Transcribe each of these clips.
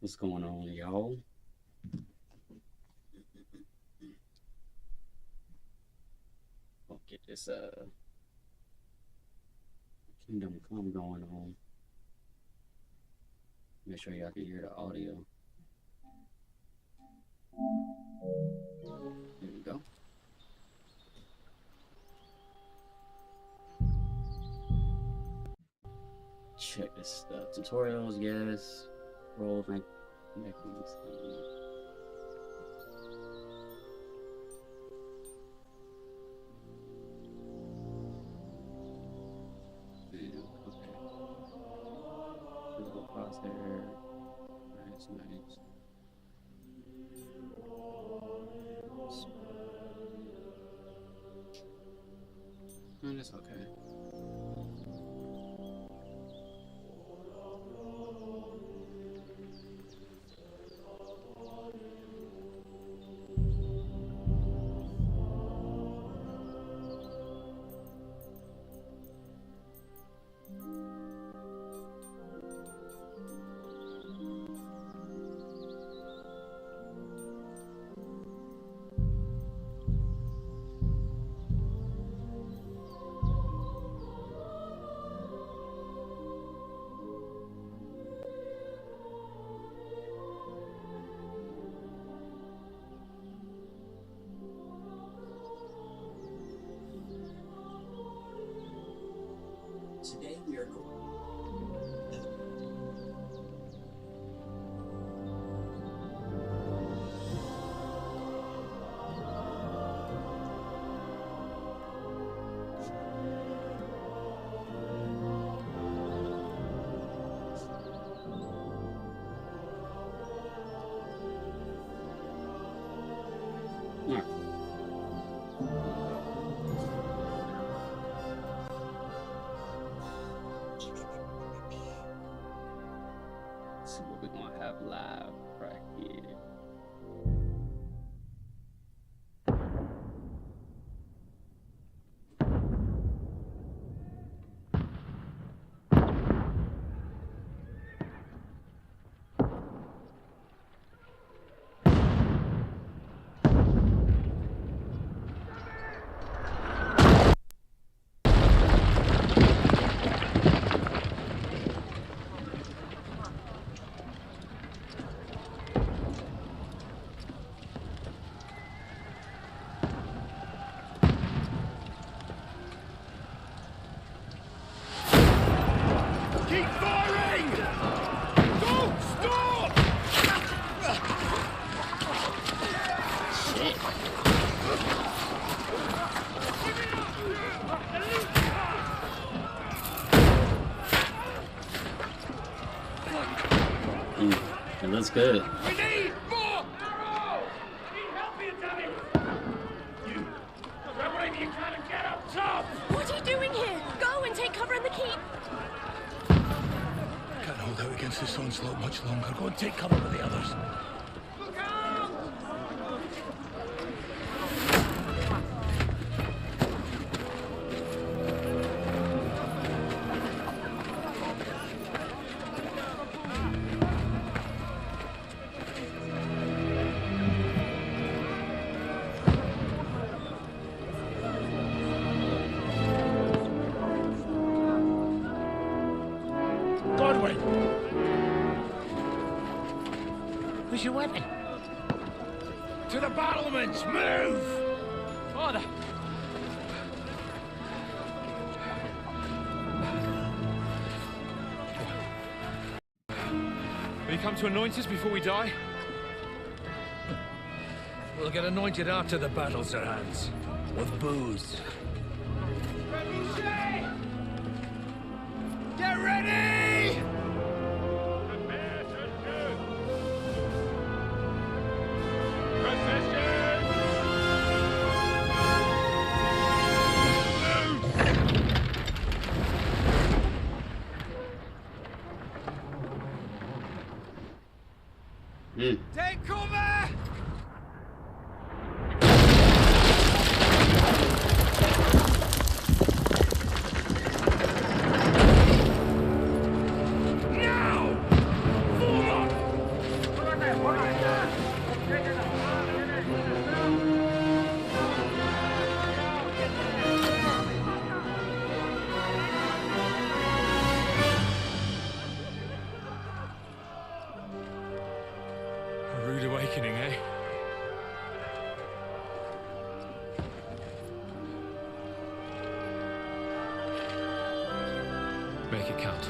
What's going on, y'all? I'll get this Kingdom Come going on. Make sure y'all can hear the audio. There we go. Check this stuff. Tutorials, yes. Roll mechanisms. Physical crosshair. Nice. And it's okay. Today we are going. Yeah. Let's see what we're gonna have live right here. Keep firing! Don't stop! Shit. It looks good. We need more arrows! I need help here, damn it! You, grab whatever you can and get up top! What are you doing here? Go and take cover in the keep. Can't hold out against this onslaught much longer. Go and take cover with the others. Look out! Godwin! Where's your weapon? To the battlements! Move! Father! Will you come to anoint us before we die? We'll get anointed after the battles are hands. With booze. Get ready! Take cover! Now! Forward! Make it count.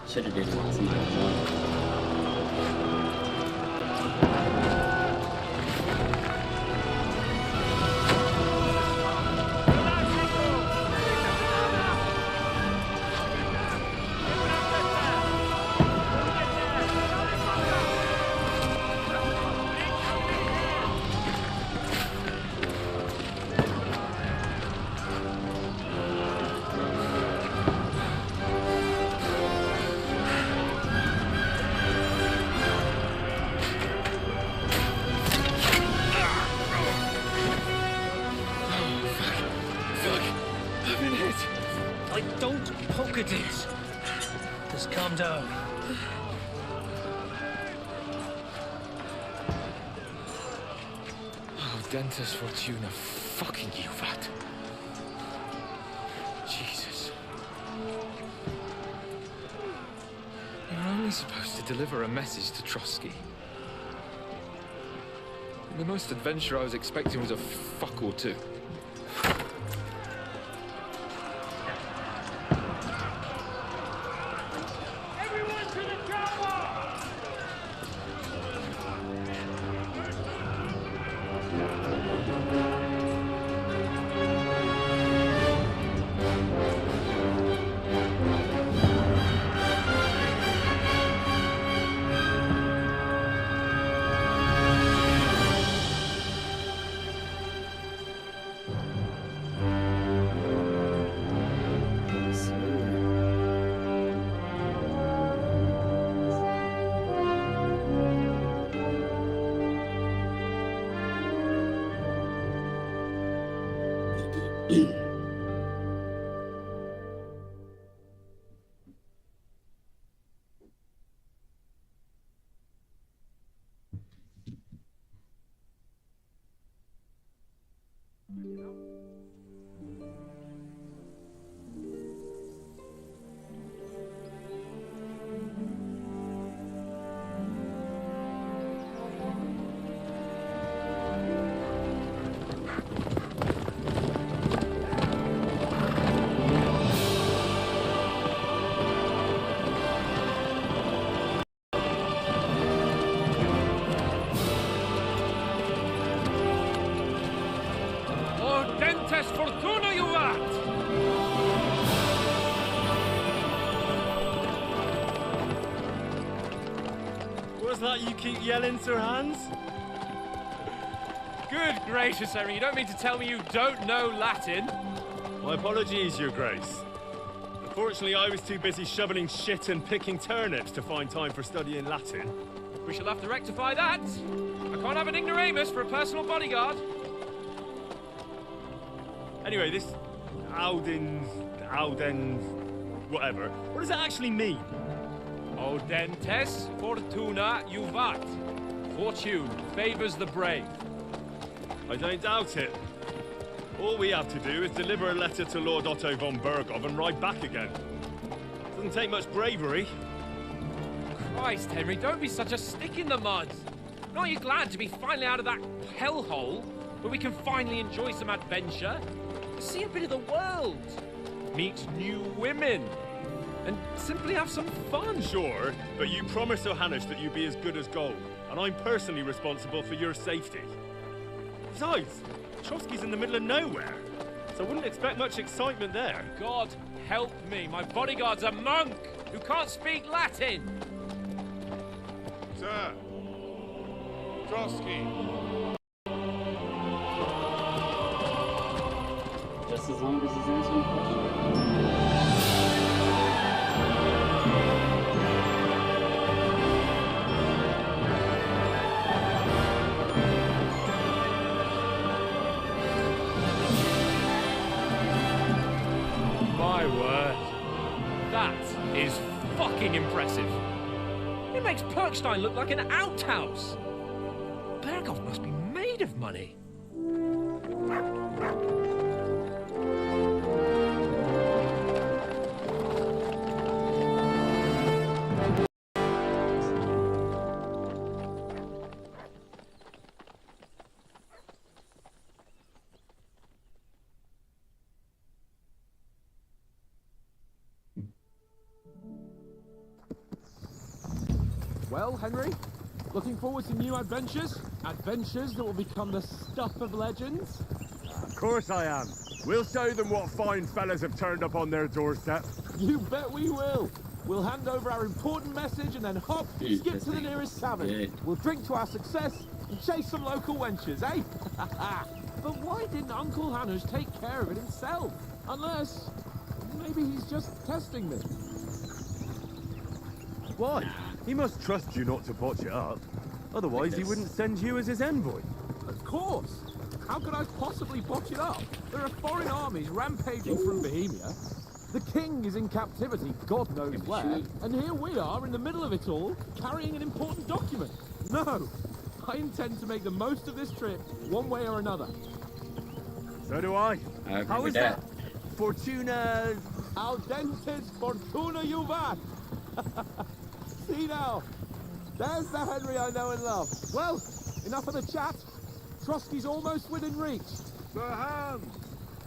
Should have did want somebody more. Look at it. Just calm down. Oh, Dentes Fortuna, fucking you, Vat. Jesus. You're only supposed to deliver a message to Trotsky. The most adventure I was expecting was a fuck or two. was that you keep yelling, Sir Hans? Good gracious, Henry, you don't mean to tell me you don't know Latin? My apologies, Your Grace. Unfortunately, I was too busy shoveling shit and picking turnips to find time for studying Latin. We shall have to rectify that. I can't have an ignoramus for a personal bodyguard. Anyway, this Audens, whatever. What does that actually mean? Audentes fortuna juvat. Fortune favors the brave. I don't doubt it. All we have to do is deliver a letter to Lord Otto von Berghoff and ride back again. Doesn't take much bravery. Christ, Henry, don't be such a stick in the mud. Aren't you glad to be finally out of that hellhole where we can finally enjoy some adventure? See a bit of the world, meet new women, and simply have some fun. Sure, but you promised Johannes that you'd be as good as gold, and I'm personally responsible for your safety. Besides, Trotsky's in the middle of nowhere, so I wouldn't expect much excitement there. God help me, my bodyguard's a monk who can't speak Latin. Sir! Trotsky! Just as long as he's answering questions. My word. That is fucking impressive. It makes Perkstein look like an outhouse. Berghoff must be made of money. Well, Henry, looking forward to new adventures? Adventures that will become the stuff of legends? Of course I am. We'll show them what fine fellas have turned up on their doorstep. You bet we will. We'll hand over our important message and then hop, Dude, skip this to the thing nearest is tavern. good. We'll drink to our success and chase some local wenches, eh? But why didn't Uncle Hannes take care of it himself? Unless, maybe he's just testing me. Why? He must trust you not to botch it up. Otherwise, he wouldn't send you as his envoy. Of course. How could I possibly botch it up? There are foreign armies rampaging from Bohemia. The king is in captivity, God knows where. And here we are in the middle of it all, carrying an important document. No, I intend to make the most of this trip, one way or another. So do I. I agree How with is that. Fortuna... Audentes fortuna juvat. See now, there's the Henry I know and love. Well, enough of the chat. Trotsky's almost within reach. Sir Hans!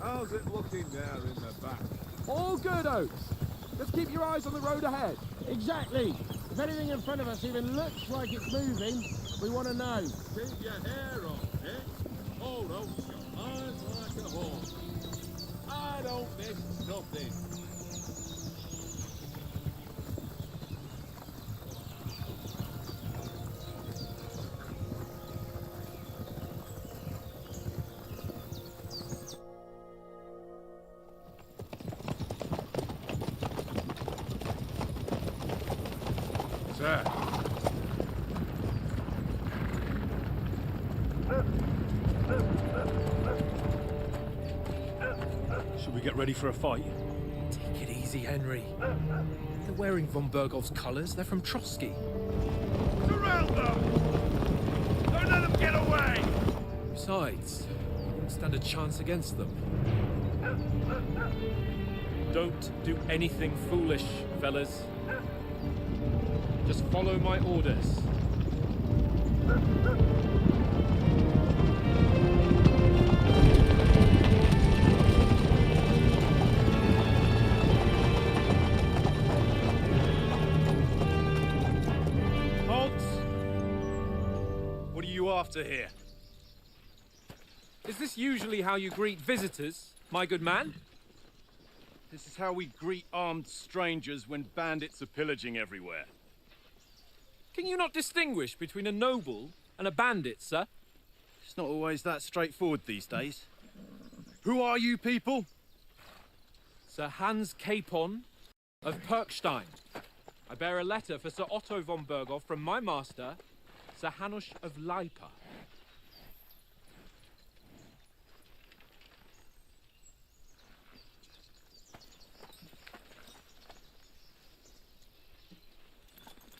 How's it looking there in the back? All good, Oates. Just keep your eyes on the road ahead. Exactly. If anything in front of us even looks like it's moving, we want to know. Keep your hair on, eh? Hold out your eyes like a horse. I don't miss nothing. Sir. Should we get ready for a fight? Take it easy, Henry. They're wearing von Berghoff's colours. They're from Trotsky. Surround them! Don't let them get away! Besides, we wouldn't stand a chance against them. Don't do anything foolish, fellas. Just follow my orders. Halt! What are you after here? Is this usually how you greet visitors, my good man? This is how we greet armed strangers when bandits are pillaging everywhere. Can you not distinguish between a noble and a bandit, sir? It's not always that straightforward these days. Who are you people? Sir Hans Capon of Perkstein. I bear a letter for Sir Otto von Berghoff from my master, Sir Hanush of Leipa.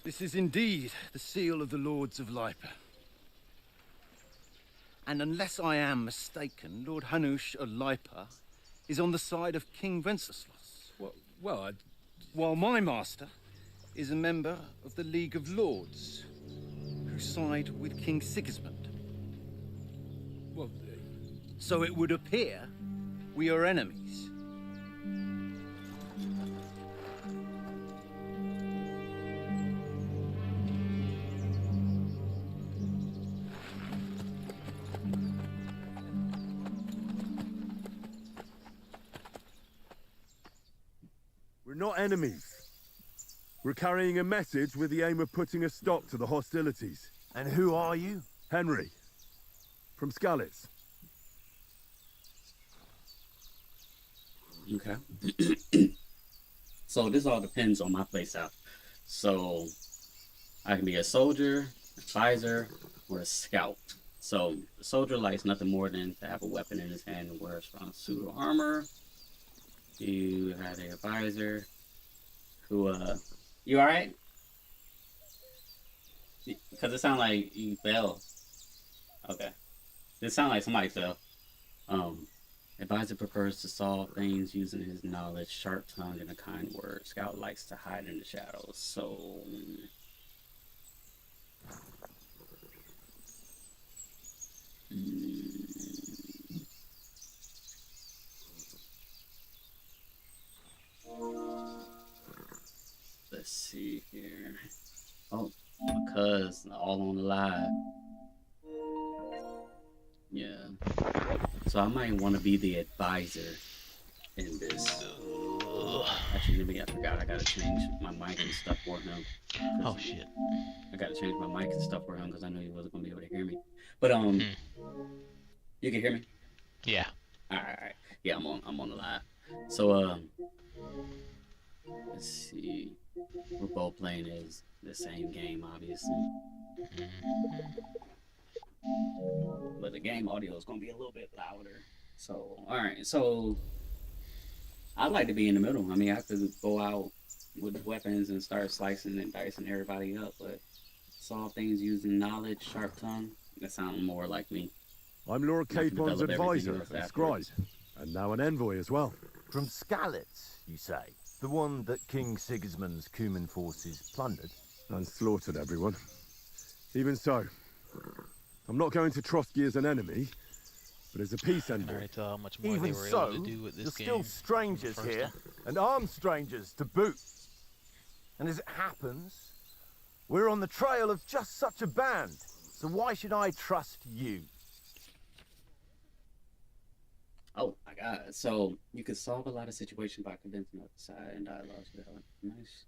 This is indeed the seal of the Lords of Leipa. And unless I am mistaken, Lord Hanush of Leipa is on the side of King Wenceslas. Well, While my master is a member of the League of Lords, who side with King Sigismund. well, So it would appear we are enemies. We're not enemies. We're carrying a message with the aim of putting a stop to the hostilities. And who are you? Henry, from Skalitz. Okay. So this all depends on my playstyle. So I can be a soldier, advisor, or a scout. So the soldier likes nothing more than to have a weapon in his hand and wear a strong suit of armor. You have an advisor who, you alright? Because it sounds like you fell. Okay. It sounds like somebody fell. Advisor prefers to solve things using his knowledge, sharp tongue, and a kind word. Scout likes to hide in the shadows. So, let's see here. Oh, because all on the live. Yeah. So I might want to be the advisor in this. Actually, maybe I forgot. I gotta change my mic and stuff for him. Oh shit. I gotta change my mic and stuff for him because I knew he wasn't gonna be able to hear me. But you can hear me? Yeah. All right. Yeah, I'm on the live. So let's see. We're both playing is the same game, obviously. But the game audio is going to be a little bit louder. So, alright, so I'd like to be in the middle. I mean, I could go out with weapons and start slicing and dicing everybody up, but solve things using knowledge, sharp tongue, that sounds more like me. I'm Lord Capon's advisor and scribe, and now an envoy as well. From Skalitz, you say? The one that King Sigismund's Cuman forces plundered? And slaughtered everyone. Even so, I'm not going to Trotsky as an enemy, but as a peace envoy. Alright, how much more Even they were so, able to do with this you're game. still strangers here, and armed strangers to boot. And as it happens, we're on the trail of just such a band. So why should I trust you? Oh my god. So you can solve a lot of situations by convincing the other side and dialogues with nice.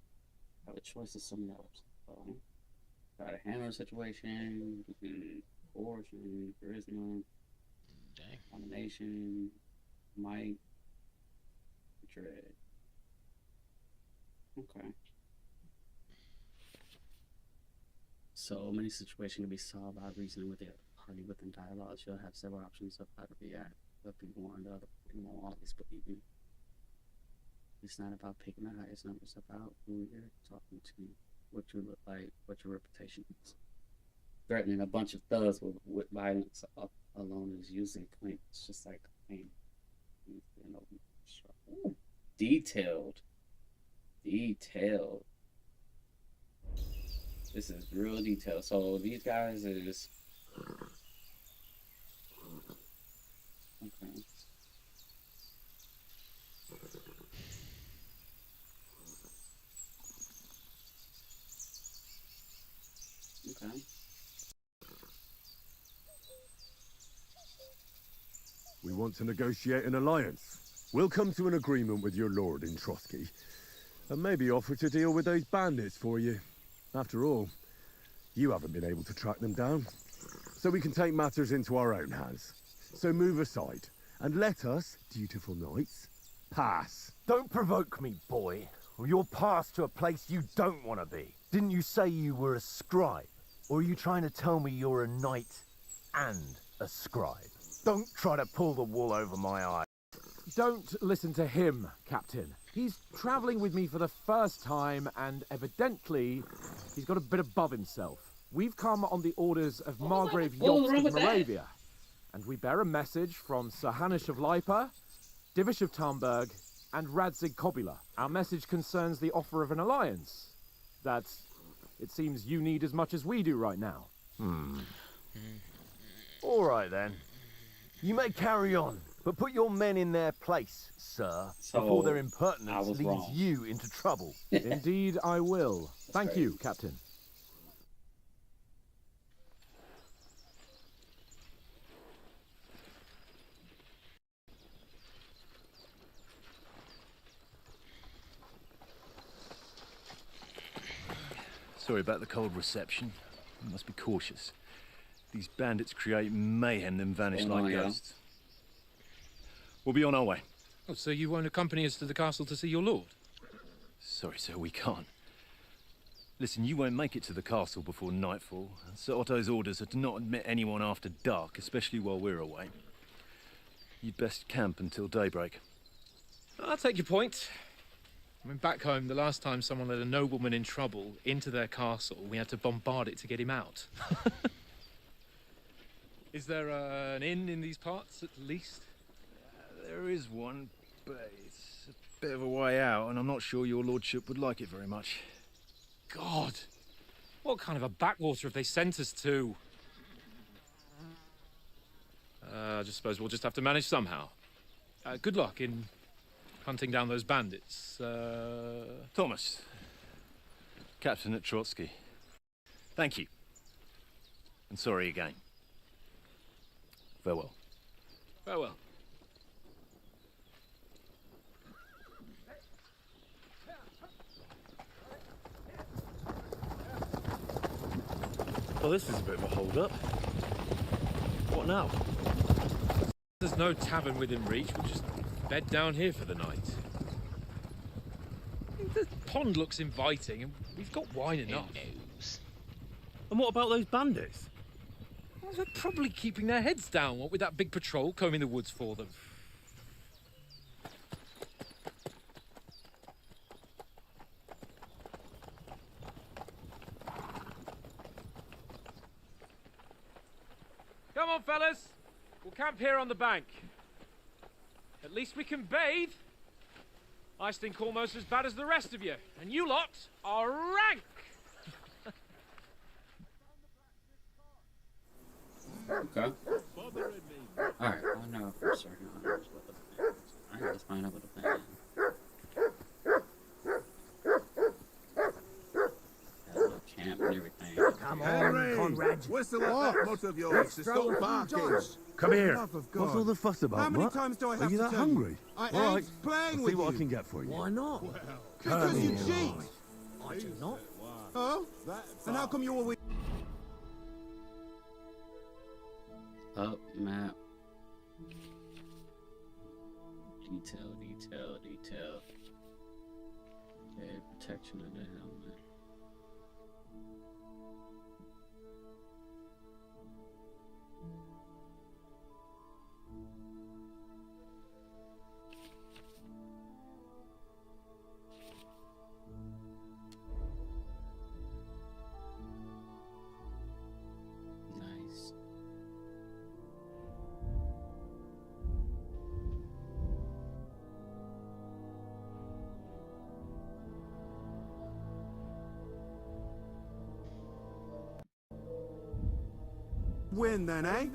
Have a choice of some else. Try to handle a situation, coercion, charisma, domination, might, dread. Okay. So many situations can be solved by reasoning with the other party within dialogues. You'll have several options of how to react. But people want the other party won't always believe you. It's not about picking the highest number, it's about who you're talking to, what you look like, what your reputation is. Threatening a bunch of thugs with violence alone is usually a point. It's just like a pain. Ooh, detailed. Detailed. This is real detailed. So these guys is okay. Okay. We want to negotiate an alliance. We'll come to an agreement with your lord in Trotsky, and maybe offer to deal with those bandits for you. After all, You haven't been able to track them down. So we can take matters into our own hands. So move aside, and let us, dutiful knights, pass. Don't provoke me, boy, or you'll pass to a place you don't want to be. Didn't you say you were a scribe? Or are you trying to tell me you're a knight and a scribe? Don't try to pull the wool over my eyes. Don't listen to him, Captain. He's travelling with me for the first time, and evidently, he's got a bit above himself. We've come on the orders of Margrave Yolst of Moravia, and we bear a message from Sir Hanish of Lipa, Divish of Tarnberg, and Radzig Kobula. Our message concerns the offer of an alliance that it seems you need as much as we do right now. All right, then. You may carry on, but put your men in their place, sir, before their impertinence leads you into trouble. Indeed, I will. Thank you, Captain. Sorry about the cold reception. You must be cautious. These bandits create mayhem then vanish like ghosts. We'll be on our way. Oh, so you won't accompany us to the castle to see your lord? Sorry, sir, we can't. Listen, you won't make it to the castle before nightfall. Sir Otto's orders are to not admit anyone after dark, especially while we're away. You'd best camp until daybreak. I'll take your point. I mean, back home, the last time someone let a nobleman in trouble into their castle, we had to bombard it to get him out. Is there an inn in these parts, at least? There is one, but it's a bit of a way out, and I'm not sure your lordship would like it very much. God! What kind of a backwater have they sent us to? I just suppose we'll just have to manage somehow. Good luck in hunting down those bandits. Thomas, Captain at Trotsky. Thank you. And sorry again. Farewell. Farewell. Well, this is a bit of a hold-up. What now? There's no tavern within reach. We'll just bed down here for the night. The pond looks inviting, and we've got wine enough. And what about those bandits? Well, they're probably keeping their heads down, what with that big patrol combing the woods for them. Come on, fellas. We'll camp here on the bank. At least we can bathe. I stink almost as bad as the rest of you, and you lot are rank. Okay. Alright, well, now for certain honors what the plan is. Alright, let's find out what the plan is. Camp and everything. Come on, Conrad. Whistle at that mutt of yours to stop barking. Come here. What's all the fuss about, How many Mutt? times do I have Are you to that tell hungry? I All ain't right, playing I'll with see what you. I can get for you. Why not? Because you cheat. I do not. Oh? And how come you always... Up map. Detail, detail, detail. Okay, protection of the helmet. Nice. Win then, eh?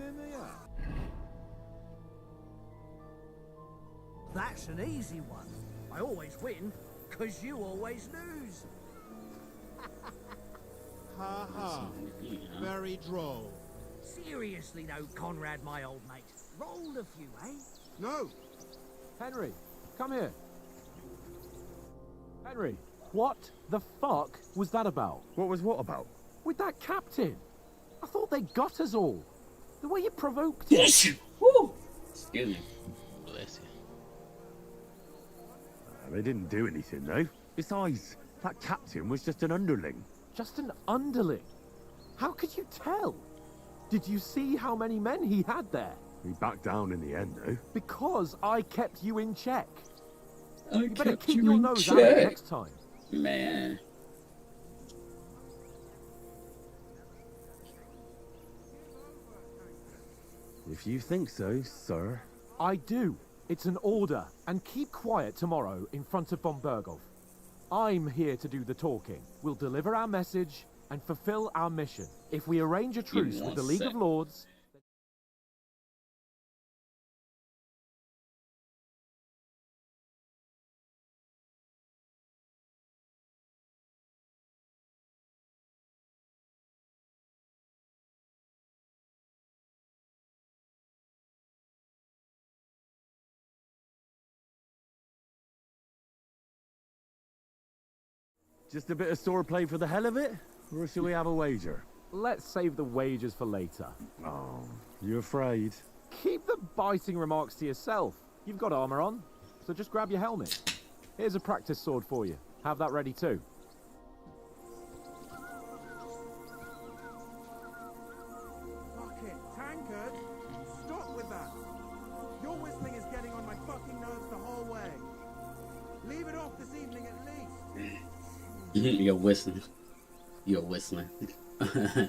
That's an easy one. I always win, because you always lose. Ha ha. Very droll. Seriously though, Conrad, my old mate. Rolled a few, eh? No. Henry, come here. Henry, what the fuck was that about? What was what about? With that captain? I thought they got us all. The way you provoked him. Woo! Excuse me. Bless you. They didn't do anything, though. Besides, that captain was just an underling. Just an underling? How could you tell? Did you see how many men he had there? He backed down in the end, though. Because I kept you in check. I You better kept keep you your in nose out of it check. next time. Man. If you think so, sir. I do. It's an order. And keep quiet tomorrow in front of Bombergov. I'm here to do the talking. We'll deliver our message and fulfill our mission. If we arrange a truce with the League of Lords... Just a bit of swordplay for the hell of it? Or shall we have a wager? Let's save the wagers for later. Oh, you afraid? Keep the biting remarks to yourself. You've got armor on, so just grab your helmet. Here's a practice sword for you. Have that ready too. Fucking tankard! Stop with that! Your whistling is getting on my fucking nerves the whole way. Leave it off this evening at least. You're whistling. You're whistling. Uh-huh.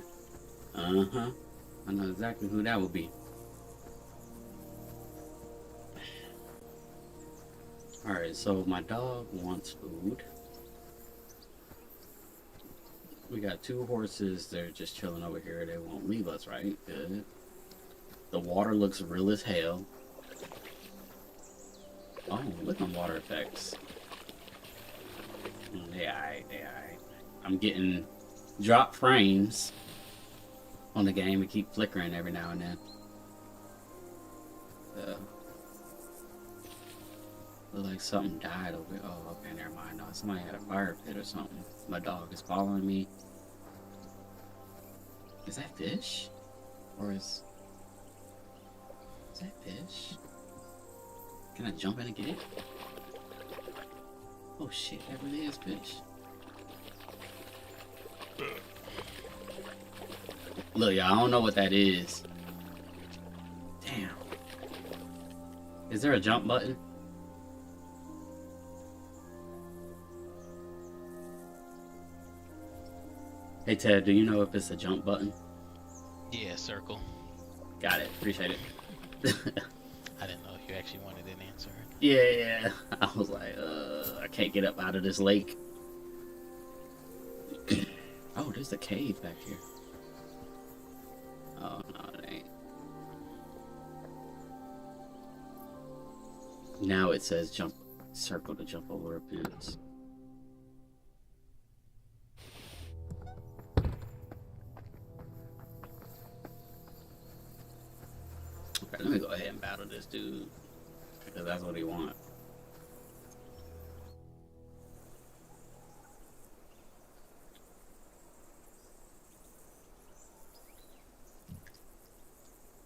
I know exactly who that would be. Alright, so my dog wants food. We got 2 horses. They're just chilling over here. They won't leave us, right? Good. The water looks real as hell. Oh, look on water effects. Yeah, I'm getting drop frames on the game and keep flickering every now and then. Look like something died over here. Oh, okay, never mind. No, somebody had a fire pit or something. My dog is following me. Is that fish? Or is that fish? Can I jump in and get it? Oh shit, that really is fish. Look, y'all, I don't know what that is. Damn. Is there a jump button? Hey Ted, do you know if it's a jump button? Yeah, circle. Got it. Appreciate it. I didn't know if you actually wanted an answer. Yeah. I was like, I can't get up out of this lake. Oh, there's a cave back here. Oh, no, it ain't. Now it says jump, circle to jump over a fence. Okay, let me go ahead and battle this dude. Because that's what he wants.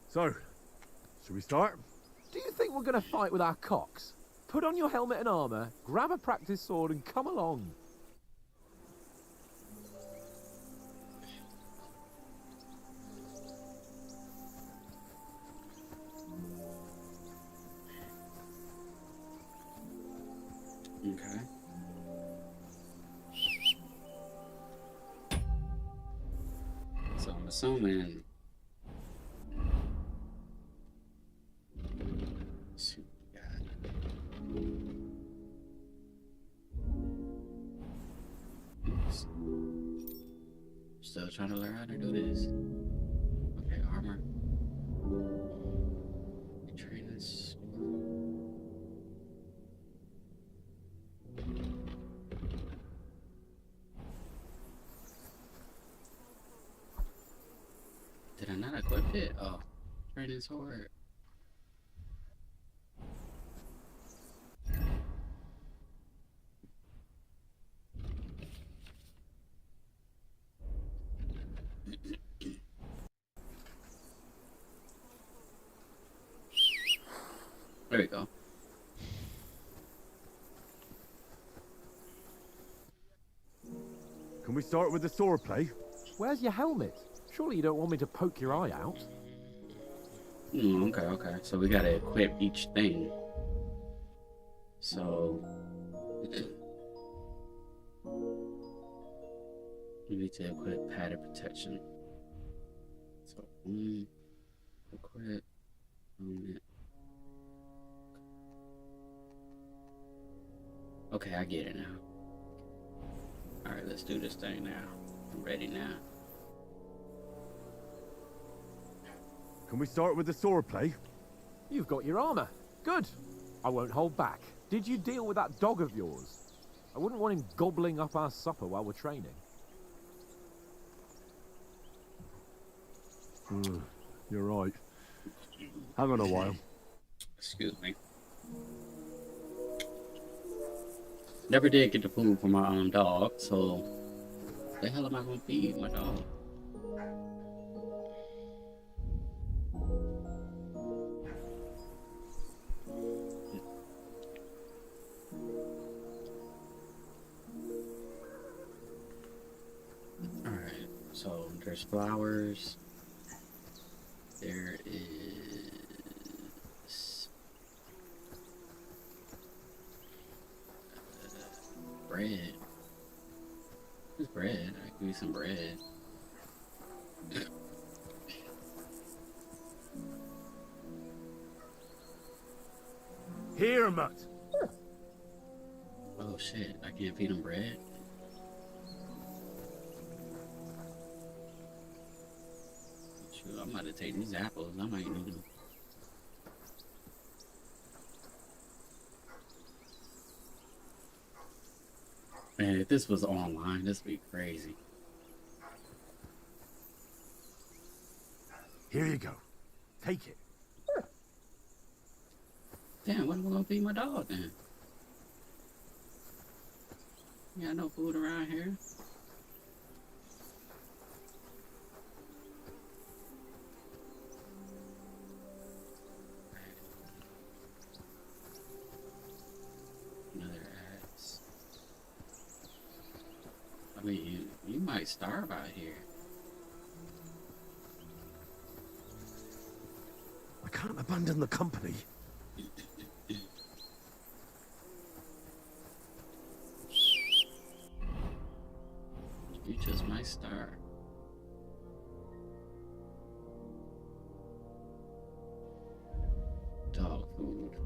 So, should we start? Do you think we're going to fight with our cocks? Put on your helmet and armor, grab a practice sword and come along. Okay. So I'm assuming. Let's see what we got. Oops. Still trying to learn how to do this. Okay, armor. Train this. Did I not equip it? Oh, training sword. There we go. Can we start with the sword play? Where's your helmet? Surely you don't want me to poke your eye out? Okay. So we gotta equip each thing. So we need to equip padded protection. So equip helmet. Okay, I get it now. Alright, let's do this thing now. I'm ready now. Can we start with the sword play? You've got your armor. Good. I won't hold back. Did you deal with that dog of yours? I wouldn't want him gobbling up our supper while we're training. You're right. Hang on a while. Excuse me. Never did get the food from my own dog, so the hell am I gonna feed my dog? Alright, so there's flowers. There is bread. There's bread. I can give you some bread. Here, Mutt. Oh shit, I can't feed him bread? Shoot, I'm about to take these apples. I might need them. Man, if this was online, this would be crazy. Here you go. Take it. Damn, what am I gonna feed my dog then? You got no food around here. Another axe. I mean, you might starve out here. I can't abandon the company. You just might starve. Dog food.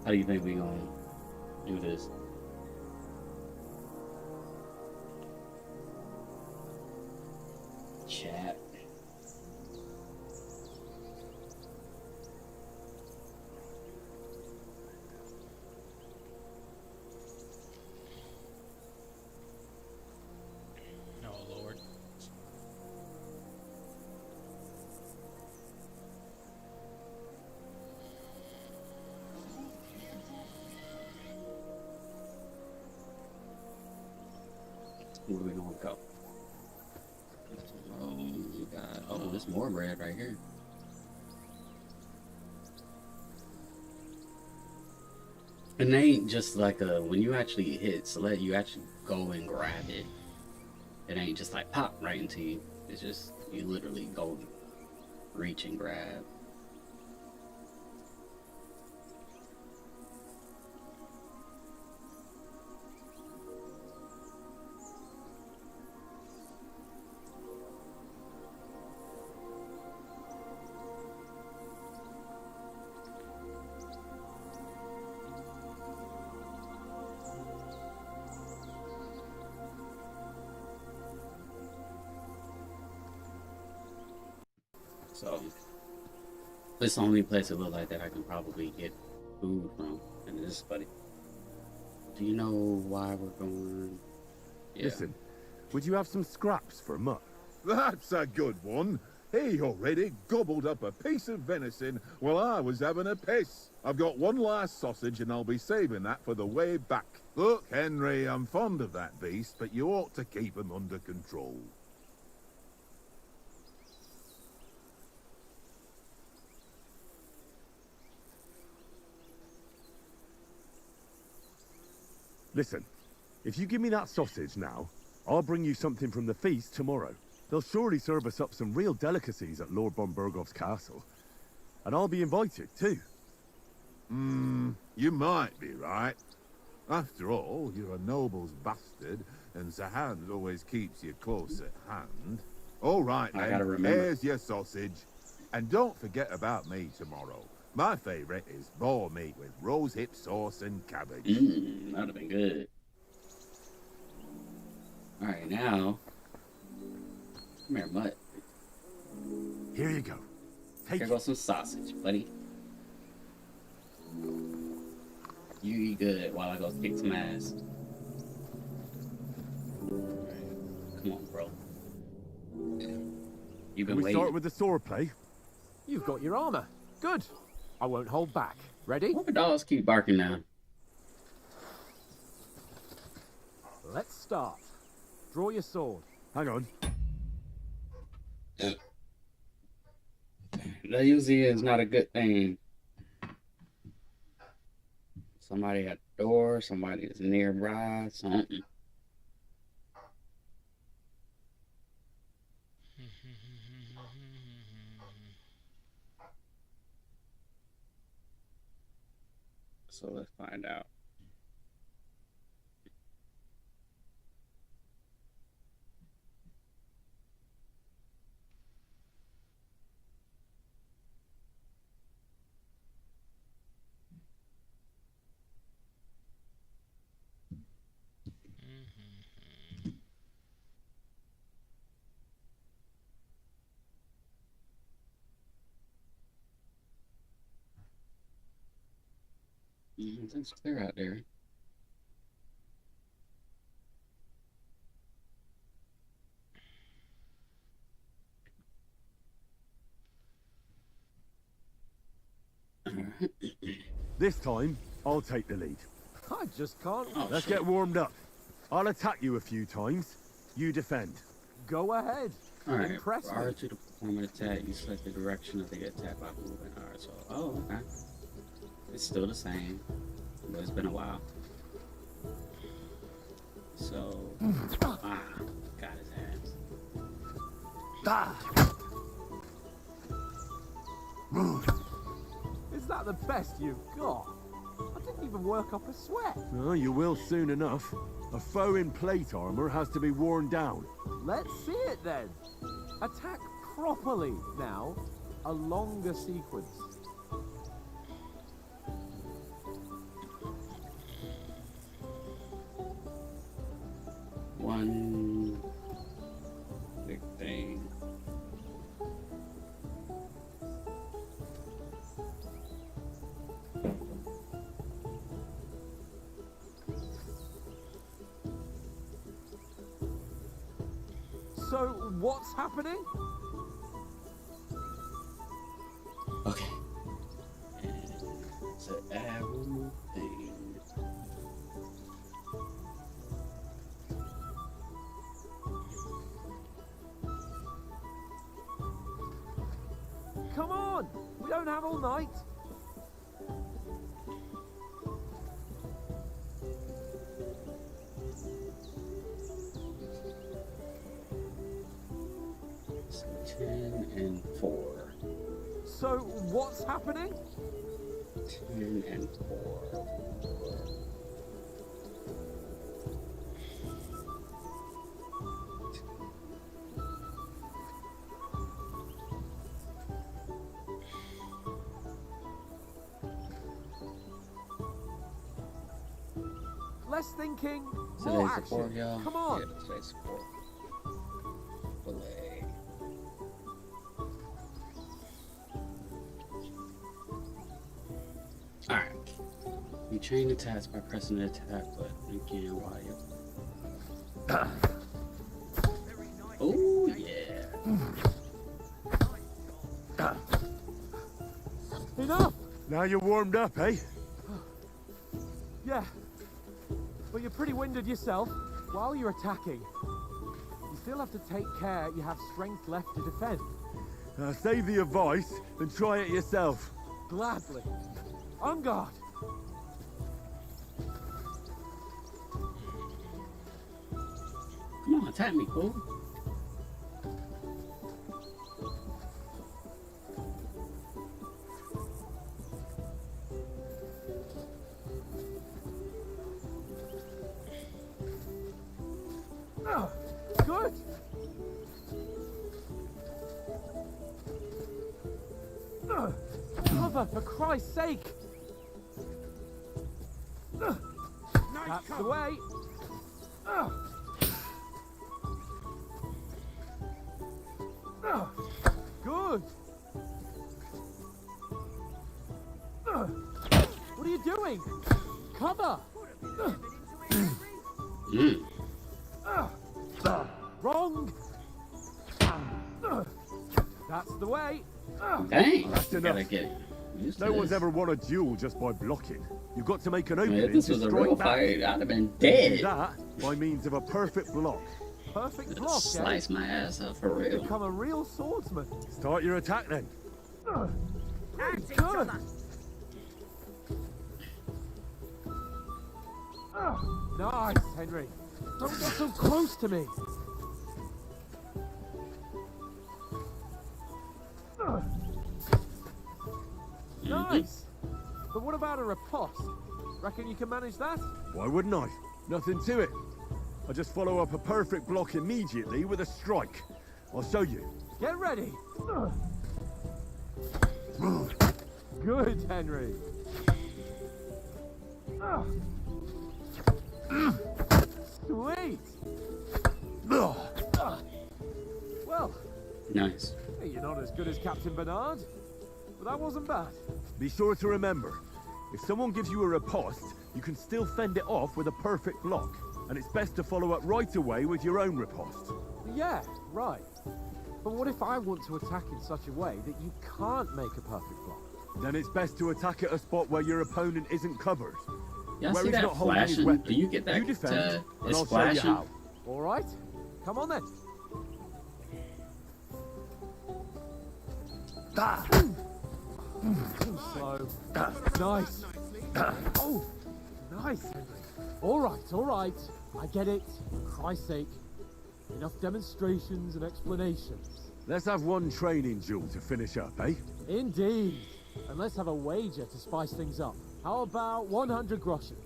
How do you think we gonna do this? Chat. Oh, Lord. Where we gonna go? Oh, you got. Oh, there's more bread right here. And they ain't just like a. When you actually hit select, you actually go and grab it. It ain't just like pop right into you. It's just you literally go reach and grab. So this is the only place it looks like that I can probably get food from. And this is funny. Do you know why we're going? Yeah. Listen, would you have some scraps for a mutt? That's a good one. He already gobbled up a piece of venison while I was having a piss. I've got one last sausage and I'll be saving that for the way back. Look, Henry, I'm fond of that beast, but you ought to keep him under control. Listen, if you give me that sausage now, I'll bring you something from the feast tomorrow. They'll surely serve us up some real delicacies at Lord von Bergov's castle. And I'll be invited, too. You might be right. After all, you're a noble's bastard, and Sir Hans always keeps you close at hand. All right, I gotta then, remember. here's your sausage. And don't forget about me tomorrow. My favourite is boar meat with rose hip sauce and cabbage. That'd have been good. Alright, now. Come here, mutt. Here you go. Take Here goes some sausage, buddy. You eat good while I go kick some ass. Come on, bro. You've been Can we waiting. start with the sword play? You've got your armor. Good. I won't hold back. Ready? Why the dogs keep barking now? Let's start. Draw your sword. Hang on. That usually is not a good thing. Somebody at the door, somebody is nearby, something. So let's find out. It's clear out there. This time, I'll take the lead. I just can't. Let's get warmed up. I'll attack you a few times. You defend. Go ahead. Alright, Impress prior me. to the perform an attack, you select the direction of the attack by moving. Alright, so, okay. It's still the same, but it's been a while. So, got his ass. Is that the best you've got? I didn't even work up a sweat. Oh, you will soon enough. A foe in plate armor has to be worn down. Let's see it then. Attack properly now. A longer sequence. One big thing. So, what's happening? Okay. And it's an arrow thing. Come on! We don't have all night. So 10 and 4. So, what's happening? 10 and 4. Less thinking, So more there's the 4, action. y'all. Come on. Yeah, today's 4. Belay. Alright. You chain attacks by pressing the attack button again while you're. Oh, yeah. Now you're warmed up, eh? Yeah. But you're pretty winded yourself. While you're attacking, you still have to take care you have strength left to defend. Save the advice and try it yourself. Gladly. On guard. Come on, attack me, fool. Good. Cover, for Christ's sake. That's the way. Good. What are you doing? Cover. Wrong. That's the way. Dang. That's enough. Gotta get used to No one's this. ever won a duel just by blocking. You've got to make an I mean, opening if this to was a strike real back. fight, I'd have been Do dead. that by means of a perfect block. Perfect block, eh? Slice my ass up for real. Become a real swordsman. Start your attack then. Good. Nice, Henry. Don't get so close to me. Nice. But what about a riposte? Reckon you can manage that? Why wouldn't I? Nothing to it. I just follow up a perfect block immediately with a strike. I'll show you. Get ready. Good, Henry. Sweet. Well, Nice. hey, you're not as good as Captain Bernard, but that wasn't bad. Be sure to remember, if someone gives you a riposte, you can still fend it off with a perfect block. And it's best to follow up right away with your own riposte. Yeah, right. But what if I want to attack in such a way that you can't make a perfect block? Then it's best to attack at a spot where your opponent isn't covered. Y'all Where see he's that not holding his flashing? weapon. Do you get that? You defend, and it's I'll show you flashing. how. All right, come on then. Too slow. Nice. Oh, nice, Henry. All right. I get it. For Christ's sake. Enough demonstrations and explanations. Let's have one training duel to finish up, eh? Indeed. And let's have a wager to spice things up. How about 100 groschen?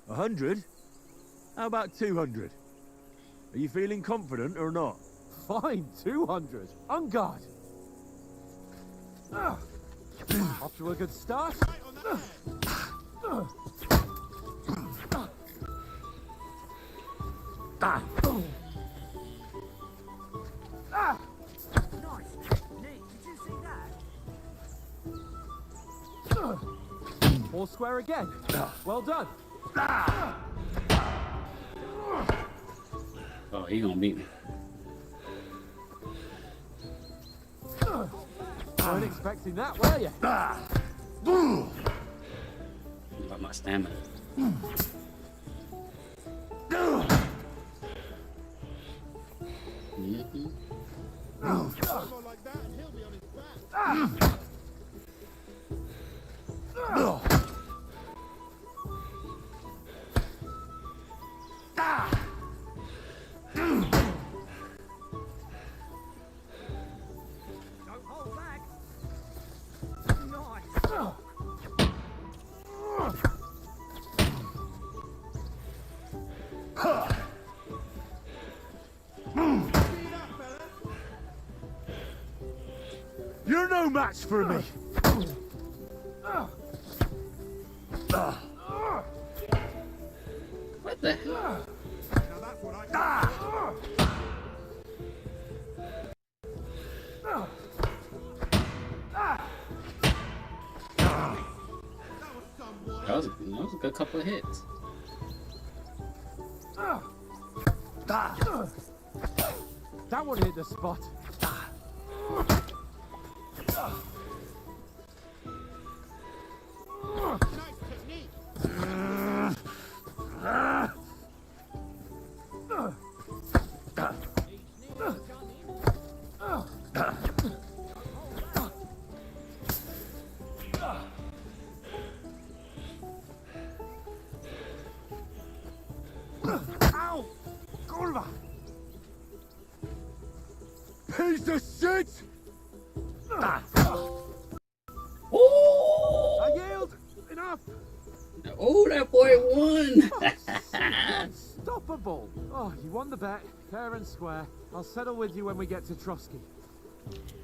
A 100? How about 200? Are you feeling confident or not? Fine, 200. On guard. Off to a good start. Nice technique. Did you see that? All square again. Well done. Oh, he gonna beat me. Weren't expecting that, were you? About my stamina. Like that, and he'll be on his back. Don't hold back. Nice. You're no match for me! What the hell? Now that's what I That was a good couple of hits. That one hit the spot. Ow! Kurwa! Piece of shit! Oh! I yield! Enough! Oh, that boy won! Unstoppable! Oh, you won the bet, fair and square. I'll settle with you when we get to Trotsky.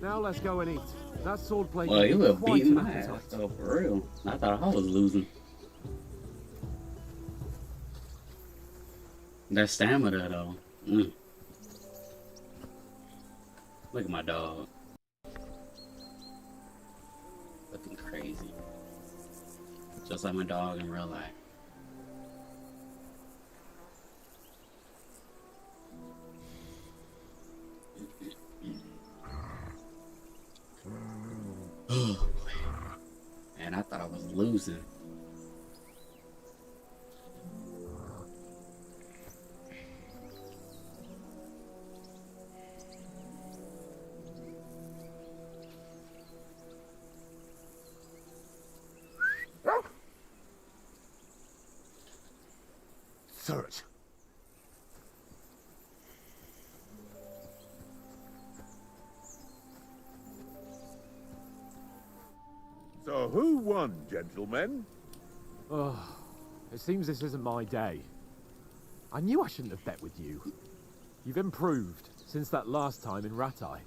Now let's go and eat. That swordplay Well, you were quite beating an my ass, appetite. though, for real. I thought I was losing. That stamina, though. Look at my dog. Looking crazy. Just like my dog in real life. Oh, man, I thought I was losing. Search. So who won, gentlemen? Oh, it seems this isn't my day. I knew I shouldn't have bet with you. You've improved since that last time in Ratai.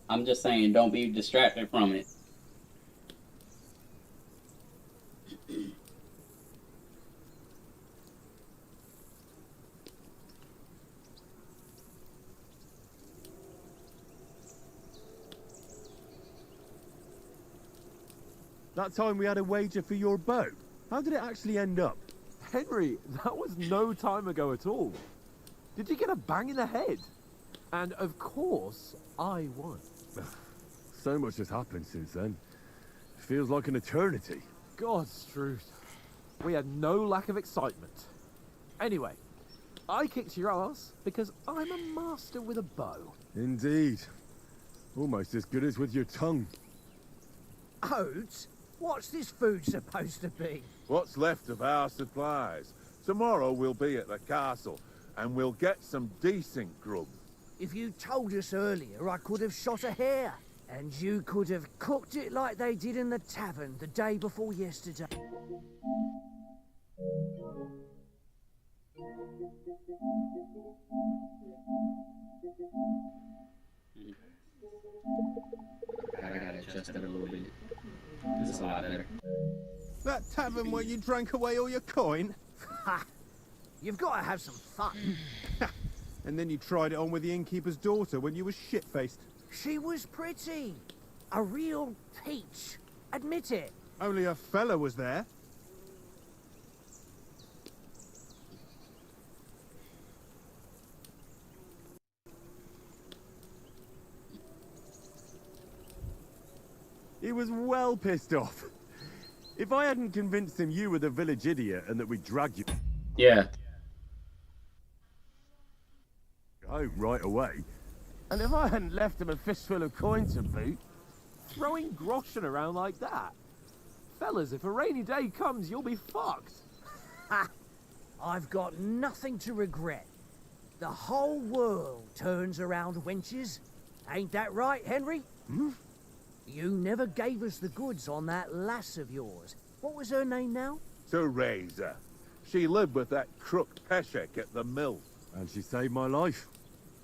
I'm just saying, don't be distracted from it. That time we had a wager for your bow. How did it actually end up? Henry, that was no time ago at all. Did you get a bang in the head? And of course, I won. So much has happened since then. Feels like an eternity. God's truth. We had no lack of excitement. Anyway, I kicked your ass because I'm a master with a bow. Indeed. Almost as good as with your tongue. Oats? What's this food supposed to be? What's left of our supplies? Tomorrow we'll be at the castle, and we'll get some decent grub. If you told us earlier, I could have shot a hare. And you could have cooked it like they did in the tavern the day before yesterday. I gotta adjust it a little bit. This is a lot better. That tavern where you drank away all your coin? Ha! You've got to have some fun. And then you tried it on with the innkeeper's daughter when you were shit-faced. She was pretty. A real peach. Admit it. Only a fella was there. He was well pissed off. If I hadn't convinced him you were the village idiot and that we dragged you Yeah. home right away. And if I hadn't left him a fistful of coin to boot, throwing groschen around like that. Fellas, if a rainy day comes, you'll be fucked. Ha! I've got nothing to regret. The whole world turns around wenches. Ain't that right, Henry? Hmm? You never gave us the goods on that lass of yours. What was her name now? Teresa. She lived with that crook Peshek at the mill. And she saved my life.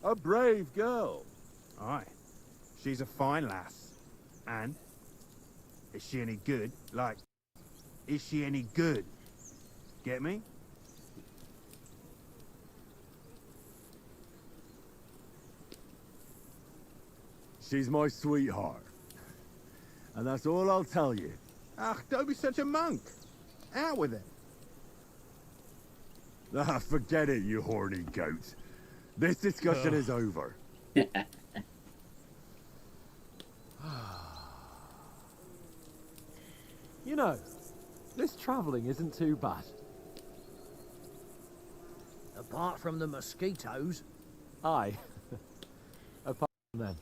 A brave girl. Aye. She's a fine lass. And? Is she any good? Like, is she any good? Get me? She's my sweetheart. And that's all I'll tell you. Ach, don't be such a monk. Out with it. Ah, forget it, you horny goat. This discussion is over. You know, this travelling isn't too bad. Apart from the mosquitoes. Aye. Apart from them.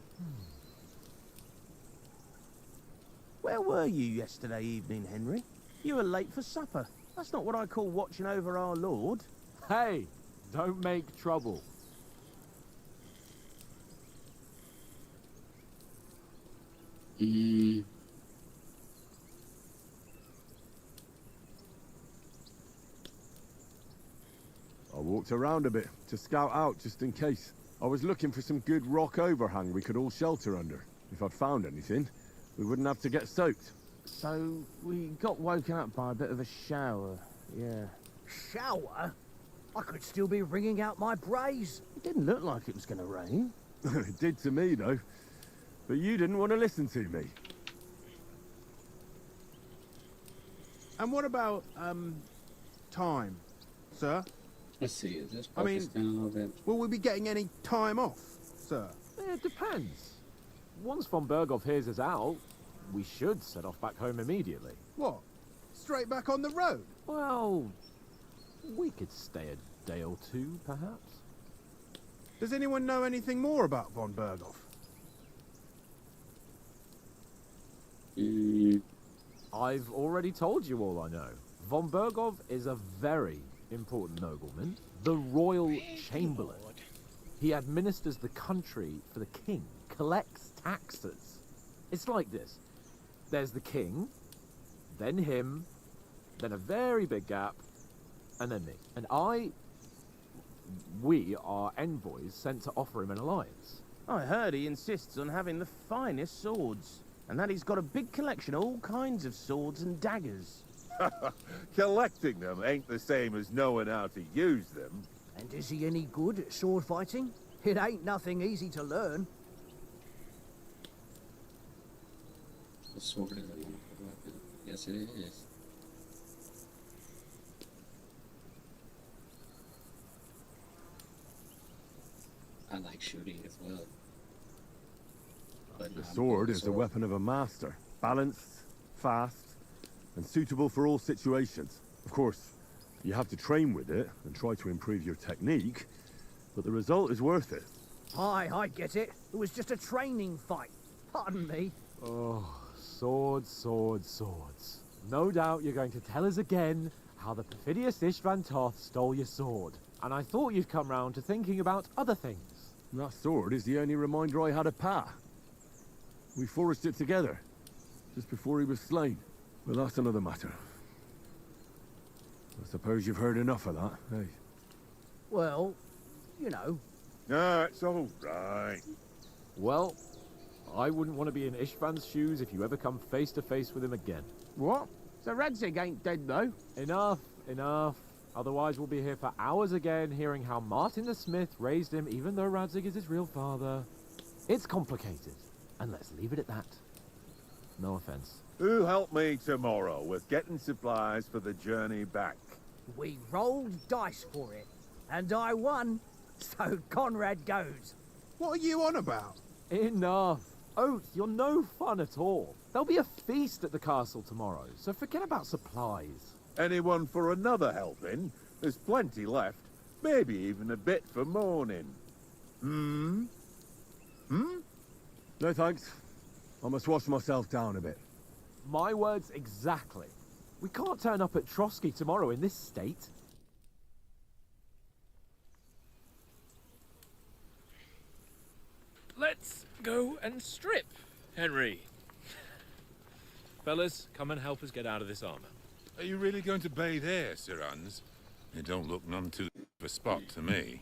Where were you yesterday evening, Henry? You were late for supper. That's not what I call watching over our Lord. Hey, don't make trouble. I walked around a bit to scout out just in case. I was looking for some good rock overhang we could all shelter under. If I'd found anything, we wouldn't have to get soaked. So, we got woken up by a bit of a shower, yeah. Shower? I could still be wringing out my brays. It didn't look like it was going to rain. It did to me, though. But you didn't want to listen to me. And what about, time, sir? Let's see, is this I mean, focused down a little bit? Will we be getting any time off, sir? It depends. Once von Berghoff hears us out, we should set off back home immediately. What? Straight back on the road? Well, we could stay a day or two, perhaps. Does anyone know anything more about von Berghoff? I've already told you all I know. Von Berghoff is a very important nobleman, the royal chamberlain. He administers the country for the king, collects taxes. It's like this. There's the king, then him, then a very big gap, and then me. And we are envoys sent to offer him an alliance. I heard he insists on having the finest swords, and that he's got a big collection of all kinds of swords and daggers. Collecting them ain't the same as knowing how to use them. And is he any good at sword fighting? It ain't nothing easy to learn. The sword is a wonderful weapon. Yes, it is. I like shooting as well. But The sword is the weapon of a master. Balanced, fast, and suitable for all situations. Of course, you have to train with it and try to improve your technique, but the result is worth it. Aye, I get it. It was just a training fight. Pardon me. Oh, swords, swords, swords. No doubt you're going to tell us again how the perfidious Istvan Toth stole your sword. And I thought you'd come round to thinking about other things. And that sword is the only reminder I had of Pa. We forged it together, just before he was slain. But that's another matter. I suppose you've heard enough of that, eh? Well, you know. No, it's all right. Well, I wouldn't want to be in Istvan's shoes if you ever come face to face with him again. What? So Radzig ain't dead, though? Enough, enough. Otherwise we'll be here for hours again, hearing how Martin the Smith raised him, even though Radzig is his real father. It's complicated, and let's leave it at that. No offense. Who'll help me tomorrow with getting supplies for the journey back? We rolled dice for it, and I won, so Conrad goes. What are you on about? Enough. Oath, you're no fun at all. There'll be a feast at the castle tomorrow, so forget about supplies. Anyone for another helping? There's plenty left. Maybe even a bit for morning. No thanks. I must wash myself down a bit. My words exactly. We can't turn up at Trotsky tomorrow in this state. Let's go and strip, Henry. Fellas, come and help us get out of this armor. Are you really going to bathe here, Sir Hans? It don't look none too of a spot to me.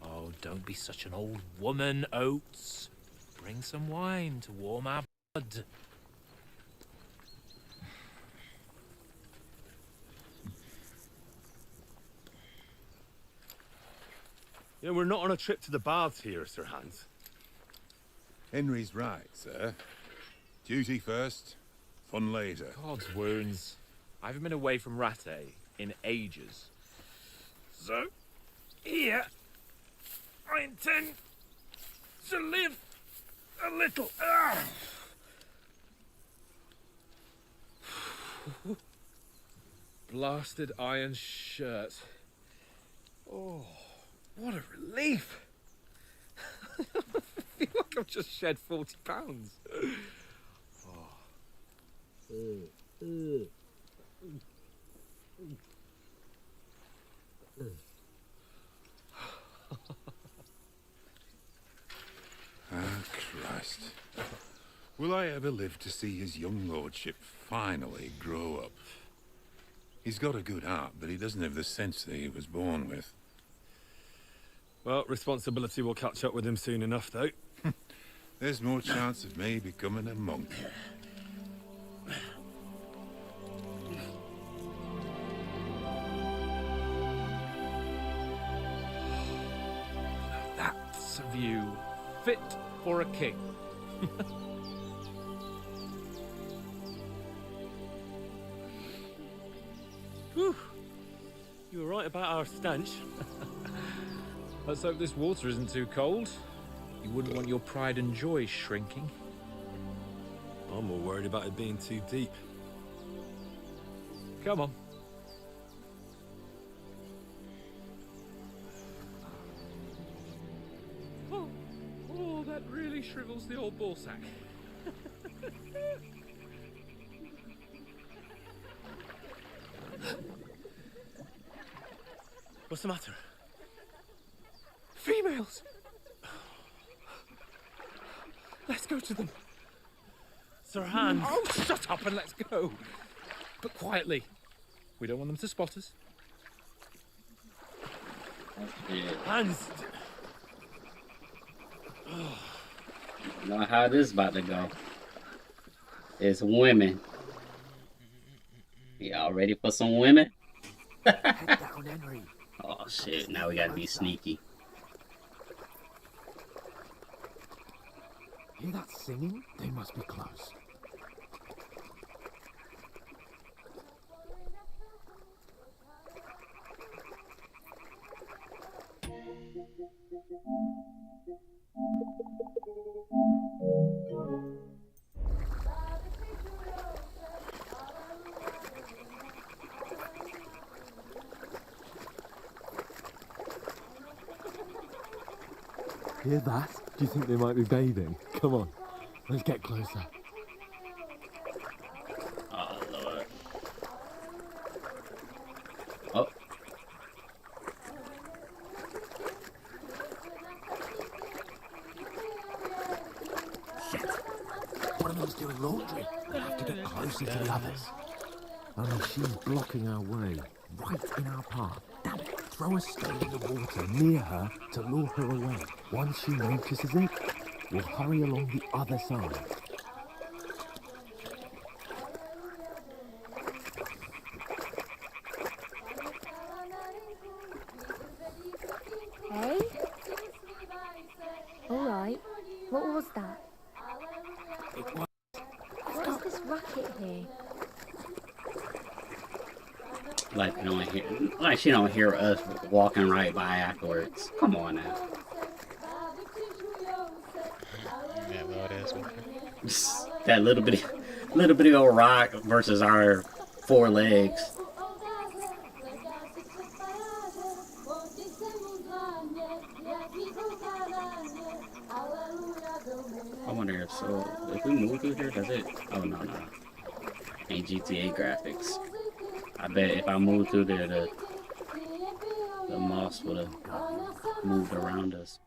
Oh, don't be such an old woman, Oates. Bring some wine to warm our blood. Yeah, we're not on a trip to the baths here, Sir Hans. Henry's right, sir. Duty first, fun later. God's wounds. I haven't been away from Rattay in ages. So, here, I intend to live a little. Blasted iron shirt. Oh, what a relief. I feel like I've just shed 40 pounds. Christ. Will I ever live to see his young lordship finally grow up? He's got a good heart, but he doesn't have the sense that he was born with. Well, responsibility will catch up with him soon enough, though. There's more chance of me becoming a monk. That's a view fit for a king. Whew. You were right about our stench. Let's hope this water isn't too cold. You wouldn't want your pride and joy shrinking. I'm more worried about it being too deep. Come on. Oh, that really shrivels the old ball sack. What's the matter? Females! Let's go to them. Sir Hans. Oh, shut up and let's go. But quietly. We don't want them to spot us. Hans! You know how this is about to go. It's women. Y'all ready for some women? Head down, Henry. Oh shit, now we gotta be sneaky. Hear that singing? They must be close. Hear that? Do you think they might be bathing? Come on, let's get closer. Oh lord. Oh. Shit. One of them's doing laundry. They have to get closer to the others. Only she's blocking our way, right in our path. Damn it. Throw a stone in the water near her to lure her away. Once she notices it, we'll hurry along the other side. Hey? Alright. What was that? What is this racket here? Like you don't hear, like she don't hear us walking right by afterwards. Come on now. Yeah, Lord ass That little bitty old rock versus our 4 legs. I wonder if we move through here, does it? Oh no. and GTA graphics. I bet if I moved through there, the moss would have moved around us.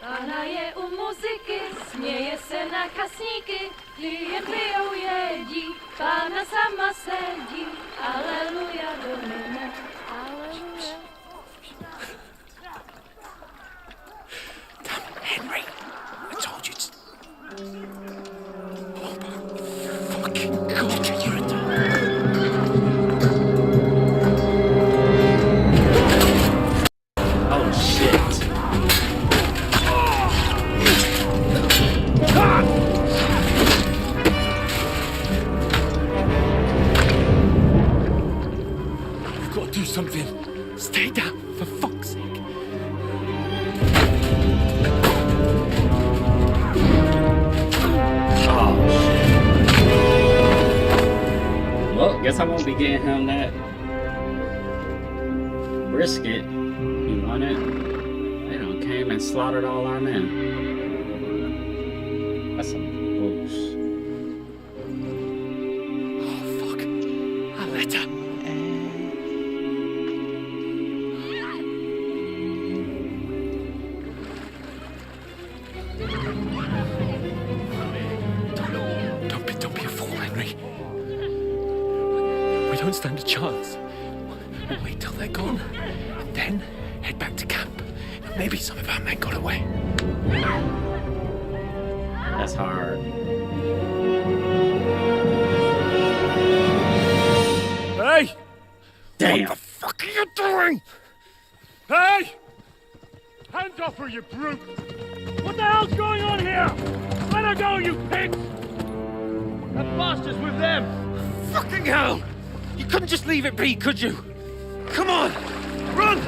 Pana je u muzyky, směje se na kasníky, klient pijou jedí, Pána sama sedí, aleluja, domine, aleluja. Damn, Henry, I told you to... Oh my fucking God, you're a Oh shit. You've got to do something. Stay down, for fuck's sake. Well, guess I won't be getting him that brisket. You want it? They done came and slaughtered all our men. That's some bullshit. Oh, fuck. A letter. Don't be a fool, Henry. We don't stand a chance. We'll wait till they're gone, and then head back to camp. Maybe some of our men got away. That's hard. Hey! Damn. What the fuck are you doing? Hey! Hands off her, you brute! What the hell's going on here? Let her go, you pigs! That bastard's with them! Fucking hell! You couldn't just leave it be, could you? Come on! Run!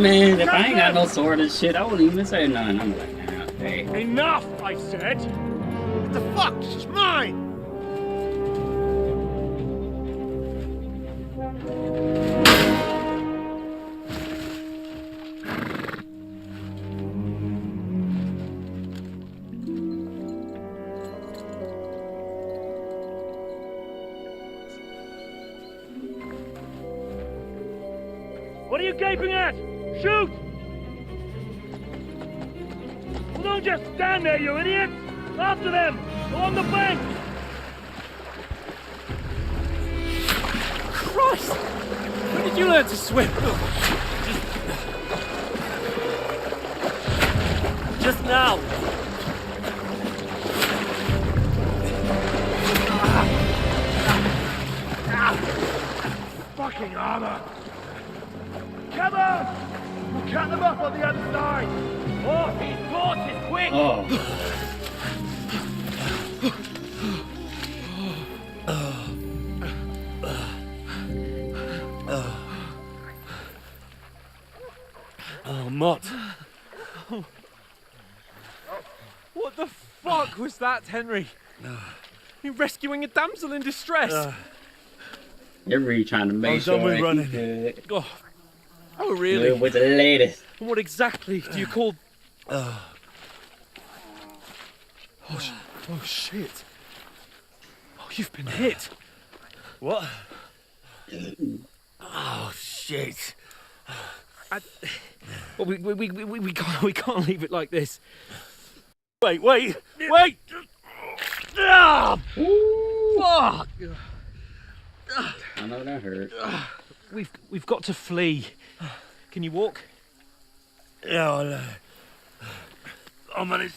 Man, if I ain't got no sword and shit, I wouldn't even say nothing. I'm like, nah, hey. Enough, I said! What the fuck? She's mine! What are you gaping at? Shoot! Well, don't just stand there, you idiot! After them! Along the bank! Christ! When did you learn to swim? Just now! Fucking armor! Cover! We'll cut them up on the other side! Horses, quick! Oh. Oh, Mott. What the fuck was that, Henry? You rescuing a damsel in distress? You're really trying to make sure done with running. Good. Oh, really? Good with the latest. And what exactly do you call... Oh, shit. Oh, you've been hit. What? Oh, shit. Well, we can't leave it like this. Wait! Ah! Fuck! I know that hurt. We've got to flee. Can you walk? Yeah, I'll manage.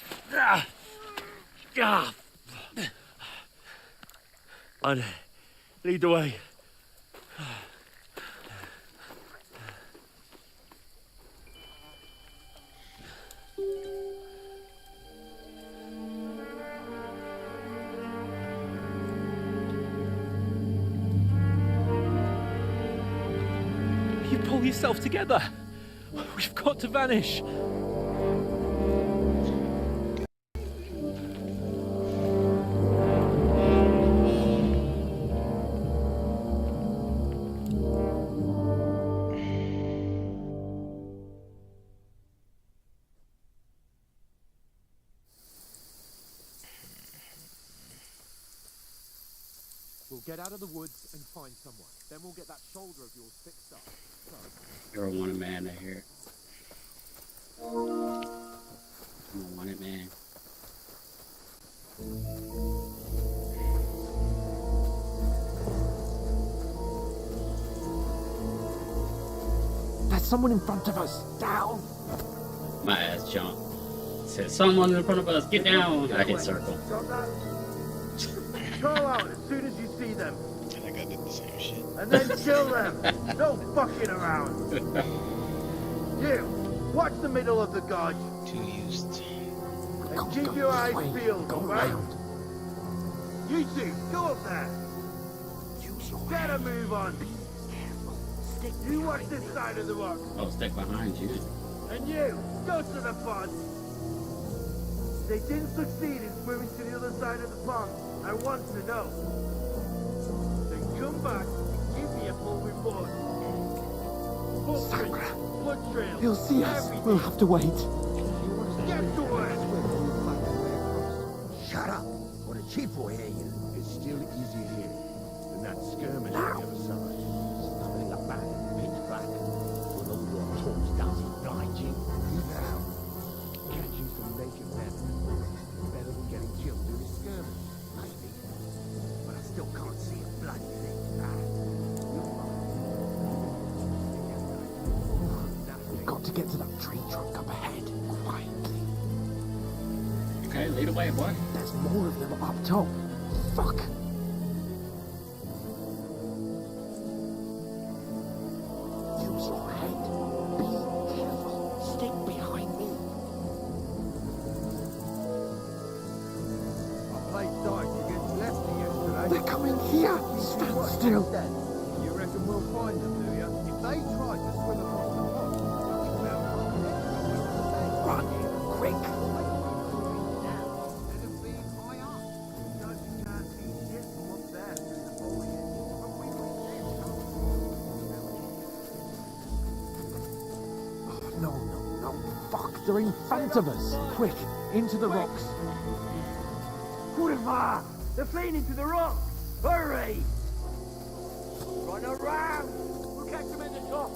I'd lead the way. You pull yourself together. We've got to vanish. get out of the woods and find someone. Then we'll get that shoulder of yours fixed up. So, You're a wanted man, I hear. I'm a wanted man. there's someone in front of us. Down. My ass jumped. Said someone in front of us, get down. I hit circle. Call out as soon as you see them. I think I did the same shit. And then kill them. No fucking around. You, watch the middle of the gorge. Too used. And keep your eyes peeled, right? You two, go up there. Get a move on. You watch this side of the rock. Oh, stick behind you. And you, go to the pond. They didn't succeed in swimming to the other side of the pond. I want to know. Then come back and give me a full report. Footprints, blood trails, He'll see us. everything. We'll have to wait. Get to work. Shut up, or the chief will hear you. It's still easier here than that skirmish on the other side. Nothing back, pitch black. With all your talks doesn't blind you. Now, catching some naked men. Better than getting killed in a skirmish. Maybe. But I still can't see a bloody thing. We've got to get to that tree trunk up ahead. Quietly. Okay, lead away, boy. There's more of them up top. Fuck. Use your head. Be careful. Stick behind me. I played dice against Leicester yesterday. They're coming here. Stand still. You reckon we'll find them, do you? If they try to swim across the pond, Run. Quick. No. Fuck. They're in front of us. Quick. Into the rocks. Kurva! They're fleeing into the rock! Hurry! Run around! We'll catch them in the top!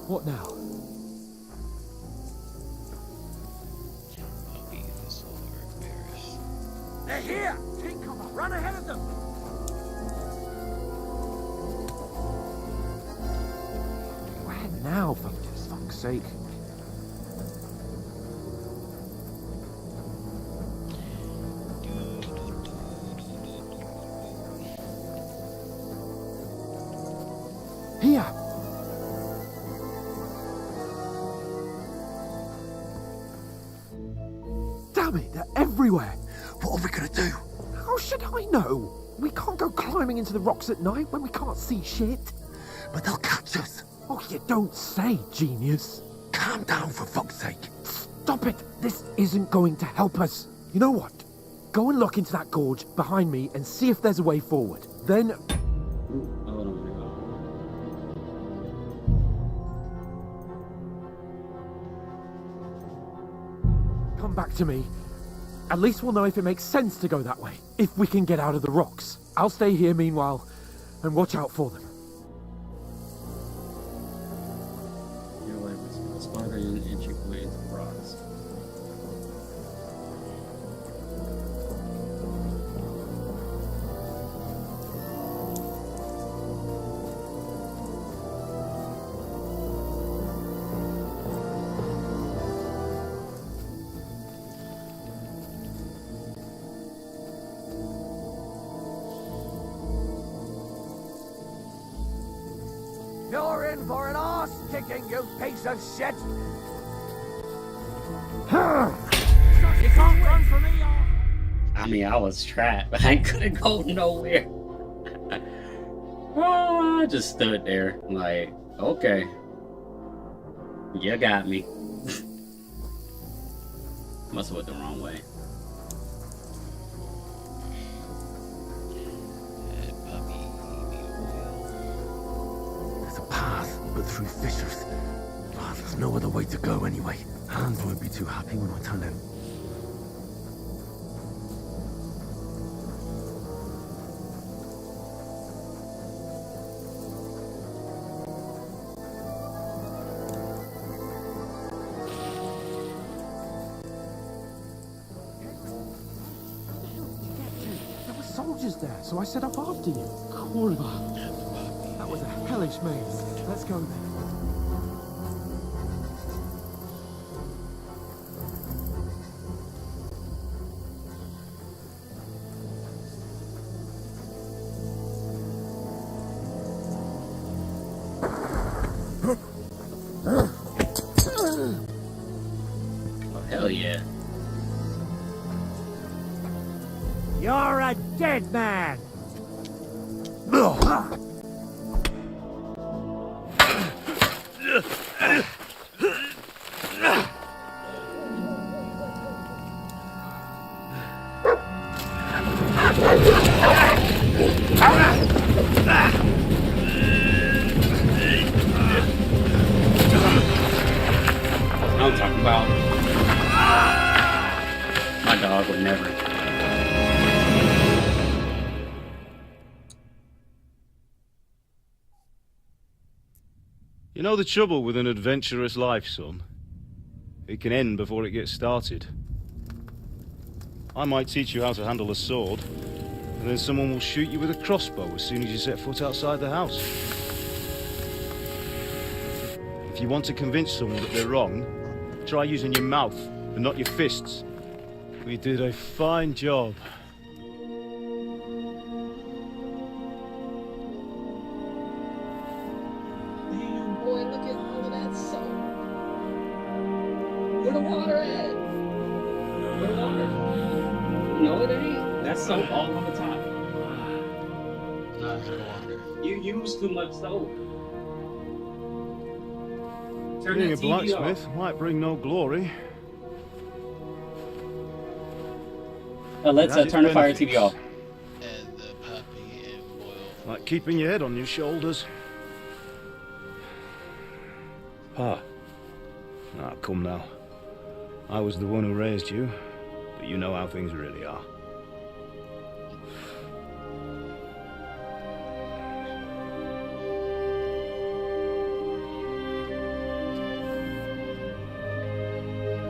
What now? I'll be this over embarrassed. They're here! Take cover! Run ahead of them! Where now, for fuck's sake? Here! Damn it, they're everywhere! What are we gonna do? How should I know? We can't go climbing into the rocks at night when we can't see shit. But they'll catch us. Oh, you don't say, genius. Calm down, for fuck's sake. Stop it! This isn't going to help us. You know what? Go and look into that gorge behind me and see if there's a way forward. Then... Come back to me. At least we'll know if it makes sense to go that way. If we can get out of the rocks. I'll stay here meanwhile and watch out for them. Your way was smarter and intrigue ways of rocks. You're in for an arse kicking, you piece of shit! You can't run from me! I mean, I was trapped. I couldn't go nowhere. Oh, I just stood there like, okay. You got me. Must have went the wrong way. There's a path, but through fissures. Oh, there's no other way to go anyway. Hans won't be too happy when I tell him. soldiers there, so I set off after you. Kurwa. That was a hellish maze. Let's go then. Oh, hell yeah. You're a dead man! I'm talking about. My dog would never. You know the trouble with an adventurous life, son? It can end before it gets started. I might teach you how to handle a sword, and then someone will shoot you with a crossbow as soon as you set foot outside the house. If you want to convince someone that they're wrong, try using your mouth and not your fists. We did a fine job. Damn, boy, look at all of that soap. Where the water at? Where the water? No, it ain't. That's soap all on the top. You use too much soap. Turn Being that a TV blacksmith off. might bring no glory. Let's It has turn the its fire benefits. TV off. And the puppy and boil. Like keeping your head on your shoulders. Pa. Ah, come now. I was the one who raised you, but you know how things really are.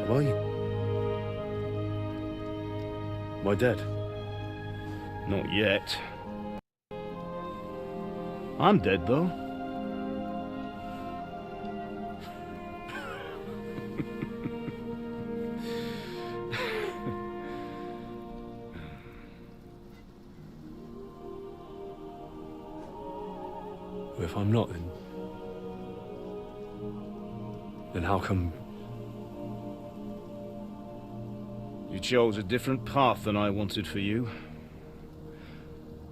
Why? Am I dead? Not yet. I'm dead, though. If I'm not, then how come? You chose a different path than I wanted for you.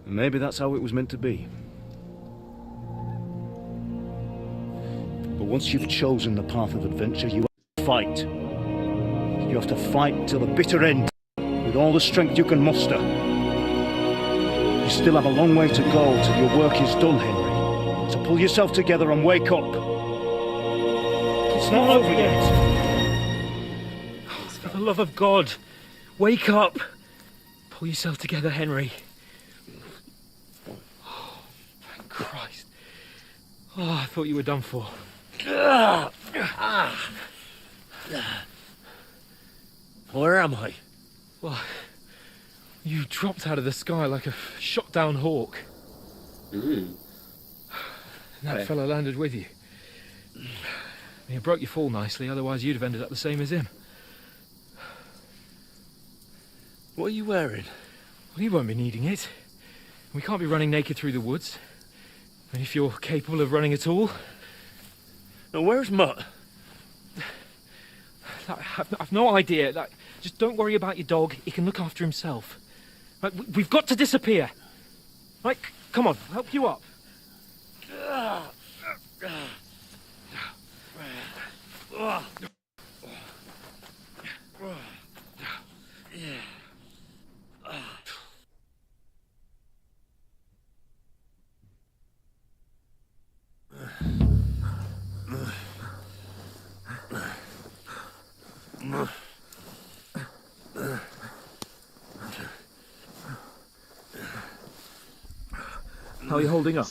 And maybe that's how it was meant to be. But once you've chosen the path of adventure, you have to fight. You have to fight till the bitter end, with all the strength you can muster. You still have a long way to go till your work is done, Henry. So pull yourself together and wake up. It's not over yet. For the love of God, wake up. Pull yourself together, Henry. Oh, thank Christ. Oh, I thought you were done for. Where am I? Well, you dropped out of the sky like a shot down hawk. And that Okay. fella landed with you. You broke your fall nicely, otherwise you'd have ended up the same as him. What are you wearing? Well, you won't be needing it. We can't be running naked through the woods. And if you're capable of running at all... Now, where's Mutt? I've no idea. Just don't worry about your dog. He can look after himself. Right, we've got to disappear. Right, come on, I'll help you up. How are you holding up?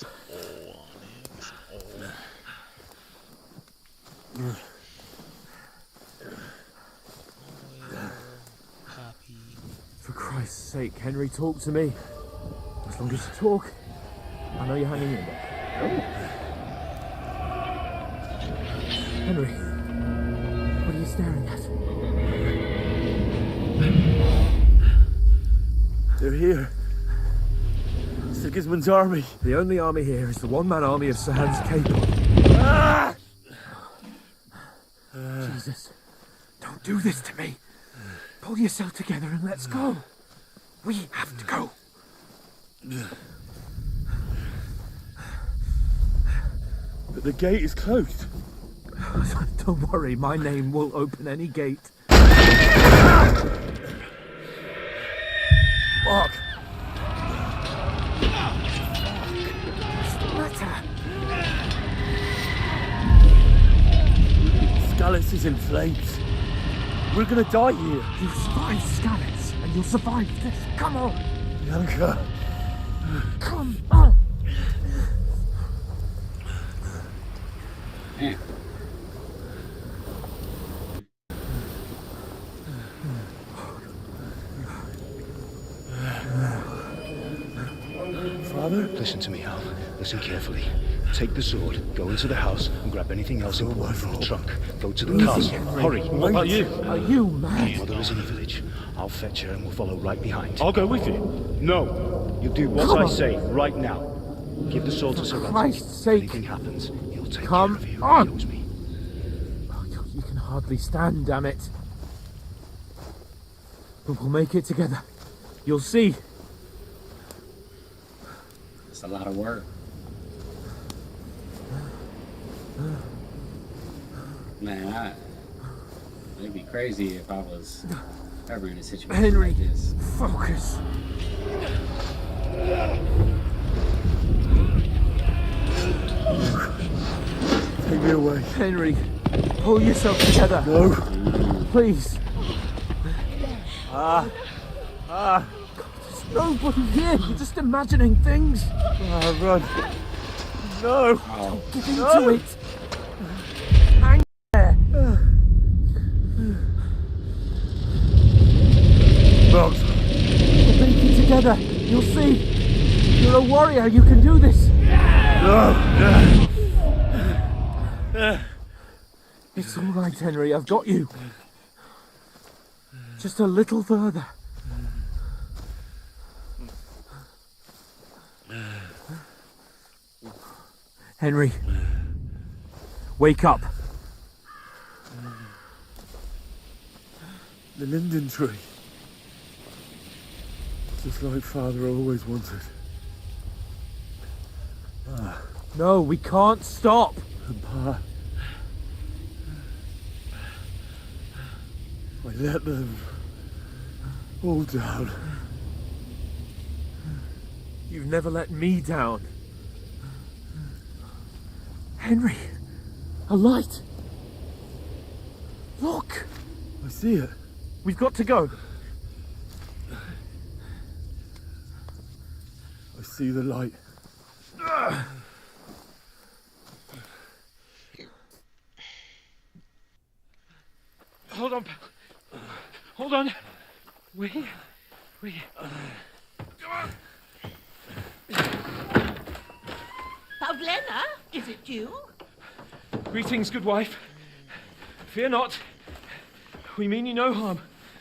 For Christ's sake, Henry, talk to me. I'm just talk. I know you're hanging in there. Henry, what are you staring at? They're here. Sigismund's army. The only army here is the one-man army of Sahan's Cape. Ah! Jesus, don't do this to me. Pull yourself together and let's go. We have to go. But the gate is closed. Don't worry, my name will open any gate. Fuck. What's the matter? Skalitz is in flames. We're gonna die here. You survived Skalitz, and you'll survive this. Come on. Yanka. Come on. Man. Father? Listen to me, Hal. Listen carefully. Take the sword, go into the house, and grab anything else important from the trunk. Go to the castle. Hurry. What about you? Are you mad? Mother is in the village. I'll fetch her and we'll follow right behind. I'll go with you. No. You do what I say right now. Give the sword to Sir Anthony. Christ's sake. If anything happens, he'll take Come care of you. on. He knows me. Oh, you can hardly stand, damn it. But we'll make it together. You'll see. It's a lot of work. Man, it'd be crazy if I was ever in a situation Henry, like this. Focus. Take me away. Henry, pull yourself together. No. Please. Ah. There's nobody here. You're just imagining things. Run. No. Oh, Get into it. Hang there. Box. We'll make it together. You'll see. You're a warrior. You can do this. No. It's all right, Henry. I've got you. Just a little further. Henry, wake up. The linden tree. Just like Father always wanted. No, we can't stop. Pa. I let them all down. You've never let me down. Henry, a light. Look. I see it. We've got to go. I see the light. Hold on. Hold on. We. Pavlena, is it you? Greetings, good wife. Fear not. We mean you no harm.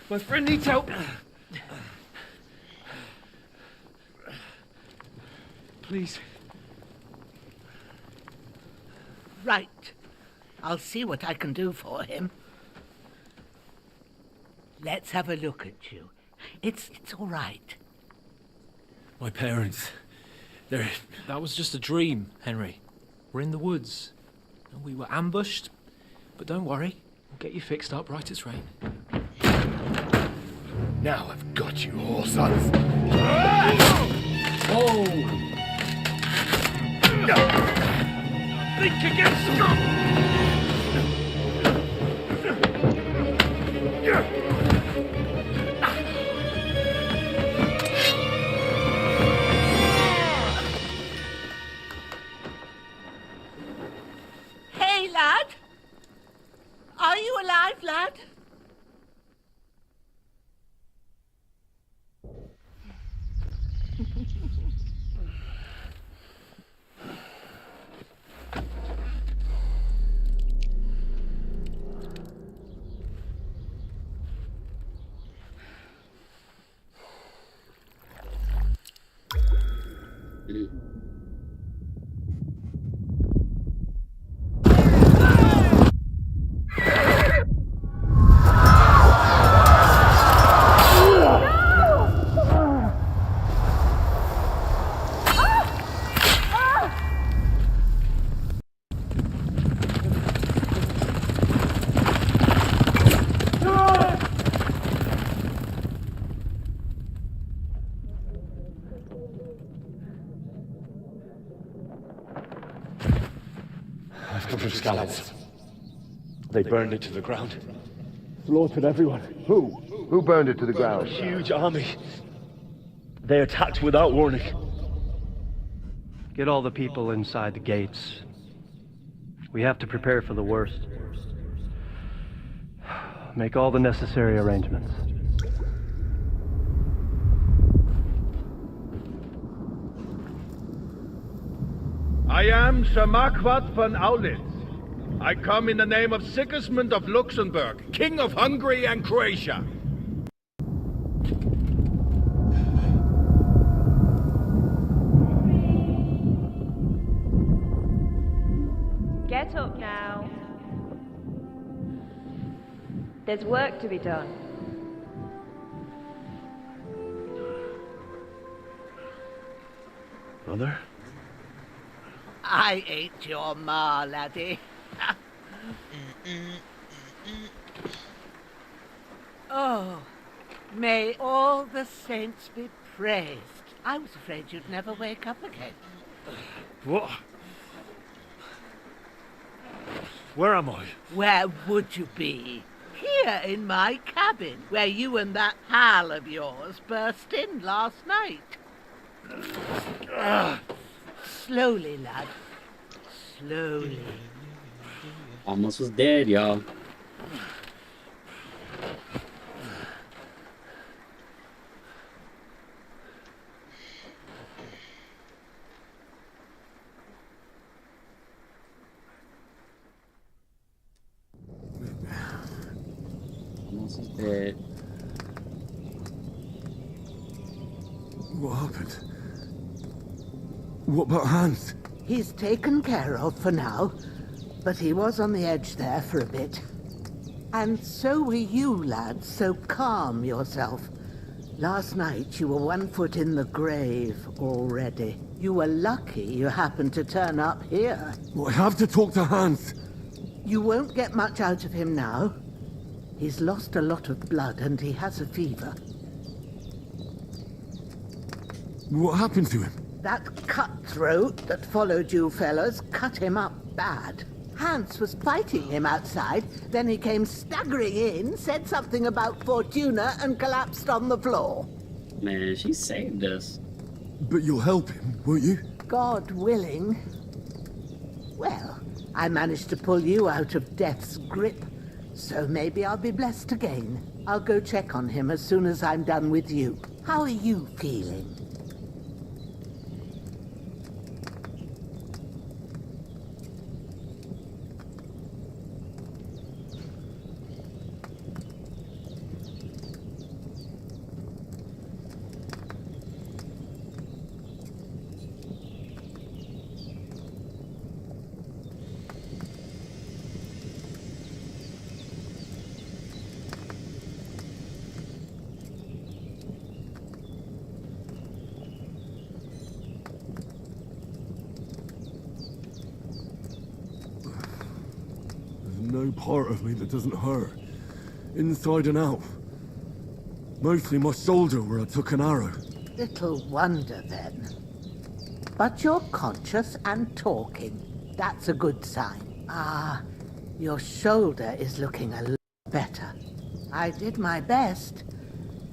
My friend needs help. Please. Right. I'll see what I can do for him. Let's have a look at you. It's all right. My parents. That was just a dream, Henry. We're in the woods. We were ambushed, but don't worry. We'll get you fixed up right as rain. Now I've got you, whore sons. Oh! Think again, Scott! Hey, lad! Are you alive, lad? come from Scallops. They burned it to the ground. Slaughtered everyone. Who? Who burned it to the A ground? huge army. They attacked without warning. Get all the people inside the gates. We have to prepare for the worst. Make all the necessary arrangements. I am Sir Marquardt von Aulitz. I come in the name of Sigismund of Luxembourg, King of Hungary and Croatia. Get up now. There's work to be done. Mother? I ain't your ma, laddie. Oh, may all the saints be praised. I was afraid you'd never wake up again. What? Where am I? Where would you be? Here in my cabin, where you and that pal of yours burst in last night. Slowly, lad. Slowly. Almost was dead, y'all. Almost was dead. What happened? What about Hans? He's taken care of for now, but he was on the edge there for a bit. And so were you, lad, so calm yourself. Last night you were 1 foot in the grave already. You were lucky you happened to turn up here. Well, I have to talk to Hans. You won't get much out of him now. He's lost a lot of blood and he has a fever. What happened to him? That cutthroat that followed you fellas cut him up bad. Hans was fighting him outside, then he came staggering in, said something about Fortuna, and collapsed on the floor. Man, she saved us. But you'll help him, won't you? God willing. Well, I managed to pull you out of death's grip, so maybe I'll be blessed again. I'll go check on him as soon as I'm done with you. How are you feeling? No part of me that doesn't hurt. Inside and out. Mostly my shoulder where I took an arrow. Little wonder then. But you're conscious and talking. That's a good sign. Ah, your shoulder is looking a lot better. I did my best,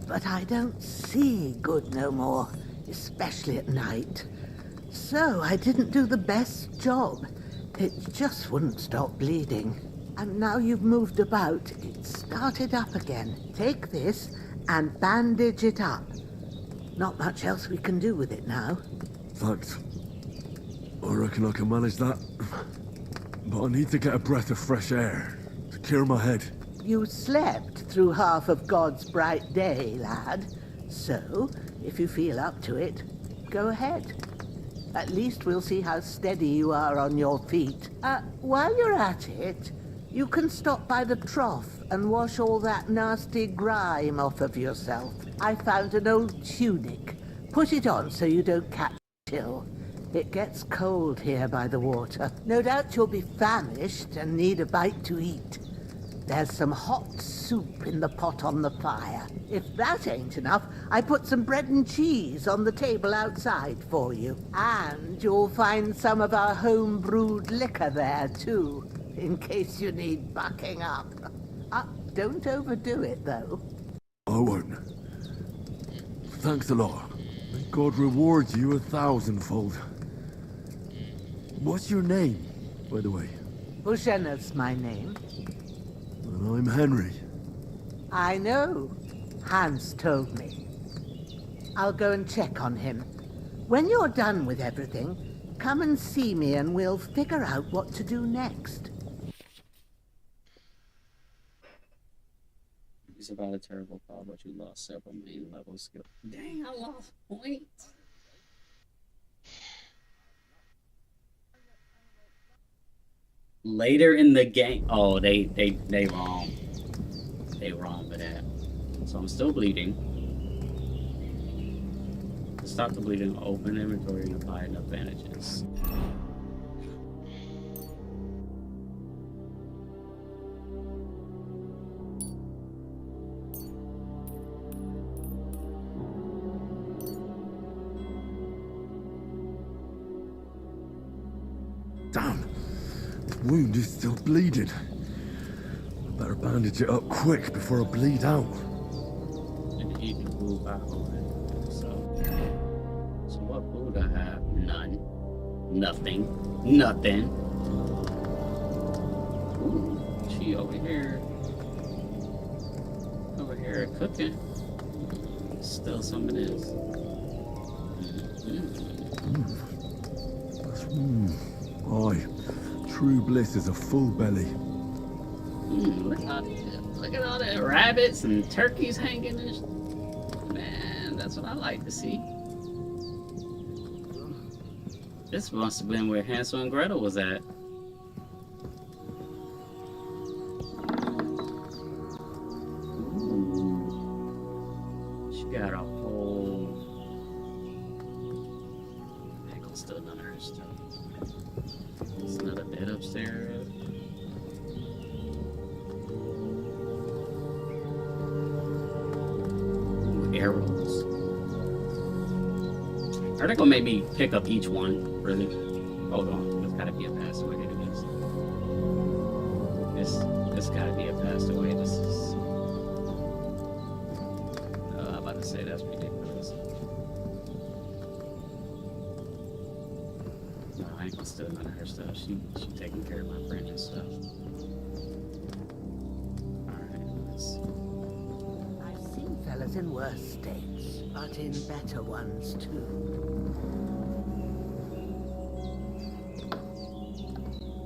but I don't see good no more, especially at night. So I didn't do the best job. It just wouldn't stop bleeding. And now you've moved about, it started up again. Take this and bandage it up. Not much else we can do with it now. Thanks. I reckon I can manage that. But I need to get a breath of fresh air to clear my head. You slept through half of God's bright day, lad. So, if you feel up to it, go ahead. At least we'll see how steady you are on your feet. While you're at it, you can stop by the trough and wash all that nasty grime off of yourself. I found an old tunic. Put it on so you don't catch a chill. It gets cold here by the water. No doubt you'll be famished and need a bite to eat. There's some hot soup in the pot on the fire. If that ain't enough, I put some bread and cheese on the table outside for you. And you'll find some of our home-brewed liquor there, too, in case you need bucking up. Don't overdo it, though. I won't. Thanks a lot. May God reward you 1,000-fold. What's your name, by the way? Bohemia's my name. And I'm Henry. I know. Hans told me. I'll go and check on him. When you're done with everything, come and see me and we'll figure out what to do next. It's about a terrible call, but you lost several main level skill. Dang, I lost points. Later in the game. Oh, they wrong. They wrong with that. So I'm still bleeding. To stop the bleeding, open inventory and apply enough bandages. Damn. The wound is still bleeding. I better bandage it up quick before I bleed out. And eat the food back away. So what food I have? None. Nothing. Nothing. Ooh, she over here. Over here cooking. Still some of this. Aye. True bliss is a full belly. Look at all the rabbits and turkeys hanging and man, that's what I like to see. This must have been where Hansel and Gretel was at. Ooh. She got a whole ankle still none of her stuff. There's another bed upstairs. Ooh, arrows. Are they gonna make me pick up each one? Really? Hold on, there's gotta be a passway to this. This gotta be a passway. This is. I'm about to say that's ridiculous. No, I ain't gonna steal none of her stuff. She taking care of my friend and stuff. Alright, let's see. I've seen fellas in worse states, but in better ones too.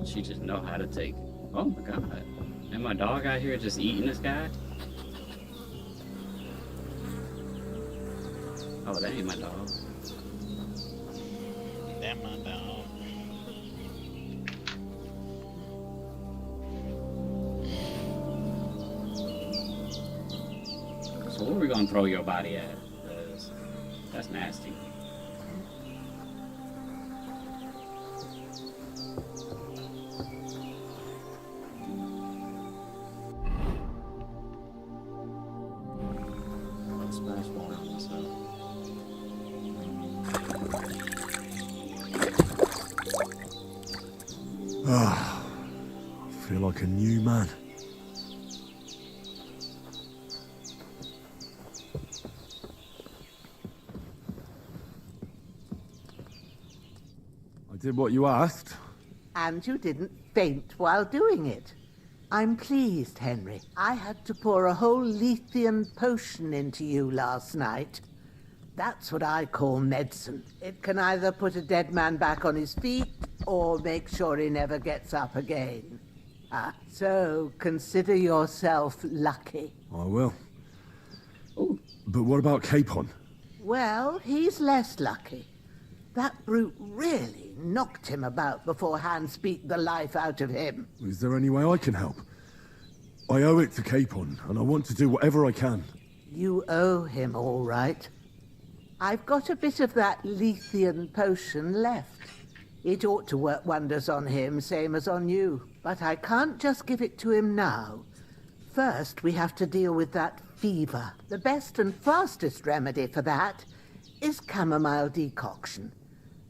She just know how to take. Oh my god. And my dog out here just eating this guy? Oh, that ain't my dog. That my dog. So where are we gonna throw your body at? 'Cause that's nasty. Let's splash water on myself. Ah, I feel like a new man. I did what you asked. And you didn't faint while doing it. I'm pleased, Henry. I had to pour a whole Lethean potion into you last night. That's what I call medicine. It can either put a dead man back on his feet, or make sure he never gets up again. So consider yourself lucky. I will. Oh, but what about Capon? Well, he's less lucky. That brute really knocked him about before Hans beat the life out of him. Is there any way I can help? I owe it to Capon, and I want to do whatever I can. You owe him, all right. I've got a bit of that Lethean potion left. It ought to work wonders on him, same as on you. But I can't just give it to him now. First, we have to deal with that fever. The best and fastest remedy for that is chamomile decoction.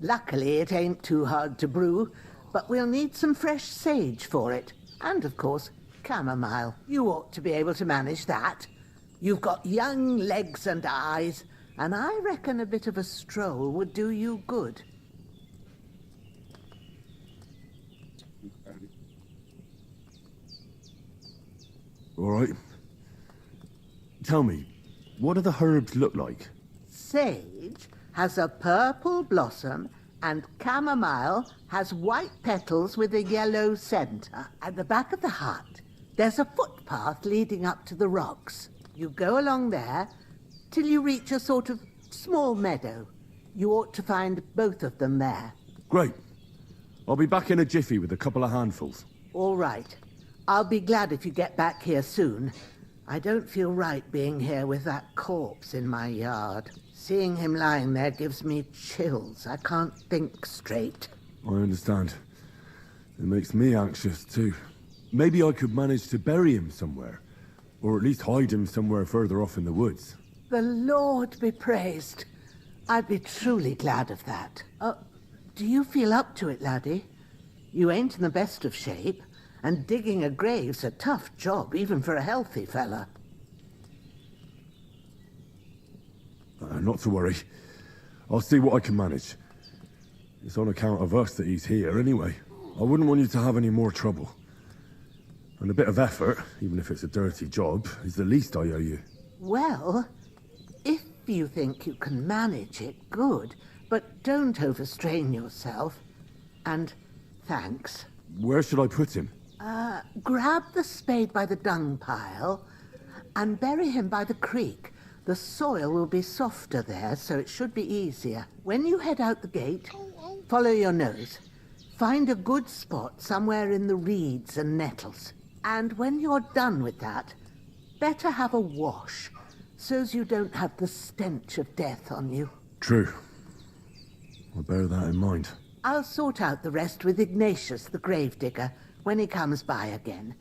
Luckily, it ain't too hard to brew, but we'll need some fresh sage for it. And, of course, chamomile. You ought to be able to manage that. You've got young legs and eyes, and I reckon a bit of a stroll would do you good. All right. Tell me, what do the herbs look like? Sage has a purple blossom, and chamomile has white petals with a yellow centre. At the back of the hut, there's a footpath leading up to the rocks. You go along there till you reach a sort of small meadow. You ought to find both of them there. Great. I'll be back in a jiffy with a couple of handfuls. All right. I'll be glad if you get back here soon. I don't feel right being here with that corpse in my yard. Seeing him lying there gives me chills. I can't think straight. I understand. It makes me anxious too. Maybe I could manage to bury him somewhere. Or at least hide him somewhere further off in the woods. The Lord be praised. I'd be truly glad of that. Do you feel up to it, laddie? You ain't in the best of shape. And digging a grave's a tough job, even for a healthy fella. Not to worry. I'll see what I can manage. It's on account of us that he's here anyway. I wouldn't want you to have any more trouble. And a bit of effort, even if it's a dirty job, is the least I owe you. Well, if you think you can manage it, good. But don't overstrain yourself. And thanks. Where should I put him? Grab the spade by the dung pile and bury him by the creek. The soil will be softer there, so it should be easier. When you head out the gate, follow your nose. Find a good spot somewhere in the reeds and nettles. And when you're done with that, better have a wash, so's you don't have the stench of death on you. True. I'll bear that in mind. I'll sort out the rest with Ignatius, the gravedigger, when he comes by again,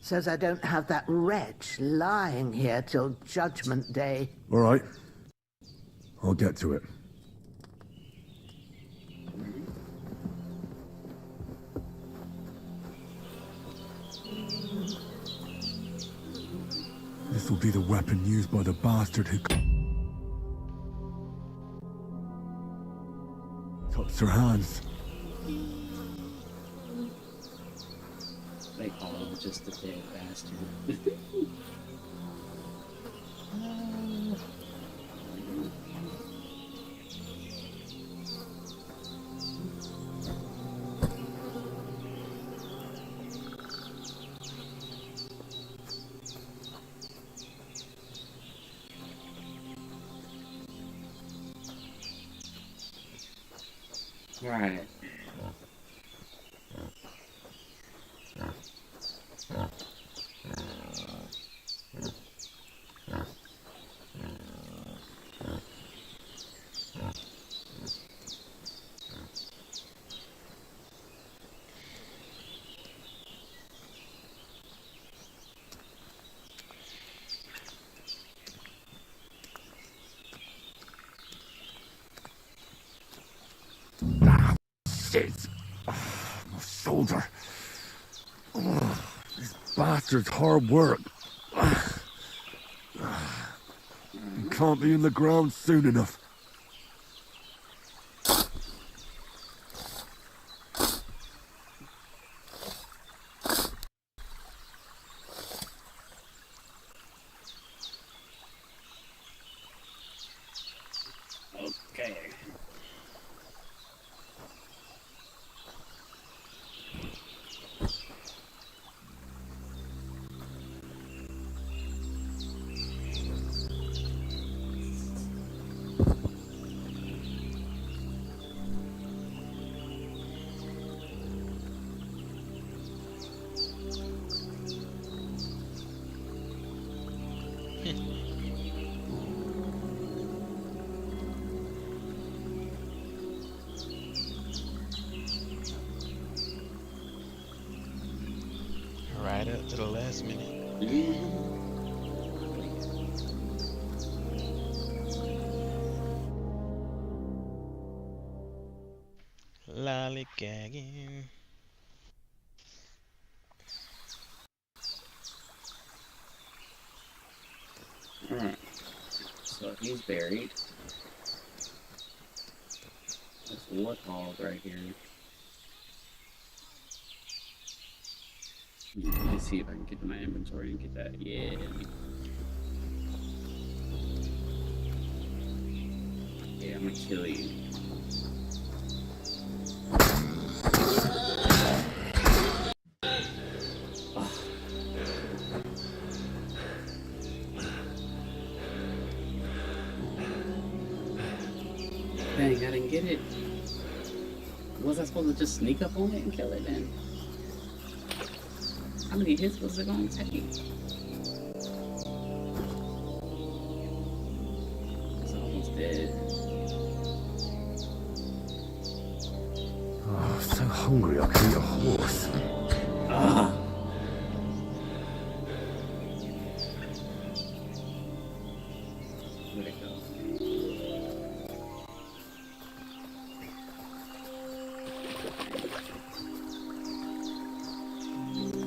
so's I don't have that wretch lying here till Judgment Day. All right. I'll get to it. This will be the weapon used by the bastard who cuts her hands. They call him just a dead bastard. Right. Shit! Oh, my shoulder. Oh, this bastard's hard work. He can't be in the ground soon enough. Okay. Right up to the last minute. Lollygagging. Alright. So he's buried. There's a warthog right here. Let me see if I can get to my inventory and get that. Yeah. Yeah, I'm gonna kill you. Dang, I didn't get it. Was I supposed to just sneak up on it and kill it then? How many hits was it gonna take? It's almost dead. Oh, I'm so hungry I could eat a horse. Ah! Where'd it go?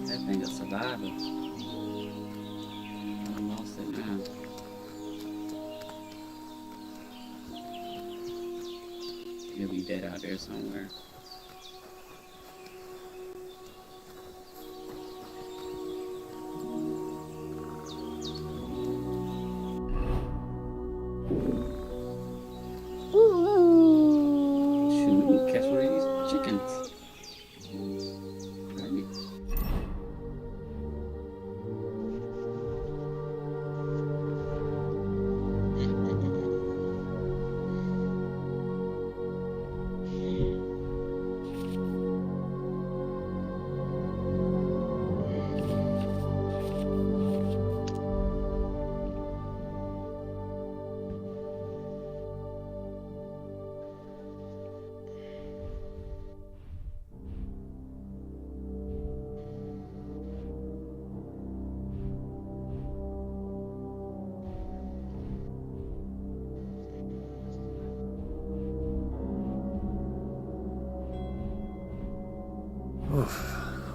That thing is surviving. I lost it now. He'll be dead out there somewhere. Shoot and catch one of these chickens. Maybe.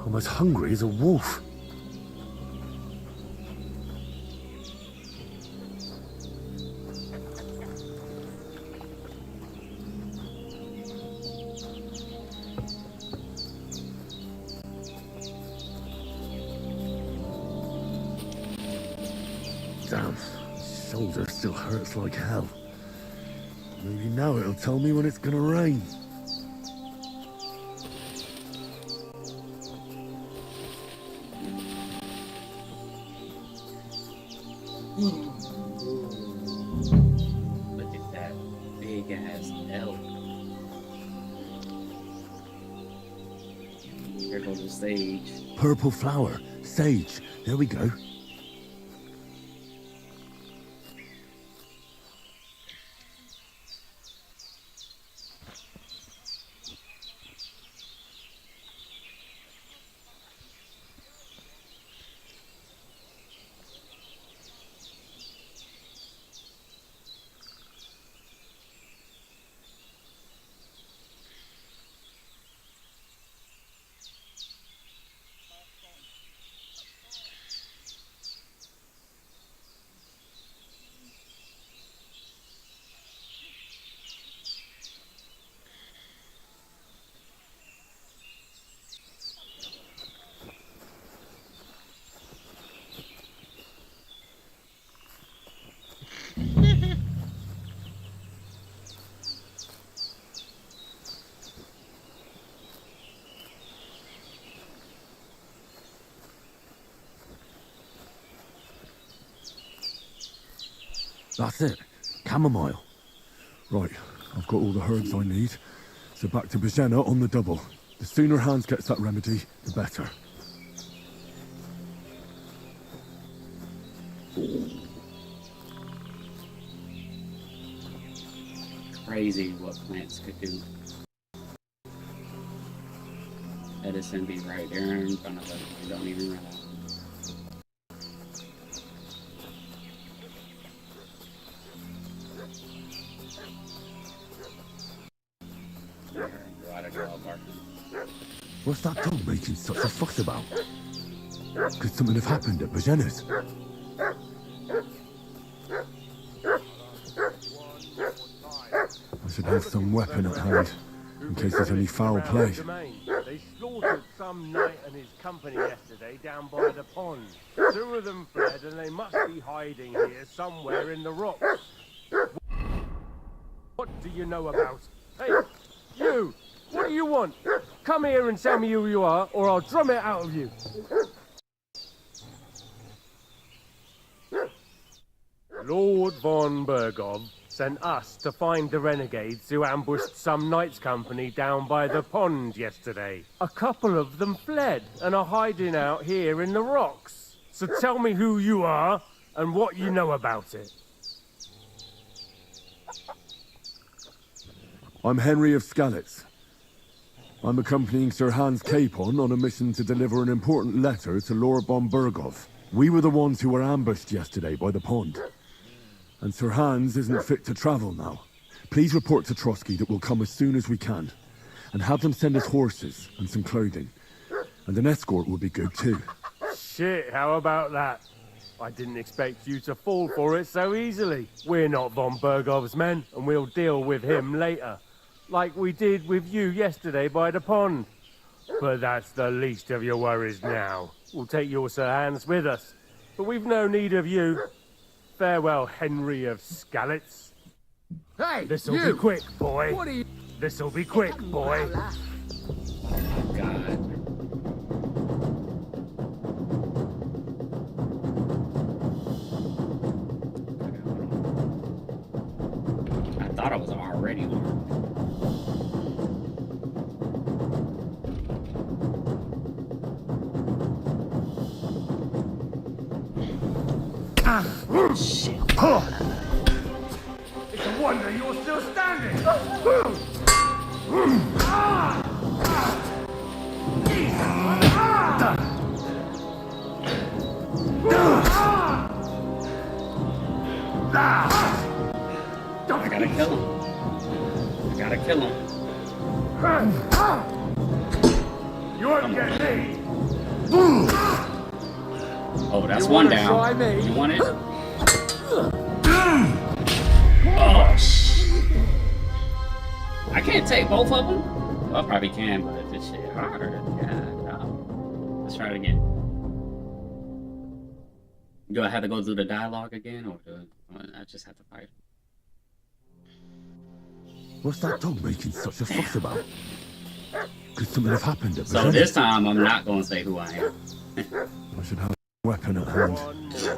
I'm as hungry as a wolf. Damn, my shoulder still hurts like hell. Maybe now it'll tell me when it's gonna rain. Look at that big ass elk. Here goes the sage. Purple flower, sage. There we go. That's it. Chamomile. Right, I've got all the herbs I need. So back to Bohemia on the double. The sooner Hans gets that remedy, the better. Crazy what plants could do. Medicine be right there in front of us. We don't even realize. What's that dog making such a fuss about? Could something have happened at Bohemia's? I should have some weapon at hand, in case there's any foul play. They slaughtered some knight and his company yesterday down by the pond. 2 of them fled and they must be hiding here somewhere in the rocks. What do you know about? Hey, you! What do you want? Come here and tell me who you are, or I'll drum it out of you. Lord von Bergov sent us to find the renegades who ambushed some knights' company down by the pond yesterday. A couple of them fled and are hiding out here in the rocks. So tell me who you are and what you know about it. I'm Henry of Skalitz. I'm accompanying Sir Hans Capon on a mission to deliver an important letter to Lord von Bergov. We were the ones who were ambushed yesterday by the pond. And Sir Hans isn't fit to travel now. Please report to Trotsky that we'll come as soon as we can. And have them send us horses and some clothing. And an escort would be good too. Shit, how about that? I didn't expect you to fall for it so easily. We're not von Bergov's men, and we'll deal with him later. Like we did with you yesterday by the pond. But that's the least of your worries now. We'll take your Sir Hans with us. But we've no need of you. Farewell, Henry of Skalitz. Hey, This'll you! be quick, boy. What are you... This'll be quick, boy. God. I thought I was already armed. Shit. It's a wonder you're still standing. I gotta kill him. I gotta kill him. You won't get me. Oh, that's You one wanna down. try me? You want it? Oh, shit. I can't take both of them? Well, I probably can, but this shit hard. Yeah, no. Let's try it again. Do I have to go through the dialogue again, or I just have to fight? What's that dog making such a fuss about? Could something have happened at So Bohemia? this time, I'm not going to say who I am. I should have a weapon at hand,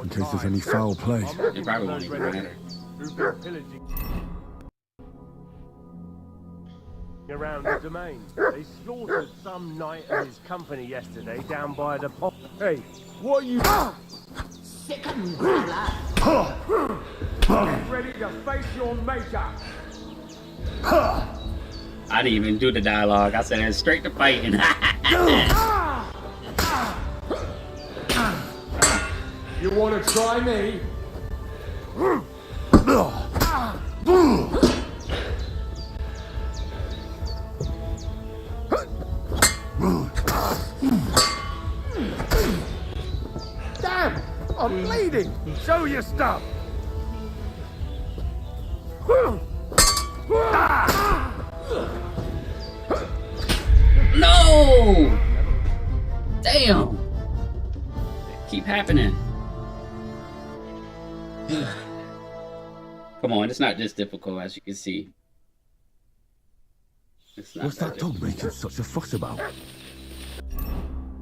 in case there's any foul play. It probably won't even matter. Who've been pillaging around the domain. They slaughtered some knight and his company yesterday down by the pond. Hey, what are you... Second Get ready to face your maker. I didn't even do the dialogue. I said straight to fighting. You want to try me? Damn! I'm bleeding! Show your stuff! No! Damn! Keep happening. Come on, it's not this difficult as you can see. It's not What's that dog making such a fuss about?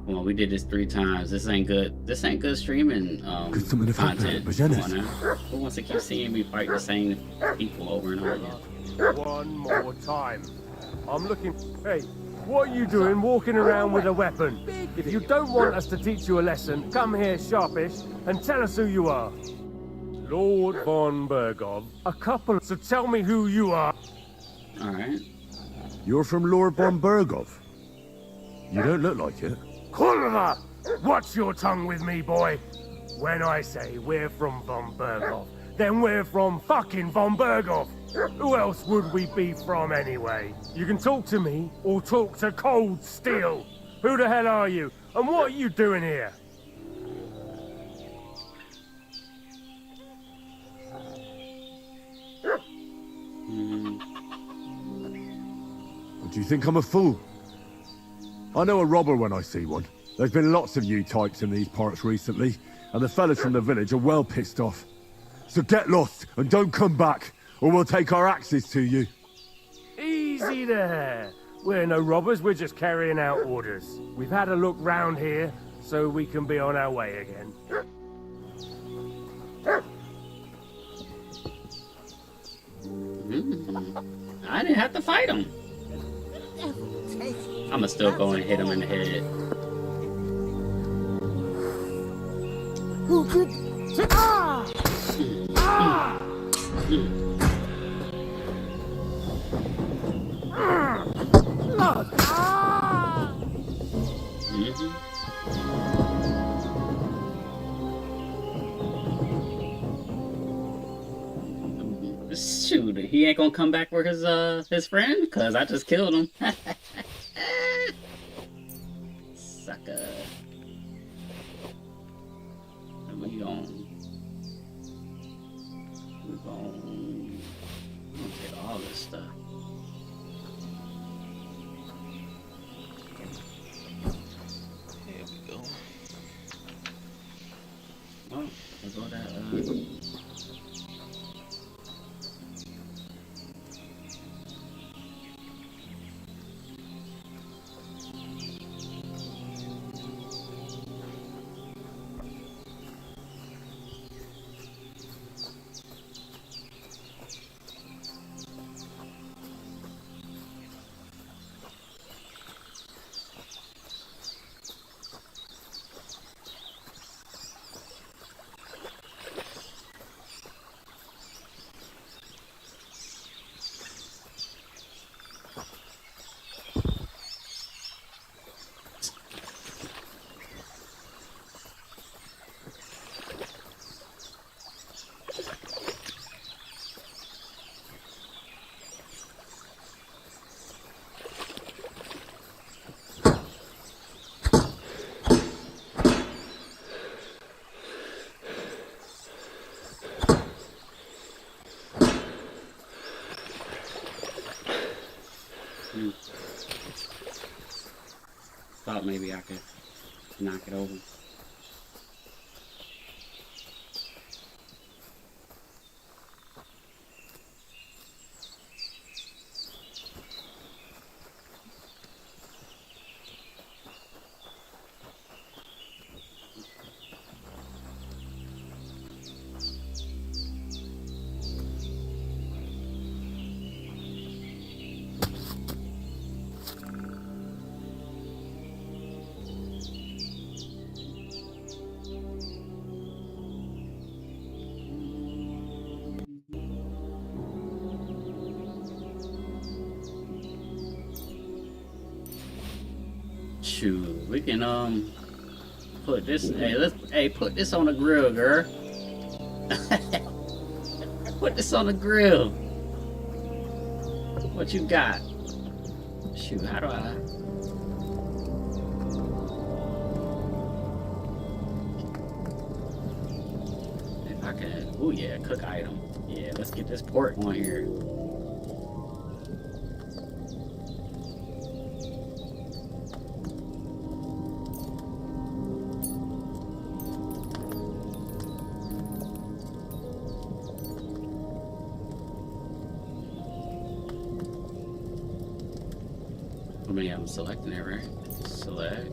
Come on, we did this 3 times. This ain't good. This ain't good streaming Could something have happened at content. Come Bohemia's? on now. Who wants to keep seeing me fight the same people over and over again? One more time. I'm looking... Hey, what are you doing walking around with a weapon? If you don't want us to teach you a lesson, come here sharpish and tell us who you are. Lord von Bergov. A couple... So tell me who you are. Alright. You're from Lord von Bergov. You don't look like it. Kulva! Watch your tongue with me, boy. When I say we're from von Bergov, then we're from fucking von Bergov. Who else would we be from anyway? You can talk to me or talk to cold steel. Who the hell are you? And what are you doing here? Do you think I'm a fool? I know a robber when I see one. There's been lots of you types in these parts recently, and the fellas from the village are well pissed off. So get lost and don't come back, or we'll take our axes to you. Easy there. We're no robbers, we're just carrying out orders. We've had a look round here, so we can be on our way again. I didn't have to fight him. I'ma still go and hit him in the head. Who could... Ah! Ah! Blood! Ah! Shoot, he ain't gonna come back for his friend? Cause I just killed him. Sucker. We gonna take all this stuff. Here we go. Oh, let's go that Thought maybe I could knock it over. Shoot, we can put this. Hey, put this on the grill, girl. Put this on the grill. What you got? Shoot, how do I? If I can. Oh yeah, cook item. Yeah, let's get this pork on here. I mean, I'm selecting it, right? Select.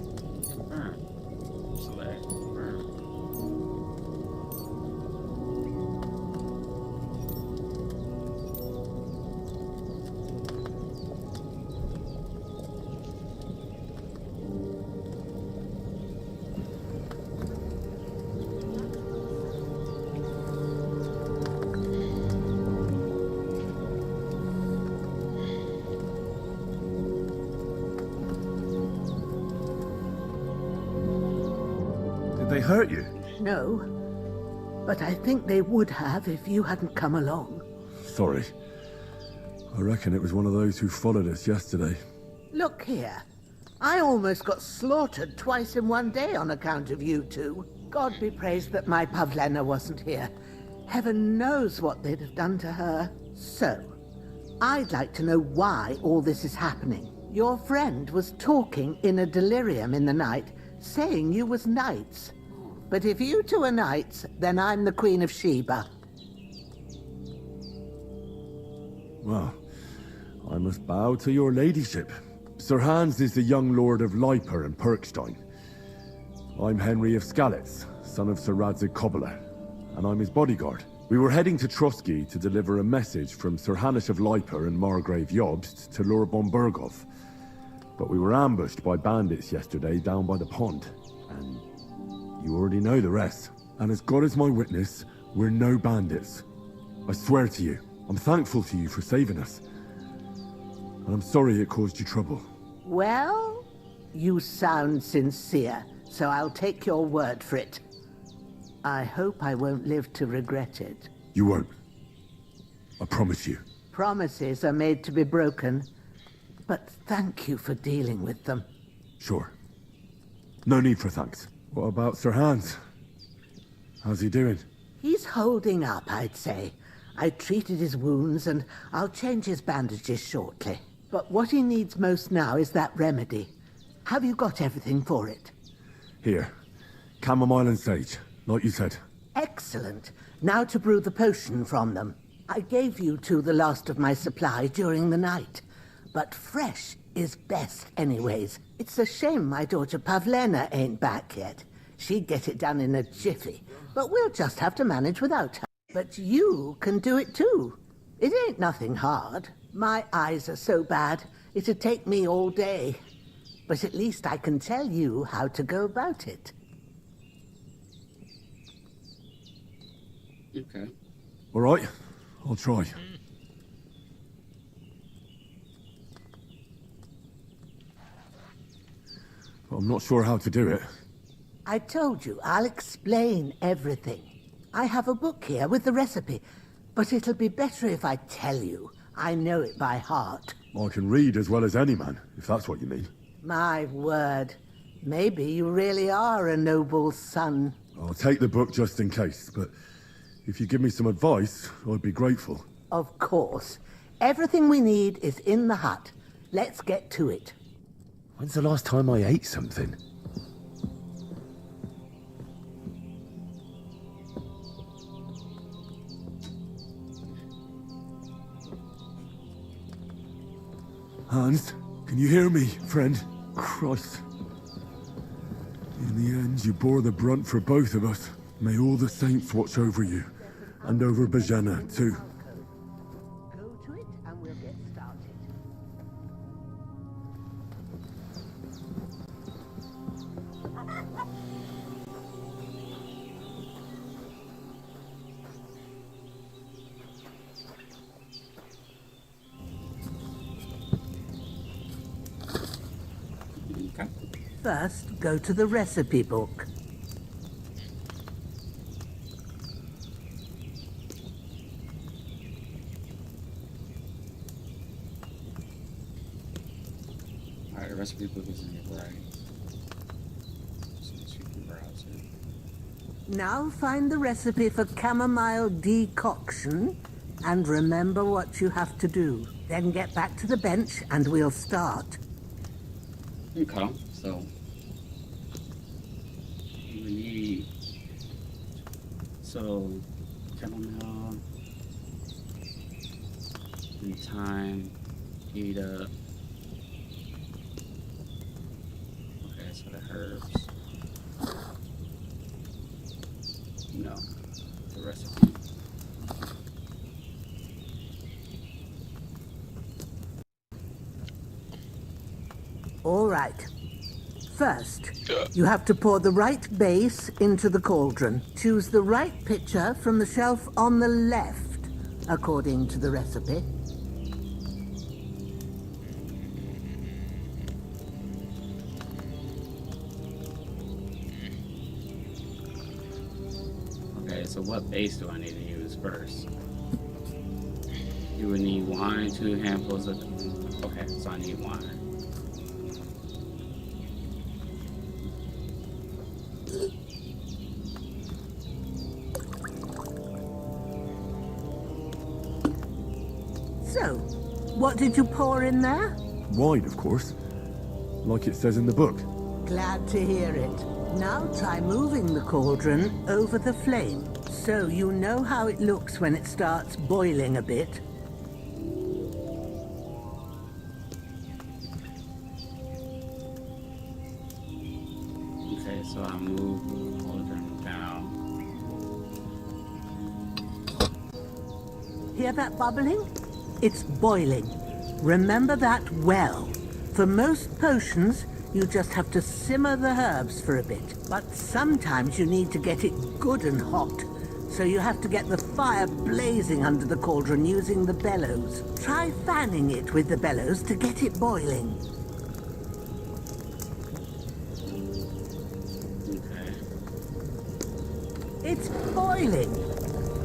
Burn. Select. Burn. They hurt you? No, but I think they would have if you hadn't come along. Sorry. I reckon it was one of those who followed us yesterday. Look here. I almost got slaughtered twice in one day on account of you two. God be praised that my Pavlena wasn't here. Heaven knows what they'd have done to her. So, I'd like to know why all this is happening. Your friend was talking in a delirium in the night, saying you was knights. But if you two are knights, then I'm the Queen of Sheba. Well, I must bow to your ladyship. Sir Hans is the young lord of Leiper and Perkstein. I'm Henry of Skalitz, son of Sir Radzig Kobyla, and I'm his bodyguard. We were heading to Trotsky to deliver a message from Sir Hanush of Leiper and Margrave Jobst to Lord Bombergov. But we were ambushed by bandits yesterday down by the pond, and you already know the rest. And as God is my witness, we're no bandits. I swear to you, I'm thankful to you for saving us. And I'm sorry it caused you trouble. Well, you sound sincere, so I'll take your word for it. I hope I won't live to regret it. You won't. I promise you. Promises are made to be broken, but thank you for dealing with them. Sure. No need for thanks. What about Sir Hans? How's he doing? He's holding up, I'd say. I treated his wounds, and I'll change his bandages shortly. But what he needs most now is that remedy. Have you got everything for it? Here. Chamomile and sage, like you said. Excellent. Now to brew the potion from them. I gave you two the last of my supply during the night. But fresh is best anyways. It's a shame my daughter Pavlena ain't back yet. She'd get it done in a jiffy. But we'll just have to manage without her. But you can do it too. It ain't nothing hard. My eyes are so bad, it'd take me all day. But at least I can tell you how to go about it. Okay. All right, I'll try. But I'm not sure how to do it. I told you, I'll explain everything. I have a book here with the recipe, but it'll be better if I tell you. I know it by heart. I can read as well as any man, if that's what you mean. My word. Maybe you really are a noble son. I'll take the book just in case, but if you give me some advice, I'd be grateful. Of course. Everything we need is in the hut. Let's get to it. When's the last time I ate something? Hans, can you hear me, friend? Christ. In the end, you bore the brunt for both of us. May all the saints watch over you, and over Bajana, too. Go to it, and we'll get started. Okay. First, go to the recipe book. Alright, the recipe book is in your right. So you can browse it. Now find the recipe for chamomile decoction, and remember what you have to do. Then get back to the bench, and we'll start. Okay, so you would need chamomile and thyme, heat up. Okay, so the herbs. No, the recipe. All right. First, you have to pour the right base into the cauldron. Choose the right pitcher from the shelf on the left, according to the recipe. Okay, so what base do I need to use first? You would need wine, 2 handfuls of... Okay, so I need wine. What did you pour in there? Wine, of course. Like it says in the book. Glad to hear it. Now try moving the cauldron over the flame, so you know how it looks when it starts boiling a bit. Okay, so I move the cauldron down. Hear that bubbling? It's boiling. Remember that well. For most potions, you just have to simmer the herbs for a bit. But sometimes you need to get it good and hot. So you have to get the fire blazing under the cauldron using the bellows. Try fanning it with the bellows to get it boiling. It's boiling.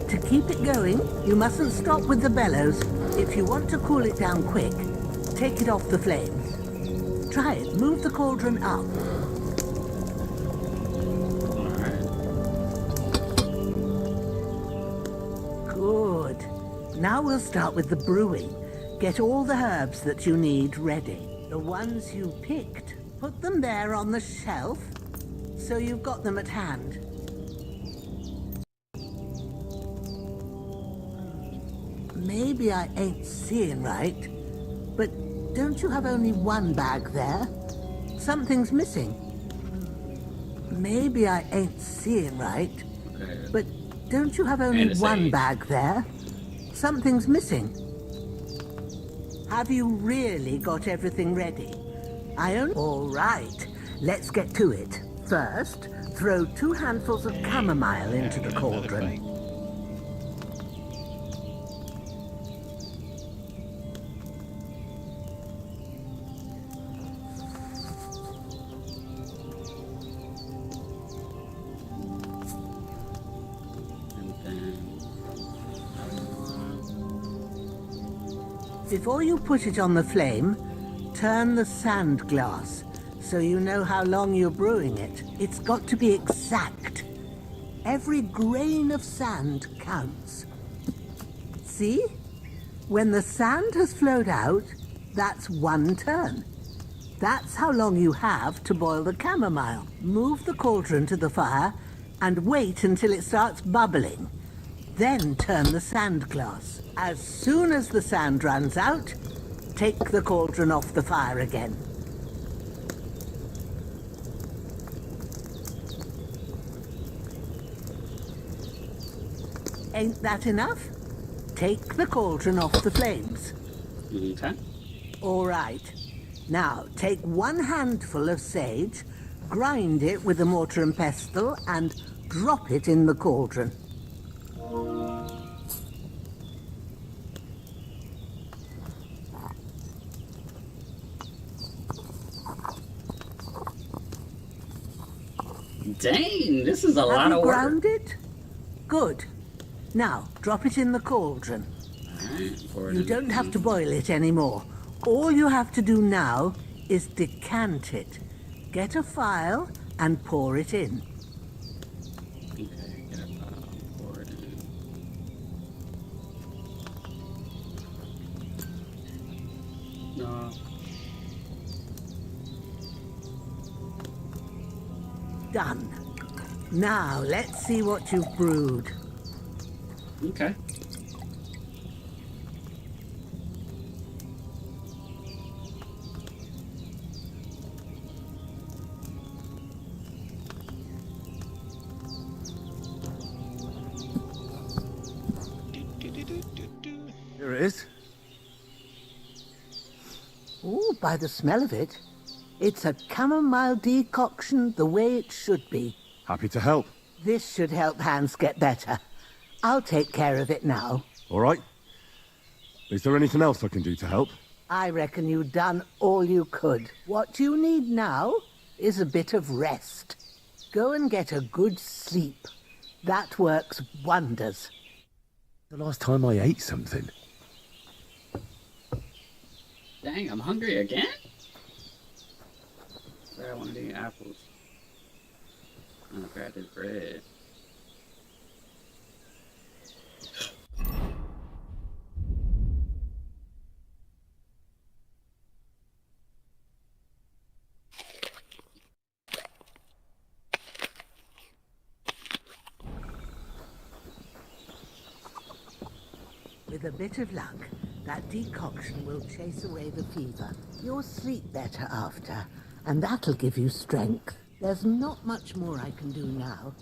To keep it going, you mustn't stop with the bellows. If you want to cool it down quick, take it off the flames. Try it. Move the cauldron up. Good. Now we'll start with the brewing. Get all the herbs that you need ready. The ones you picked, put them there on the shelf, so you've got them at hand. Maybe I ain't seeing right, but don't you have only one bag there? Something's missing. Maybe I ain't seeing right, but don't you have only one bag there? Something's missing. Have you really got everything ready? All right, let's get to it. First, throw 2 handfuls of chamomile into the cauldron. Before you put it on the flame, turn the sand glass so you know how long you're brewing it. It's got to be exact. Every grain of sand counts. See? When the sand has flowed out, that's 1 turn. That's how long you have to boil the chamomile. Move the cauldron to the fire and wait until it starts bubbling. Then turn the sand glass. As soon as the sand runs out, take the cauldron off the fire again. Ain't that enough? Take the cauldron off the flames. Okay. All right. Now, take 1 handful of sage, grind it with a mortar and pestle, and drop it in the cauldron. Dang, this is a lot Have of you work. ground it? Good. Now, drop it in the cauldron. You don't have to boil it anymore. All you have to do now is decant it. Get a phial and pour it in. Okay, get a file, pour it in. No. Done. Now, let's see what you've brewed. Okay. Here it is. Ooh, by the smell of it, it's a chamomile decoction the way it should be. Happy to help. This should help Hans get better. I'll take care of it now. All right. Is there anything else I can do to help? I reckon you've done all you could. What you need now is a bit of rest. Go and get a good sleep. That works wonders. The last time I ate something. Dang, I'm hungry again? Sorry, I want to eat apples. I'm gonna grab this bread. With a bit of luck, that decoction will chase away the fever. You'll sleep better after, and that'll give you strength. There's not much more I can do now.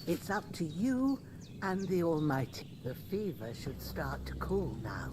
It's up to you and the Almighty. The fever should start to cool now.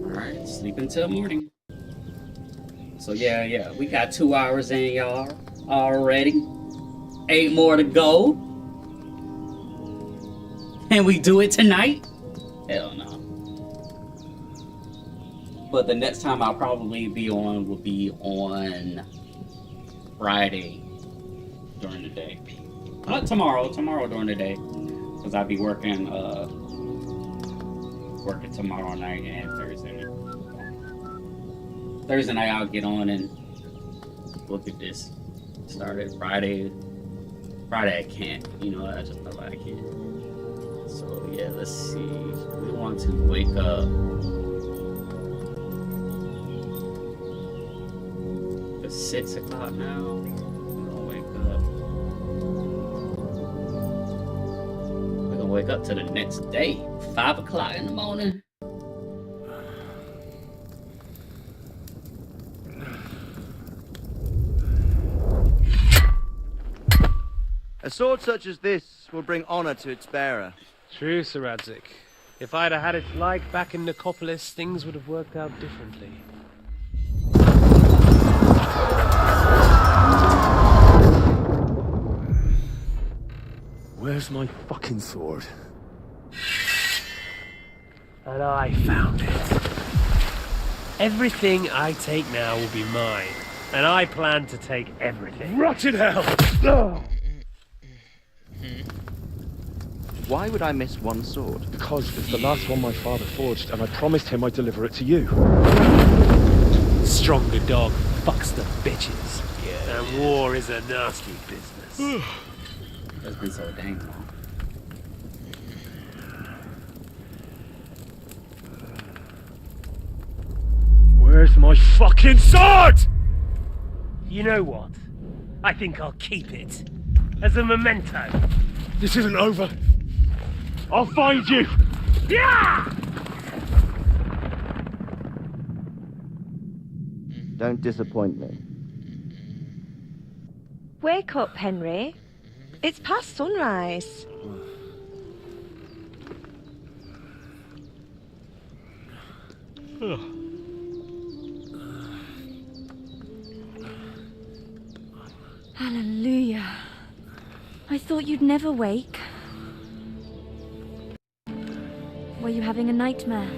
Alright, sleep until morning. So yeah, we got 2 hours in, y'all, already. 8 more to go. Can we do it tonight? Hell no. But the next time I'll probably be on will be on Friday during the day. Not tomorrow during the day. Because I'll be working tomorrow night and Thursday night. Thursday night I'll get on and look at this. Started Friday I can't. You know, I just know I can't. So yeah, let's see. We want to wake up. It's 6 o'clock now. We're gonna wake up. We're gonna wake up to the next day. 5 o'clock in the morning. A sword such as this will bring honor to its bearer. True, Sir Radzik. If I'd have had it like back in Nicopolis, things would have worked out differently. Where's my fucking sword? And I found it. Everything I take now will be mine, and I plan to take everything. Rotted hell! Why would I miss one sword? Because it's the last one my father forged, and I promised him I'd deliver it to you. Stronger dog fucks the bitches. Yeah. And war is a nasty business. That's been so dang long. Where's my fucking sword? You know what? I think I'll keep it. As a memento. This isn't over. I'll find you! Yeah! Don't disappoint me. Wake up, Henry. It's past sunrise. Hallelujah. I thought you'd never wake. Were you having a nightmare?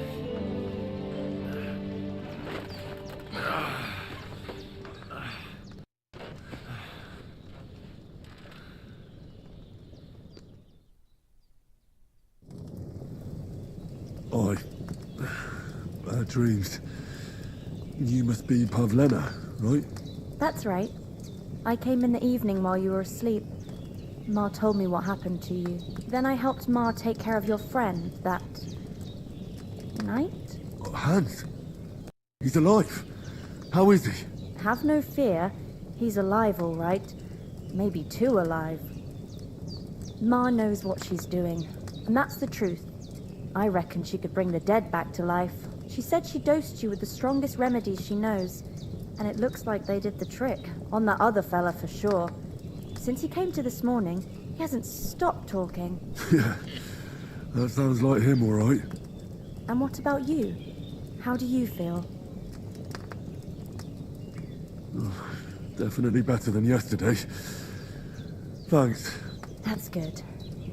Bad dreams. You must be Pavlena, right? That's right. I came in the evening while you were asleep. Ma told me what happened to you. Then I helped Ma take care of your friend that night? Hans? He's alive. How is he? Have no fear. He's alive, all right. Maybe too alive. Ma knows what she's doing, and that's the truth. I reckon she could bring the dead back to life. She said she dosed you with the strongest remedies she knows, and it looks like they did the trick. On that other fella for sure. Since he came to this morning, he hasn't stopped talking. Yeah, that sounds like him, all right. And what about you? How do you feel? Definitely better than yesterday. Thanks. That's good.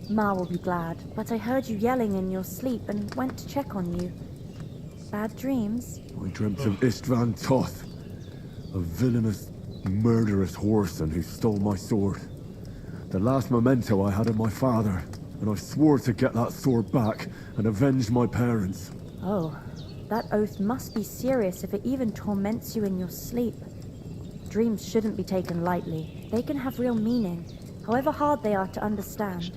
Ma will be glad, but I heard you yelling in your sleep and went to check on you. Bad dreams? I dreamt of Istvan Toth, a villainous, murderous whoreson who stole my sword. The last memento I had of my father, and I swore to get that sword back and avenge my parents. Oh, that oath must be serious if it even torments you in your sleep. Dreams shouldn't be taken lightly. They can have real meaning, however hard they are to understand.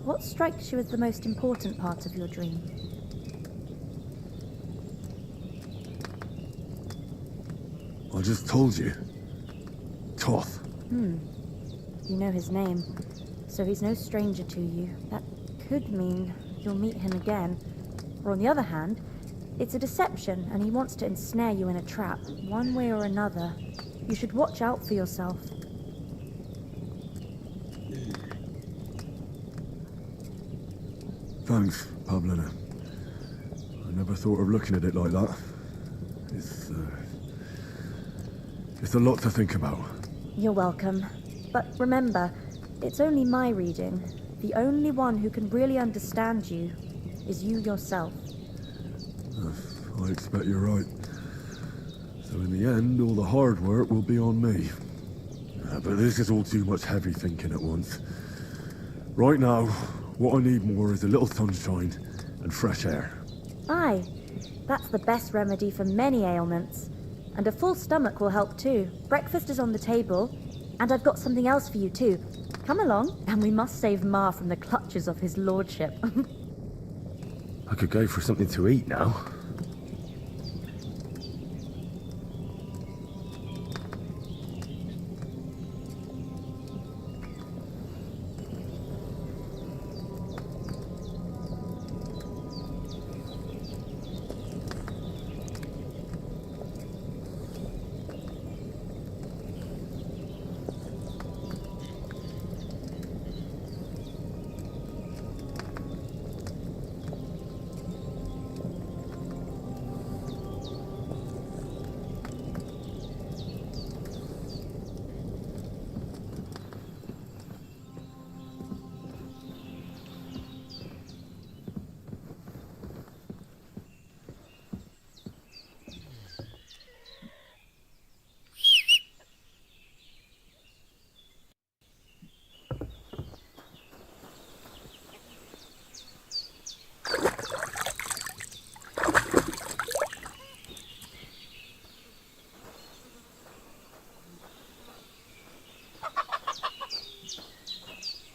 What strikes you as the most important part of your dream? I just told you. Toth. You know his name, so he's no stranger to you. That could mean you'll meet him again. Or on the other hand, it's a deception and he wants to ensnare you in a trap, one way or another. You should watch out for yourself. Thanks, Pavlina. I never thought of looking at it like that. It's a lot to think about. You're welcome. But remember, it's only my reading. The only one who can really understand you is you yourself. I expect you're right. So in the end, all the hard work will be on me. But this is all too much heavy thinking at once. Right now, what I need more is a little sunshine and fresh air. Aye, that's the best remedy for many ailments. And a full stomach will help too. Breakfast is on the table, and I've got something else for you too. Come along, and we must save Ma from the clutches of his lordship. I could go for something to eat now.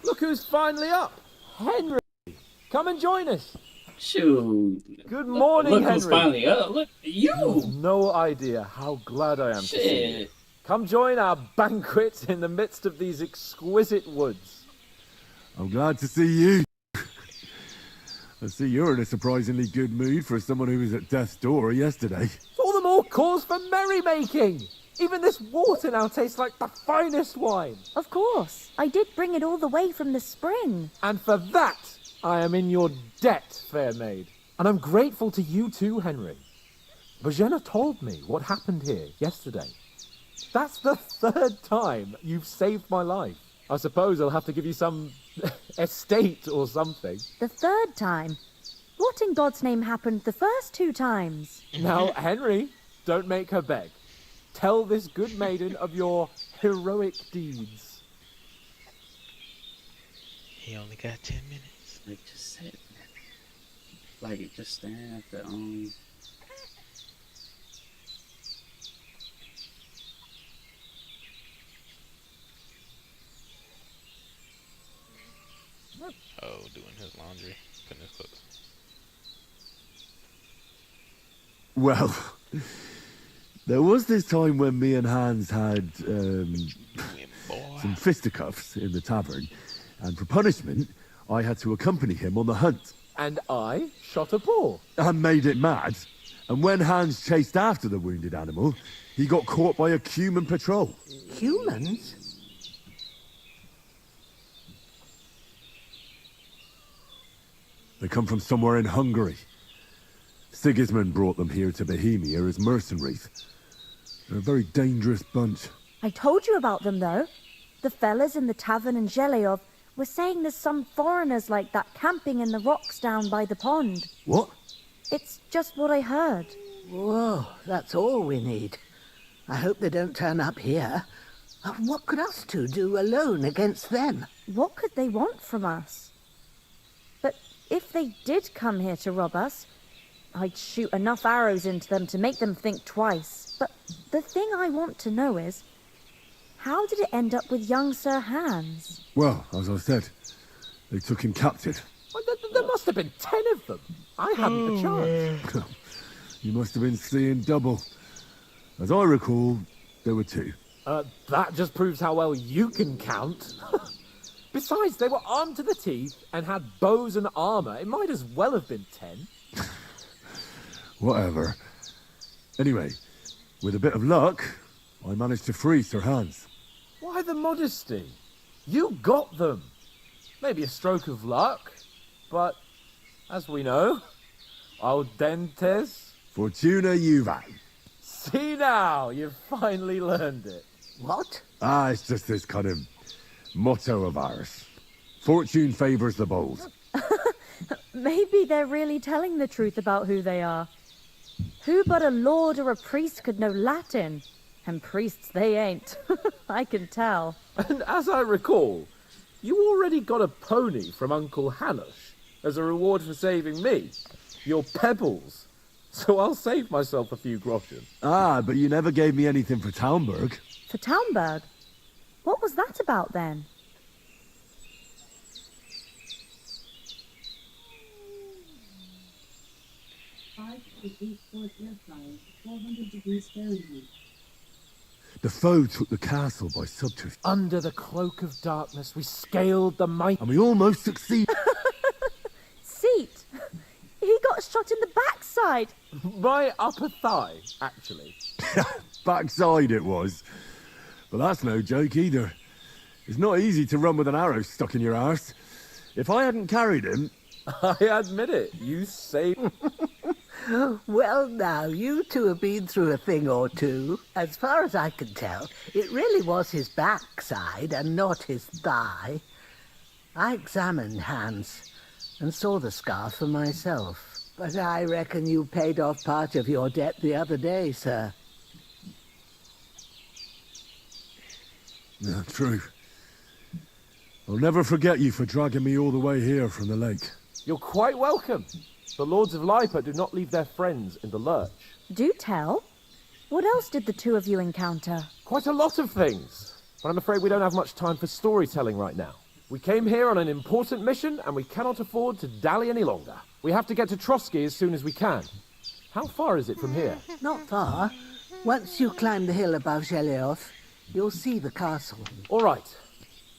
Look who's finally up! Henry! Come and join us! Shoot. Good morning, Look Henry! who's finally up. Look, you! You've no idea how glad I am to see you. Shit. Come join our banquet in the midst of these exquisite woods. I'm glad to see you. I see you're in a surprisingly good mood for someone who was at death's door yesterday. All the more cause for merrymaking! Even this water now tastes like the finest wine. Of course. I did bring it all the way from the spring. And for that, I am in your debt, fair maid. And I'm grateful to you too, Henry. Bohemia told me what happened here yesterday. That's the third time you've saved my life. I suppose I'll have to give you some estate or something. The third time? What in God's name happened the first 2 times? Now, Henry, don't make her beg. Tell this good maiden of your heroic deeds. He only got 10 minutes. Like, just sit there. Like, just staring at the, Oh, doing his laundry. Putting his clothes. Well, there was this time when me and Hans had some fisticuffs in the tavern, and for punishment, I had to accompany him on the hunt. And I shot a boar. And made it mad. And when Hans chased after the wounded animal, he got caught by a human patrol. Humans? They come from somewhere in Hungary. Sigismund brought them here to Bohemia as mercenaries. They're a very dangerous bunch. I told you about them, though. The fellas in the tavern in Zheleov We're saying there's some foreigners like that camping in the rocks down by the pond. What? It's just what I heard. Whoa, that's all we need. I hope they don't turn up here. What could us two do alone against them? What could they want from us? But if they did come here to rob us, I'd shoot enough arrows into them to make them think twice. But the thing I want to know is, how did it end up with young Sir Hans? Well, as I said, they took him captive. Well, there must have been 10 of them. I hadn't a chance. You must have been seeing double. As I recall, there were 2. That just proves how well you can count. Besides, they were armed to the teeth and had bows and armor. It might as well have been 10. Whatever. Anyway, with a bit of luck, I managed to free Sir Hans. Why the modesty? You got them. Maybe a stroke of luck, but as we know, audentes. Fortuna juvat. See now, you've finally learned it. What? It's just this kind of motto of ours. Fortune favours the bold. Maybe they're really telling the truth about who they are. Who but a lord or a priest could know Latin? And priests they ain't. I can tell. And as I recall, you already got a pony from Uncle Hanush as a reward for saving me. Your pebbles. So I'll save myself a few groschen. But you never gave me anything for Townburg. For Townburg? What was that about then? The foe took the castle by subterfuge. Under the cloak of darkness, we scaled the mighty... And we almost succeeded. Seat! He got shot in the backside! My upper thigh, actually. Backside it was. But that's no joke either. It's not easy to run with an arrow stuck in your arse. If I hadn't carried him... I admit it, you saved... Well, now, you two have been through a thing or two. As far as I can tell, it really was his backside and not his thigh. I examined Hans and saw the scar for myself. But I reckon you paid off part of your debt the other day, sir. Yeah, true. I'll never forget you for dragging me all the way here from the lake. You're quite welcome. The Lords of Lipa do not leave their friends in the lurch. Do tell. What else did the two of you encounter? Quite a lot of things. But I'm afraid we don't have much time for storytelling right now. We came here on an important mission, and we cannot afford to dally any longer. We have to get to Trotsky as soon as we can. How far is it from here? Not far. Once you climb the hill above Zhelioth, you'll see the castle. All right.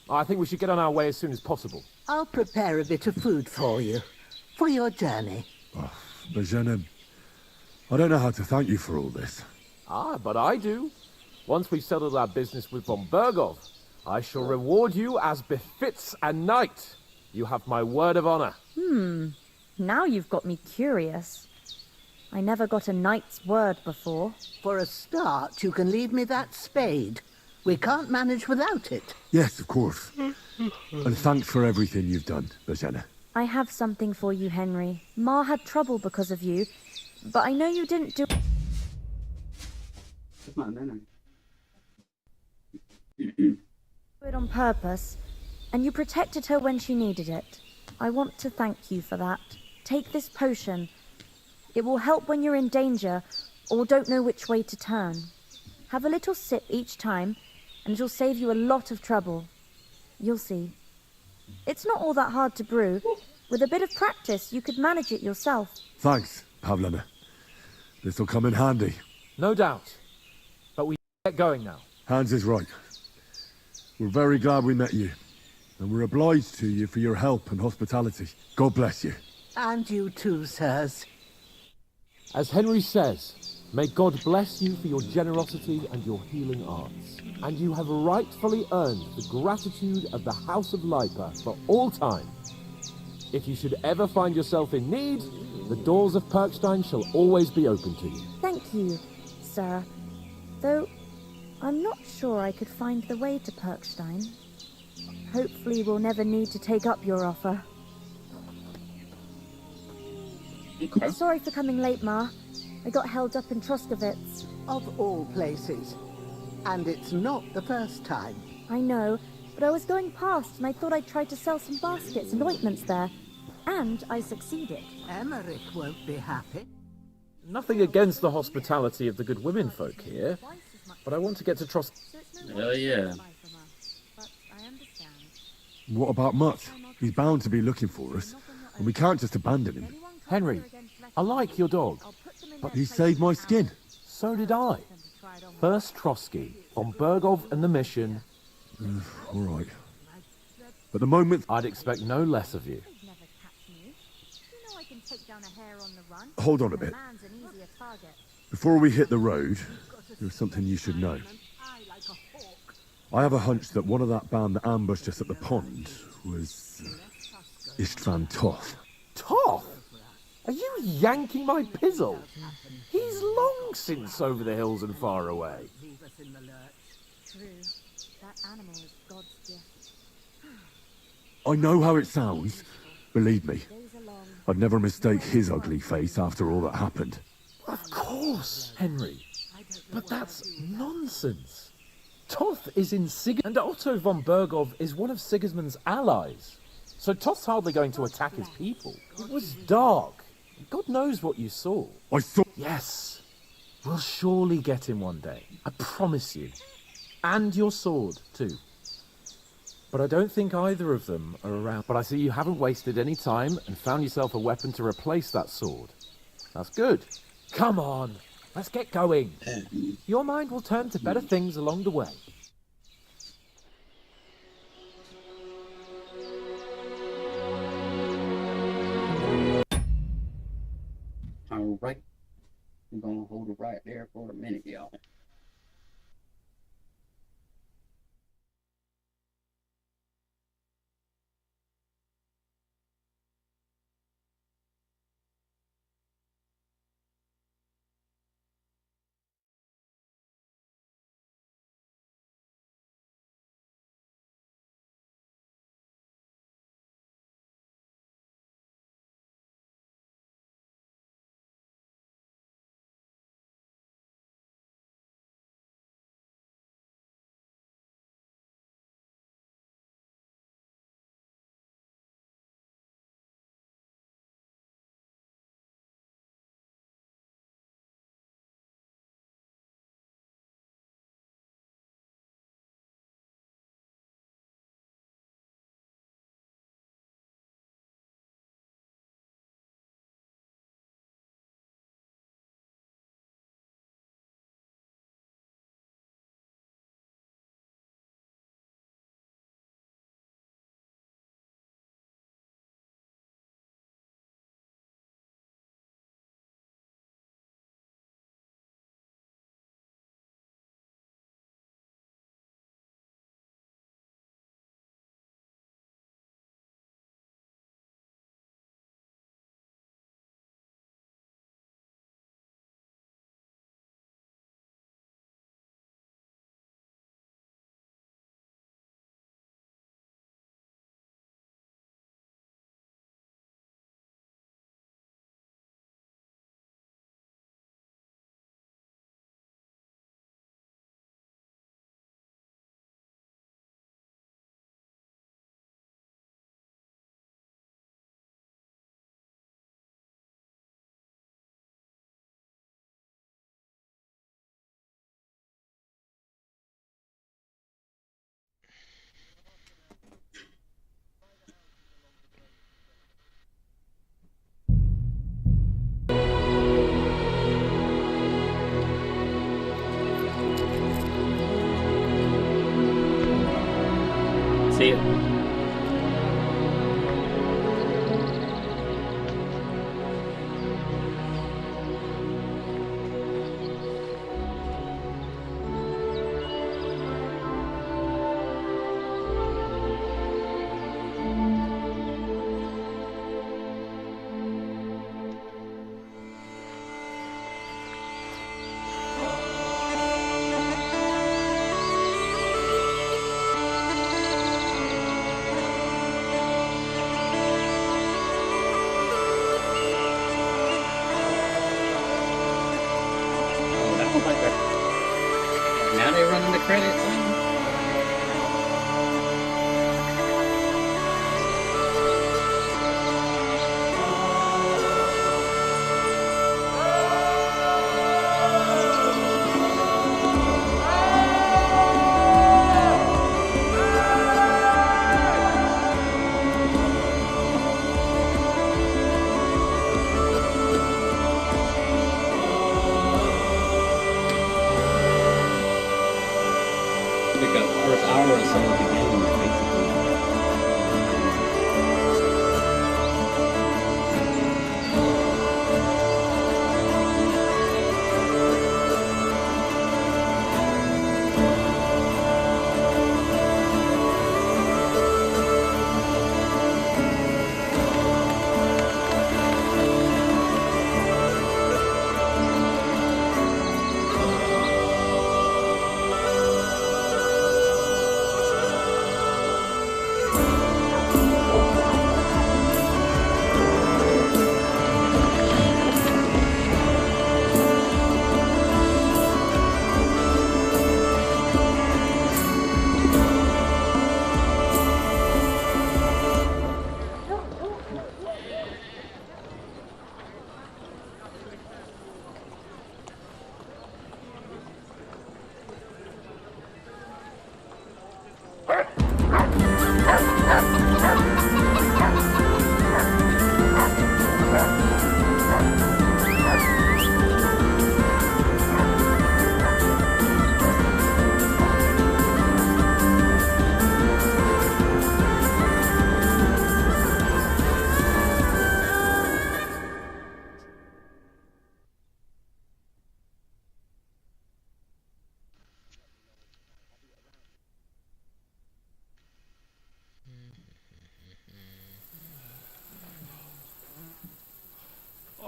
I think we should get on our way as soon as possible. I'll prepare a bit of food for you. For your journey. Bohemia, I don't know how to thank you for all this. But I do. Once we've settled our business with von Bergov, I shall reward you as befits a knight. You have my word of honor. Now you've got me curious. I never got a knight's word before. For a start, you can leave me that spade. We can't manage without it. Yes, of course. And thanks for everything you've done, Bohemia. I have something for you, Henry. Ma had trouble because of you, but I know you didn't do it on purpose, and you protected her when she needed it. I want to thank you for that. Take this potion. It will help when you're in danger or don't know which way to turn. Have a little sip each time, and it'll save you a lot of trouble. You'll see. It's not all that hard to brew. With a bit of practice, you could manage it yourself. Thanks, Pavlena. This'll come in handy. No doubt. But we get going now. Hans is right. We're very glad we met you. And we're obliged to you for your help and hospitality. God bless you. And you too, sirs. As Henry says, may God bless you for your generosity and your healing arts. And you have rightfully earned the gratitude of the House of Lipa for all time. If you should ever find yourself in need, the doors of Perkstein shall always be open to you. Thank you, sir. Though, I'm not sure I could find the way to Perkstein. Hopefully we'll never need to take up your offer. Okay. Sorry for coming late, Ma. I got held up in Troskowitz. Of all places. And it's not the first time. I know, but I was going past and I thought I'd try to sell some baskets and ointments there. And I succeeded. Emmerich won't be happy. Nothing against the hospitality of the good women folk here, but I want to get to Hell yeah. What about Mutt? He's bound to be looking for us, and we can't just abandon him. Henry, I like your dog. But he saved my skin. So did I. First Trotsky, von Bergov and the mission. All right. But the moment... I'd expect no less of you. Hold on a bit. Before we hit the road, there's something you should know. I have a hunch that one of that band that ambushed us at the pond was Istvan Toth. Toth? Are you yanking my pizzle? He's long since over the hills and far away. True. That animal is God's gift. I know how it sounds. Believe me. I'd never mistake his ugly face after all that happened. Of course, Henry. But that's nonsense. Toth is in and Otto von Bergov is one of Sigismund's allies. So Toth's hardly going to attack his people. It was dark. God knows what you saw. I saw... Yes. We'll surely get him one day. I promise you. And your sword, too. But I don't think either of them are around. But I see you haven't wasted any time and found yourself a weapon to replace that sword. That's good. Come on. Let's get going. Your mind will turn to better things along the way. All right. I'm going to hold it right there for a minute, y'all. See you. Now they running the credits. Like a first hour or so of the game, basically.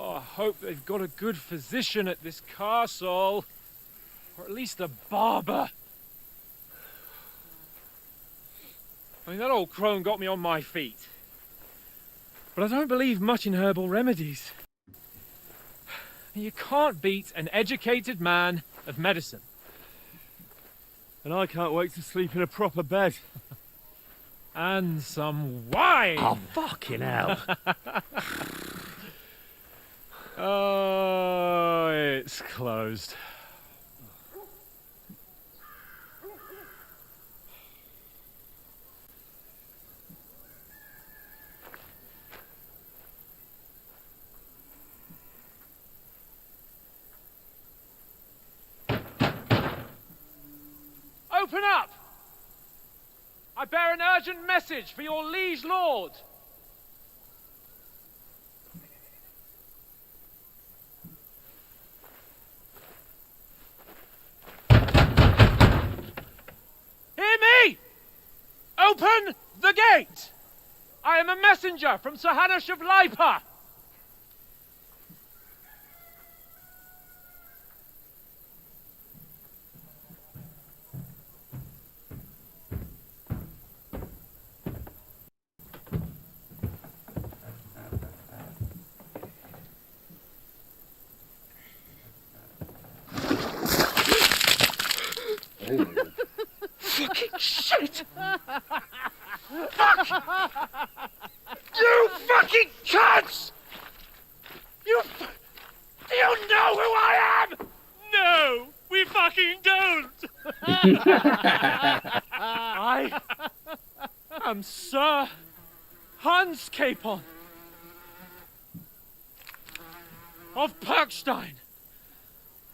Oh, I hope they've got a good physician at this castle. Or at least a barber. I mean, that old crone got me on my feet. But I don't believe much in herbal remedies. You can't beat an educated man of medicine. And I can't wait to sleep in a proper bed. And some wine! Oh, fucking hell. Oh, it's closed. Open up! I bear an urgent message for your liege lord. Hear me! Open the gate! I am a messenger from Sir Hanush of Lipa. Fucking shit! Fuck! You fucking cunts! Do you know who I am? No, we fucking don't! I am Sir Hans Capon of Perkstein,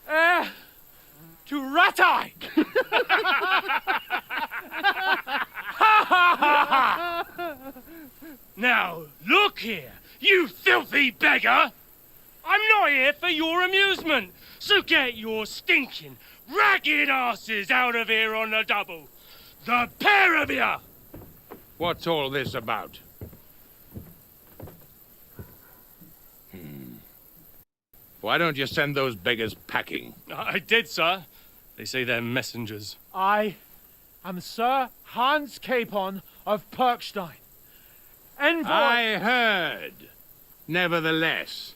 heir to Ratai! Now, look here, you filthy beggar! I'm not here for your amusement, so get your stinking, ragged asses out of here on the double. The pair of you! What's all this about? Why don't you send those beggars packing? I did, sir. They say they're messengers. I am Sir Hans Capon of Perkstein. Envoy... I heard. Nevertheless,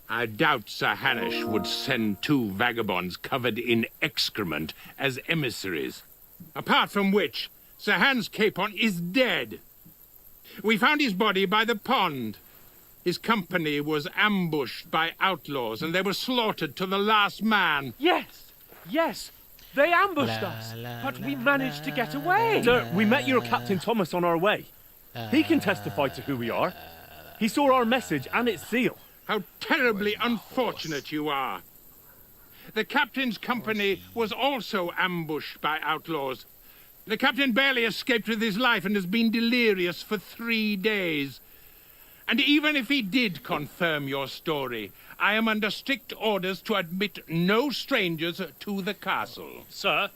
I doubt Sir Hanush would send 2 vagabonds covered in excrement as emissaries. Apart from which, Sir Hans Capon is dead. We found his body by the pond. His company was ambushed by outlaws, and they were slaughtered to the last man. Yes, yes, they ambushed us, but we managed to get away. Sir, we met your Captain Thomas on our way. He can testify to who we are. He saw our message and its seal. How terribly unfortunate you are. The captain's company was also ambushed by outlaws. The captain barely escaped with his life and has been delirious for 3 days. And even if he did confirm your story, I am under strict orders to admit no strangers to the castle. Sir,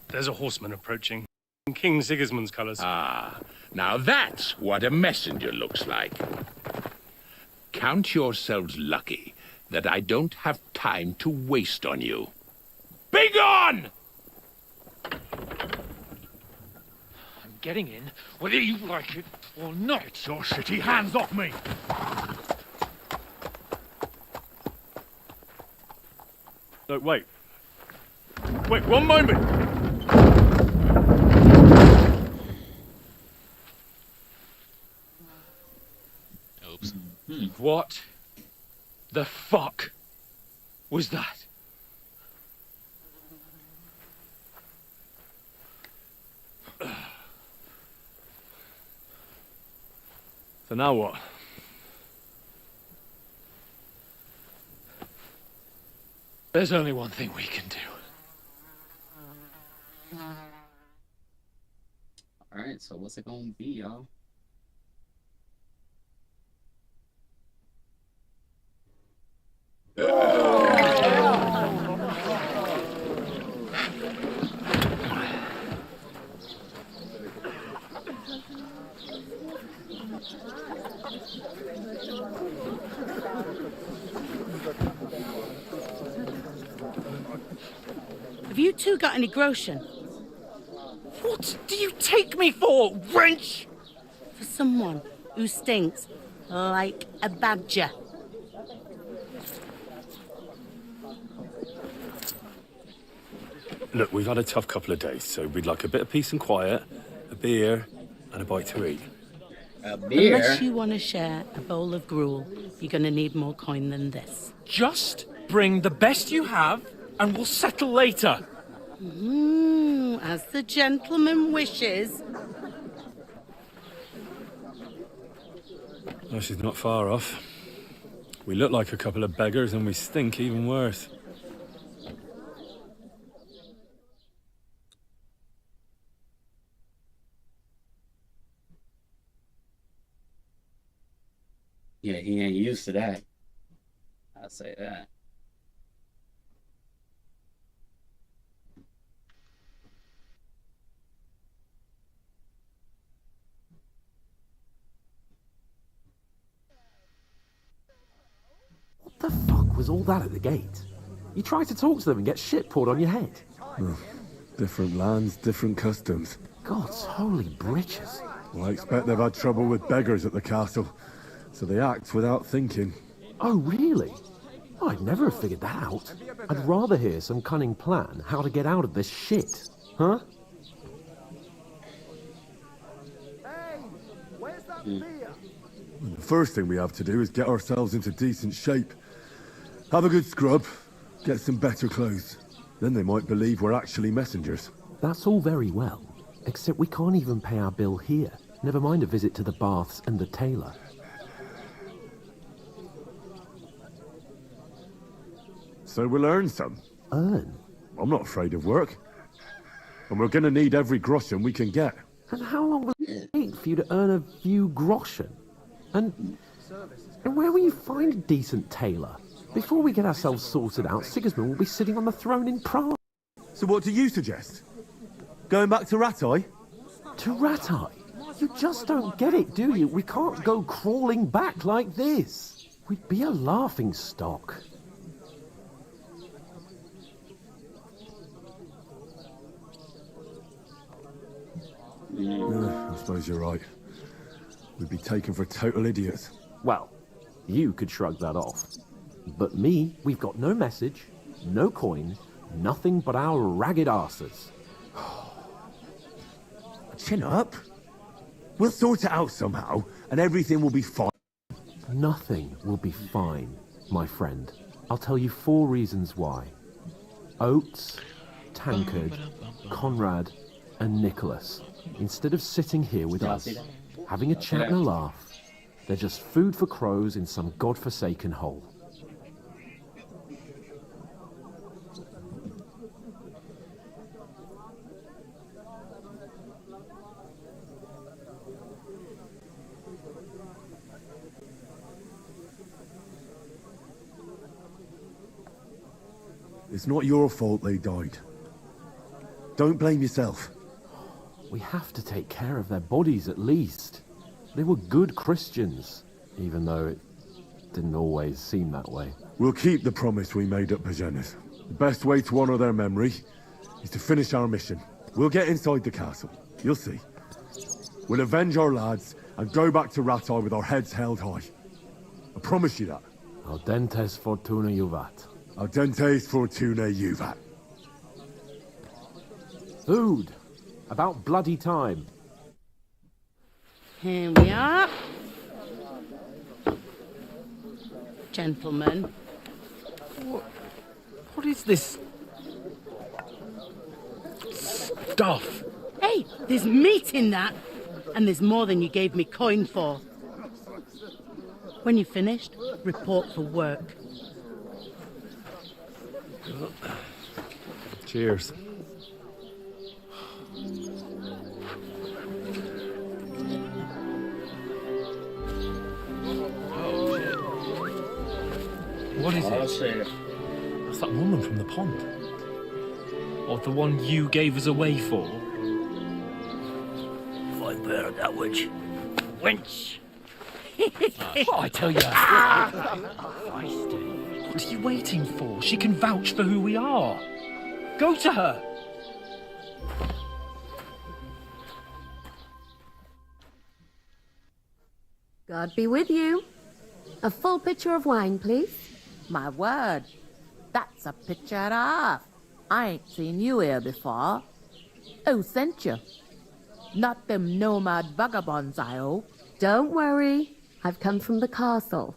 there's a horseman approaching in King Sigismund's colours. Ah, now that's what a messenger looks like. Count yourselves lucky that I don't have time to waste on you. Be gone! I'm getting in, whether you like it or not. Get your shitty hands off me! No, wait. Wait, one moment! Oops. What the fuck was that? So now what? There's only one thing we can do. Alright, so what's it gonna be, y'all? Have you two got any groschen? What do you take me for, wench? For someone who stinks like a badger. Look, we've had a tough couple of days, so we'd like a bit of peace and quiet, a beer, and a bite to eat. A beer? Unless you want to share a bowl of gruel, you're going to need more coin than this. Just bring the best you have, and we'll settle later. As the gentleman wishes. Oh, she's not far off. We look like a couple of beggars, and we stink even worse. Yeah, he ain't used to that. I'll say that. What the fuck was all that at the gate? You tried to talk to them and get shit poured on your head. Different lands, different customs. God's holy britches. Well, I expect they've had trouble with beggars at the castle, so they act without thinking. Oh, really? Oh, I'd never have figured that out. I'd rather hear some cunning plan how to get out of this shit. Huh? The first thing we have to do is get ourselves into decent shape. Have a good scrub, get some better clothes. Then they might believe we're actually messengers. That's all very well, except we can't even pay our bill here. Never mind a visit to the baths and the tailor. So we'll earn some. Earn? I'm not afraid of work. And we're gonna need every groschen we can get. And how long will it take for you to earn a few groschen? And where will you find a decent tailor? Before we get ourselves sorted out, Sigismund will be sitting on the throne in Prague. So what do you suggest? Going back to Ratai? To Ratai? You just don't get it, do you? We can't go crawling back like this. We'd be a laughing stock. I suppose you're right. We'd be taken for total idiots. Well, You could shrug that off. But me, we've got no message, no coin, nothing but our ragged arses. Chin up. We'll sort it out somehow, and everything will be fine. Nothing will be fine, my friend. I'll tell you 4 reasons why. Oates, Tankard, Conrad, and Nicholas, instead of sitting here with us, having a chat and a laugh, they're just food for crows in some godforsaken hole. It's not your fault they died. Don't blame yourself. We have to take care of their bodies at least. They were good Christians, even though it didn't always seem that way. We'll keep the promise we made at Bajenis. The best way to honor their memory is to finish our mission. We'll get inside the castle. You'll see. We'll avenge our lads and go back to Ratai with our heads held high. I promise you that. Audentes fortuna juvat. Audentes fortuna juvat. Food! About bloody time. Here we are. Gentlemen. What is this stuff? Hey, there's meat in that. And there's more than you gave me coin for. When you're finished, report for work. Cheers. What is Oh, it? shit. That's that woman from the pond. Or the one you gave us away for. Find better that witch. Wench! What I tell you? What are you waiting for? She can vouch for who we are. Go to her. God be with you. A full pitcher of wine, please. My word, that's a picture and a half. I ain't seen you here before. Who sent you? Not them nomad vagabonds, I hope. Don't worry. I've come from the castle.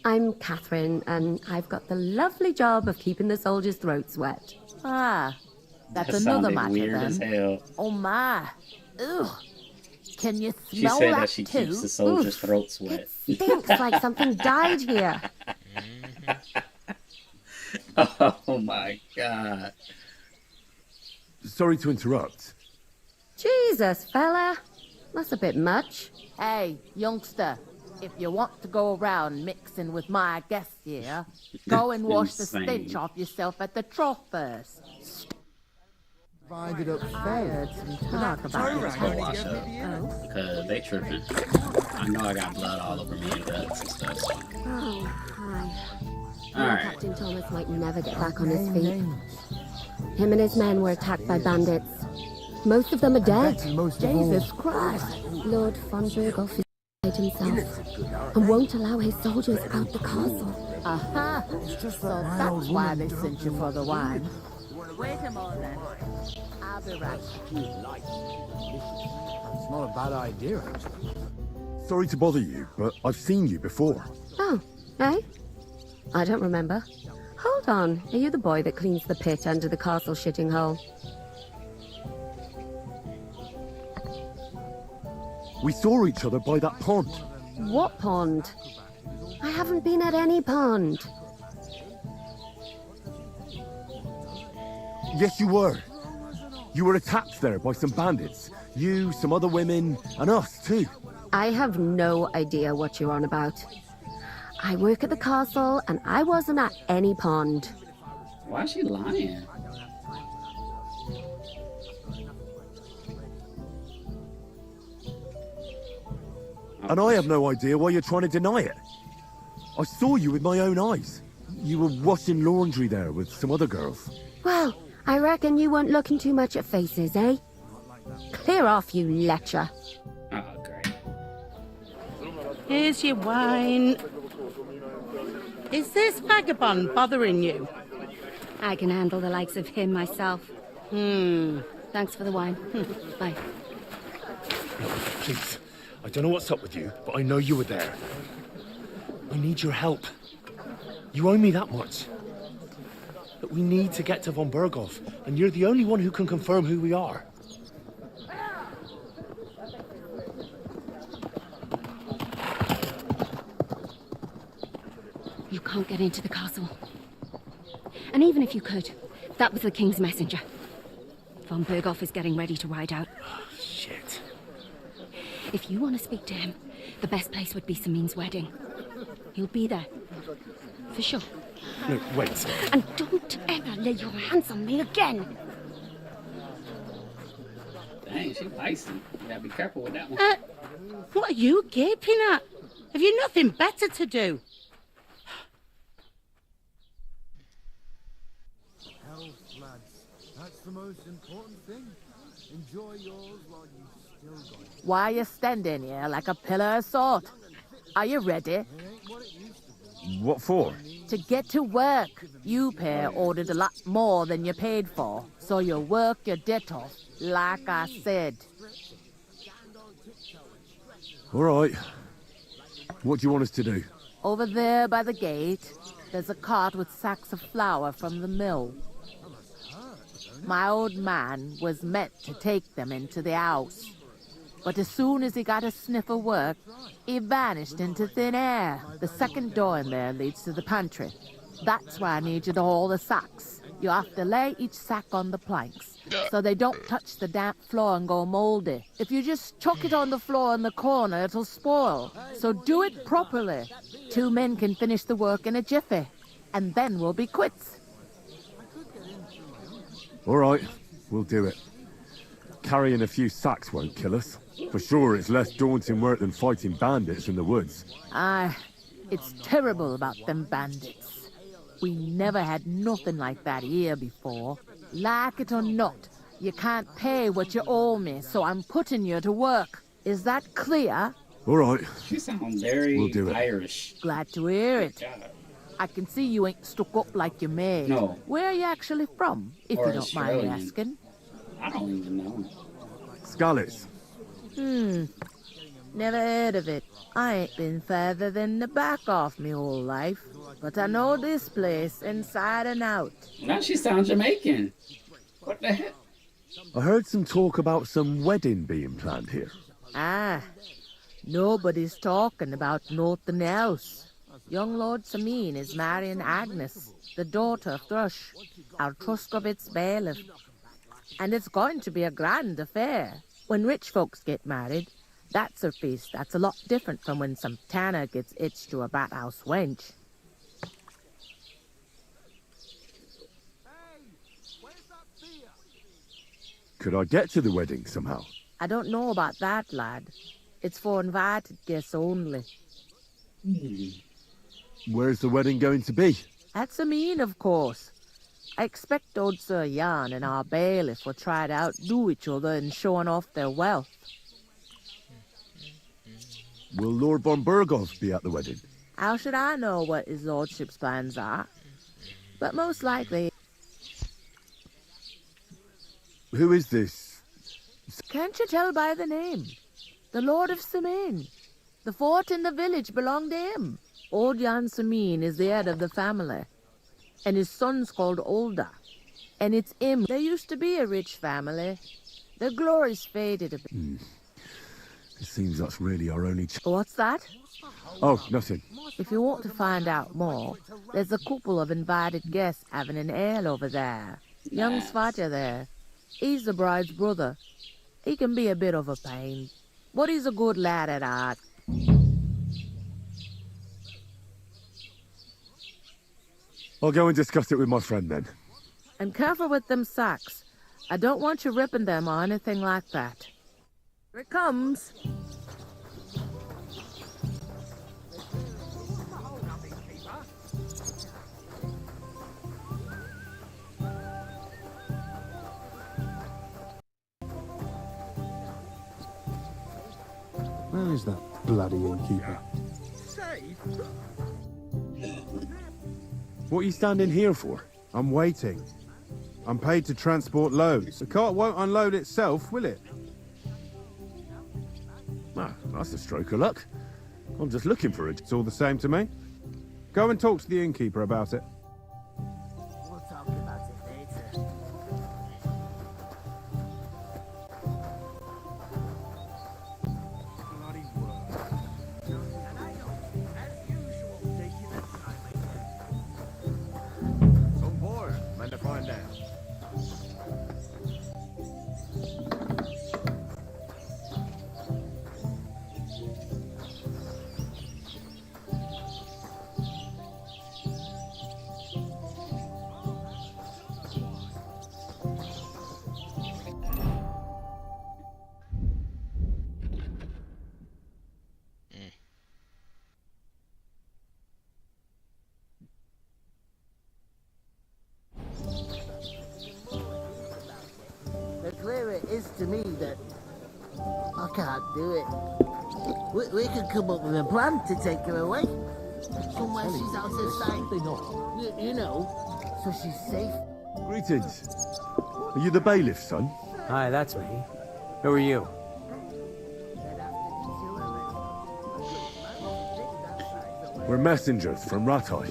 I'm Catherine, and I've got the lovely job of keeping the soldiers' throats wet. Ah, that's That another sounded matter weird then. as hell. Oh my. Ugh. Can you She smell said that that she too? keeps the soldiers' throats wet. Stinks like something died here. Oh my god. Sorry to interrupt. Jesus, fella. That's a bit much. Hey, youngster, if you want to go around mixing with my guests here, go and wash the Insane. stench off yourself at the trough first. Divided up I heard some talk about Let's go wash up. Because they tripping. I know I got blood all over me and guts and stuff, so. Oh, hi. Alright. Captain Thomas might never get back on his feet. Him and his men were attacked by bandits. Most of them are dead. Jesus Christ. Lord von Berghoff is dead himself and won't allow his soldiers out the castle. Aha! So that's why they sent you for the wine. Wait a moment. I'll be right back. It's not a bad idea, actually. Sorry to bother you, but I've seen you before. Oh, eh? I don't remember. Hold on. Are you the boy that cleans the pit under the castle shitting hole? We saw each other by that pond. What pond? I haven't been at any pond. Yes, you were. You were attacked there by some bandits. You, some other women, and us too. I have no idea what you're on about. I work at the castle, and I wasn't at any pond. Why is she lying? And I have no idea why you're trying to deny it. I saw you with my own eyes. You were washing laundry there with some other girls. Well, I reckon you weren't looking too much at faces, eh? Clear off, you lecher. Oh, great. Here's your wine. Is this vagabond bothering you? I can handle the likes of him myself. Thanks for the wine. Bye. Please, I don't know what's up with you, but I know you were there. I need your help. You owe me that much. But we need to get to von Berghoff, and you're the only one who can confirm who we are. You can't get into the castle. And even if you could, that was the king's messenger. Von Berghoff is getting ready to ride out. Shit. If you want to speak to him, the best place would be Samin's wedding. He'll be there. For sure. No, wait. And don't ever lay your hands on me again. Dang, she feisty. You gotta be careful with that one. What are you gaping at? Have you nothing better to do? Health, lads. That's the most important thing. Enjoy yours while you still got it. Why are you standing here like a pillar of salt? Are you ready? What for? To get to work. You pair ordered a lot more than you paid for, so you work your debt off, like I said. All right. What do you want us to do? Over there by the gate, there's a cart with sacks of flour from the mill. My old man was meant to take them into the house. But as soon as he got a sniff of work, he vanished into thin air. The second door in there leads to the pantry. That's why I need you to haul the sacks. You have to lay each sack on the planks, so they don't touch the damp floor and go moldy. If you just chuck it on the floor in the corner, it'll spoil. So do it properly. 2 men can finish the work in a jiffy, and then we'll be quits. All right, we'll do it. Carrying a few sacks won't kill us. For sure, it's less daunting work than fighting bandits in the woods. Aye, it's terrible about them bandits. We never had nothing like that here before. Like it or not, you can't pay what you owe me, so I'm putting you to work. Is that clear? All right. You sound very We'll do it. Irish. Glad to hear it. I can see you ain't stuck up like you made. No. Where are you actually from, if Or you don't mind me Australian. asking? I don't even know. Scallies. Never heard of it. I ain't been further than the back off me whole life. But I know this place inside and out. Now she sounds Jamaican. What the heck? I heard some talk about some wedding being planned here. Ah, nobody's talking about nothing else. Young Lord Samin is marrying Agnes, the daughter of Thrush, our Truscovitz bailiff. And it's going to be a grand affair. When rich folks get married, that's a feast that's a lot different from when some tanner gets hitched to a bat-house wench. Could I get to the wedding somehow? I don't know about that, lad. It's for invited guests only. Where's the wedding going to be? At Samin, of course. I expect old Sir Jan and our bailiff will try to outdo each other in showing off their wealth. Will Lord von Berghoff be at the wedding? How should I know what his lordship's plans are? But most likely... Who is this? Can't you tell by the name? The Lord of Samin. The fort and the village belong to him. Old Jan Samin is the head of the family. And his son's called Olda. And it's him. There used to be a rich family. Their glory's faded a bit. It seems that's really our only What's that? Oh, nothing. If you want to find out more, there's a couple of invited guests having an ale over there. Young Svatja there. He's the bride's brother. He can be a bit of a pain, but he's a good lad at heart. I'll go and discuss it with my friend then. And careful with them sacks. I don't want you ripping them or anything like that. Here it comes. Where is that bloody innkeeper? Safe? What are you standing here for? I'm waiting. I'm paid to transport loads. The cart won't unload itself, will it? Ah, that's a stroke of luck. I'm just looking for it. It's all the same to me. Go and talk to the innkeeper about it. We'll talk about it later. On board, mind if I down? The clearer it is to me that I can't do it. We could come up with a plan to take her away. Somewhere she's out of sight. You know, so she's safe. Greetings. Are you the bailiff, son? Hi, that's me. Who are you? We're messengers from Ratai.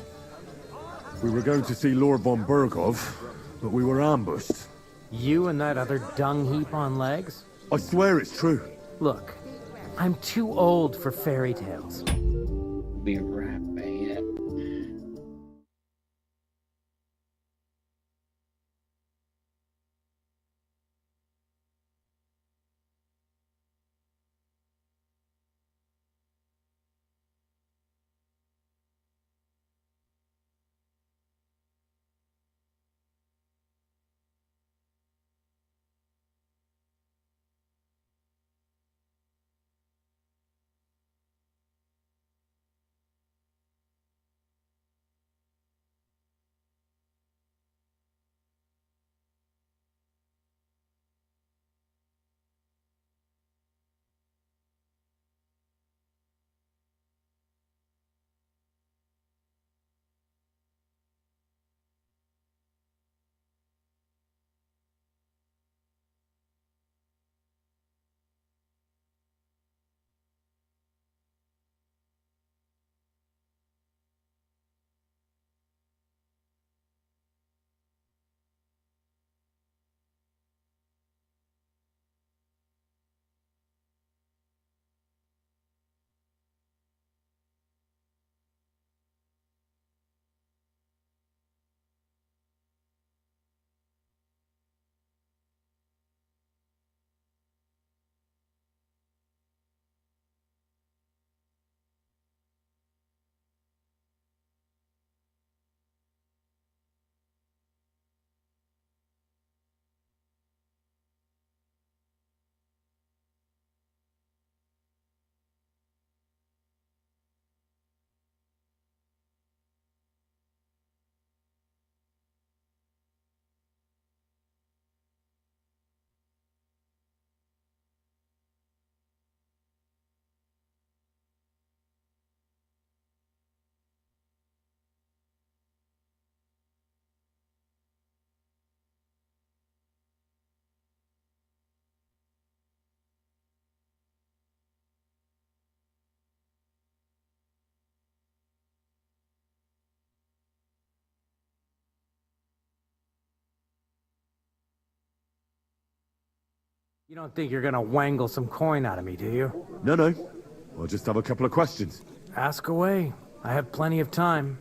We were going to see Lord von Bergov, but we were ambushed. You and that other dung heap on legs? I swear it's true. Look, I'm too old for fairy tales. Be right back. You don't think you're gonna wangle some coin out of me, do you? No. I'll just have a couple of questions. Ask away. I have plenty of time.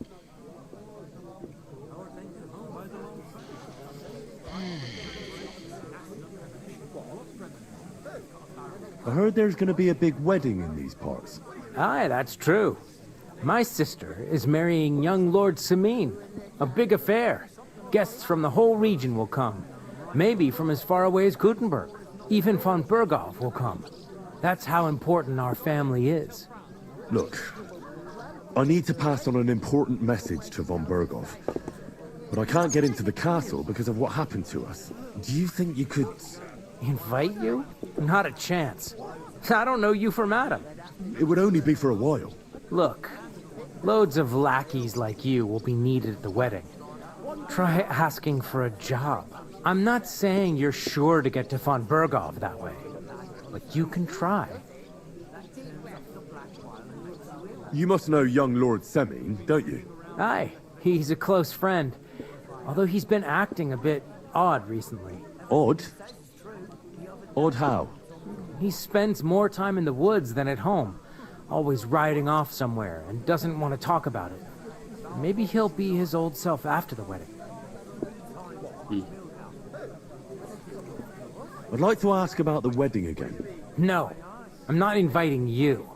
I heard there's gonna be a big wedding in these parts. Aye, that's true. My sister is marrying young Lord Samin. A big affair. Guests from the whole region will come. Maybe from as far away as Gutenberg. Even von Bergov will come. That's how important our family is. Look, I need to pass on an important message to von Bergov. But I can't get into the castle because of what happened to us. Do you think you could... Invite you? Not a chance. I don't know you from Adam. It would only be for a while. Look, Loads of lackeys like you will be needed at the wedding. Try asking for a job. I'm not saying you're sure to get to von Berghoff that way, but you can try. You must know young Lord Semine, don't you? Aye, he's a close friend. Although he's been acting a bit odd recently. Odd? Odd how? He spends more time in the woods than at home, always riding off somewhere and doesn't want to talk about it. Maybe he'll be his old self after the wedding. I'd like to ask about the wedding again. No, I'm not inviting you.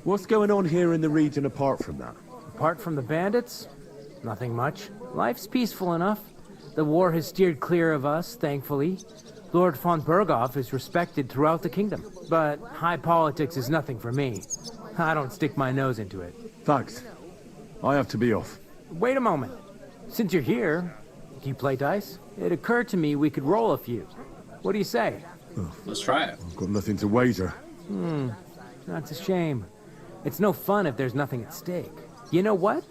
What's going on here in the region apart from that? Apart from the bandits? Nothing much. Life's peaceful enough. The war has steered clear of us, thankfully. Lord von Berghoff is respected throughout the kingdom. But high politics is nothing for me. I don't stick my nose into it. Thanks. I have to be off. Wait a moment. Since you're here, do you play dice? It occurred to me we could roll a few. What do you say? Let's try it. I've got nothing to wager. That's a shame. It's no fun if there's nothing at stake. You know what?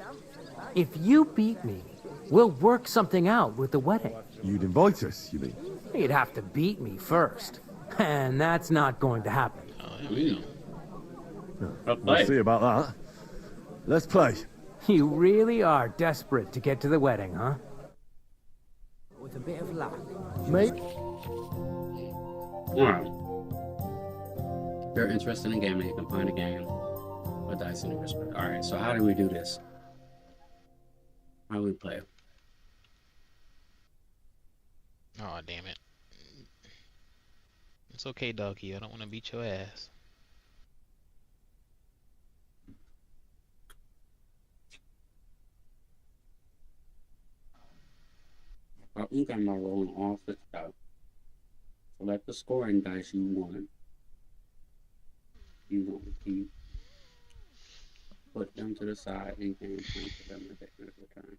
If you beat me, we'll work something out with the wedding. You'd invite us, you mean? You'd have to beat me first. And that's not going to happen. We'll see about that. Let's play. You really are desperate to get to the wedding, huh? With a bit of luck. Mate? Alright. If you're interested in gaming, you can find a game with dice and respect. Alright, so how do we do this? How do we play? Oh, damn it. It's okay, doggy. I don't want to beat your ass. I think I'm rolling off the stuff. Select the scoring dice you want. You want to keep. Put them to the side and game plan for them at the end of the turn.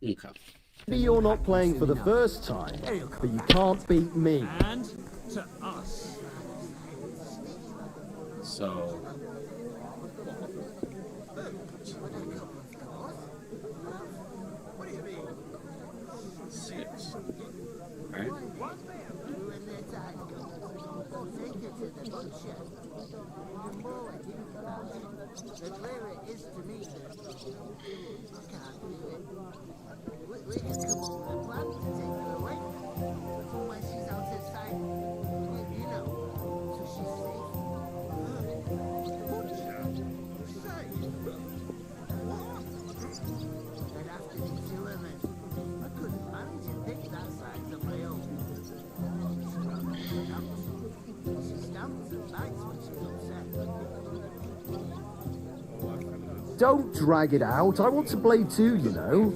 Okay. Maybe you're not playing for the first time, but you can't beat me. And to us. So. Six. Right? Don't drag it out. I want to play too, you know.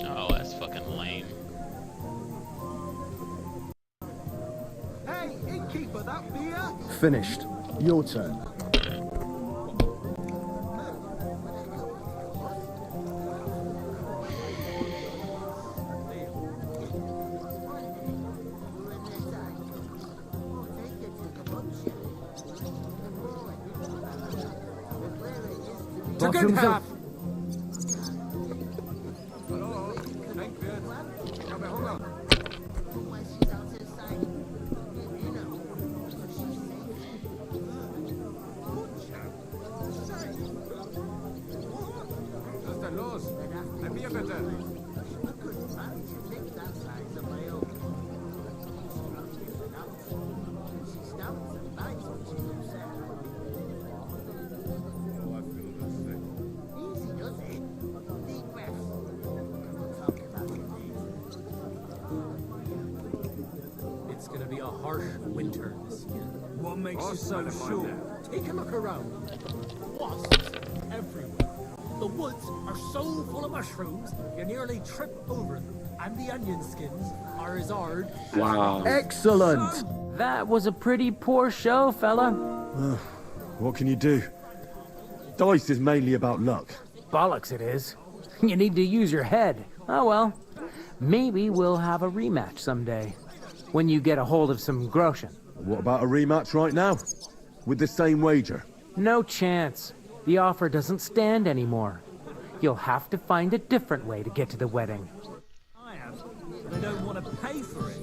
Oh, that's fucking lame. Hey, innkeeper, that beer? Finished. Your turn. Bottoms up. It's gonna be a harsh winter this year. What makes you so sure? Take a look around. Wasps everywhere. The woods are so full of mushrooms, you nearly trip over them. And the onion skins are as hard. Wow. Excellent! That was a pretty poor show, fella. What can you do? Dice is mainly about luck. Bollocks it is. You need to use your head. Oh well. Maybe we'll have a rematch someday. When you get a hold of some groschen. What about a rematch right now? With the same wager? No chance. The offer doesn't stand anymore. You'll have to find a different way to get to the wedding. I am, but I don't want to pay for it.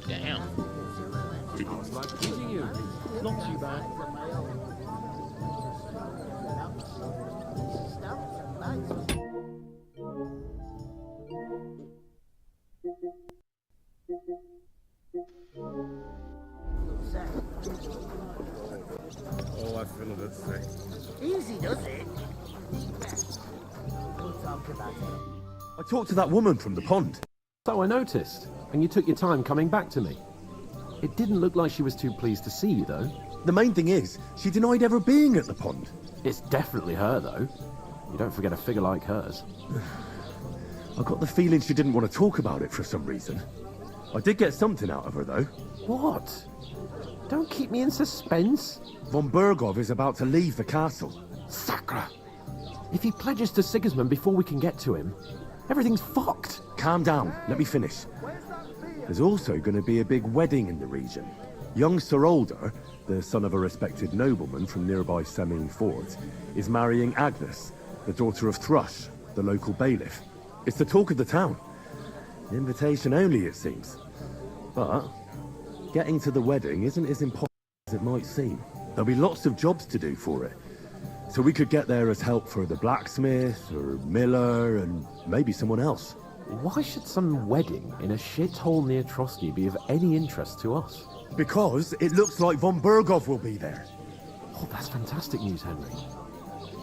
Damn. It's like teaching you. Not too bad. Oh, I feel a bit sick. Easy does it. We'll talk about it. I talked to that woman from the pond. So I noticed, and you took your time coming back to me. It didn't look like she was too pleased to see you, though. The main thing is, she denied ever being at the pond. It's definitely her, though. You don't forget a figure like hers. I got the feeling she didn't want to talk about it for some reason. I did get something out of her, though. What? Don't keep me in suspense. Von Bergov is about to leave the castle. Sacre! If he pledges to Sigismund before we can get to him, everything's fucked. Calm down, let me finish. There's also going to be a big wedding in the region. Young Sir Older, the son of a respected nobleman from nearby Seming Fort, is marrying Agnes, the daughter of Thrush, the local bailiff. It's the talk of the town. Invitation only, it seems. But getting to the wedding isn't as impossible as it might seem. There'll be lots of jobs to do for it. So we could get there as help for the blacksmith, or miller, and maybe someone else. Why should some wedding in a shithole near Trotsky be of any interest to us? Because it looks like Von Bergov will be there. Oh, that's fantastic news, Henry.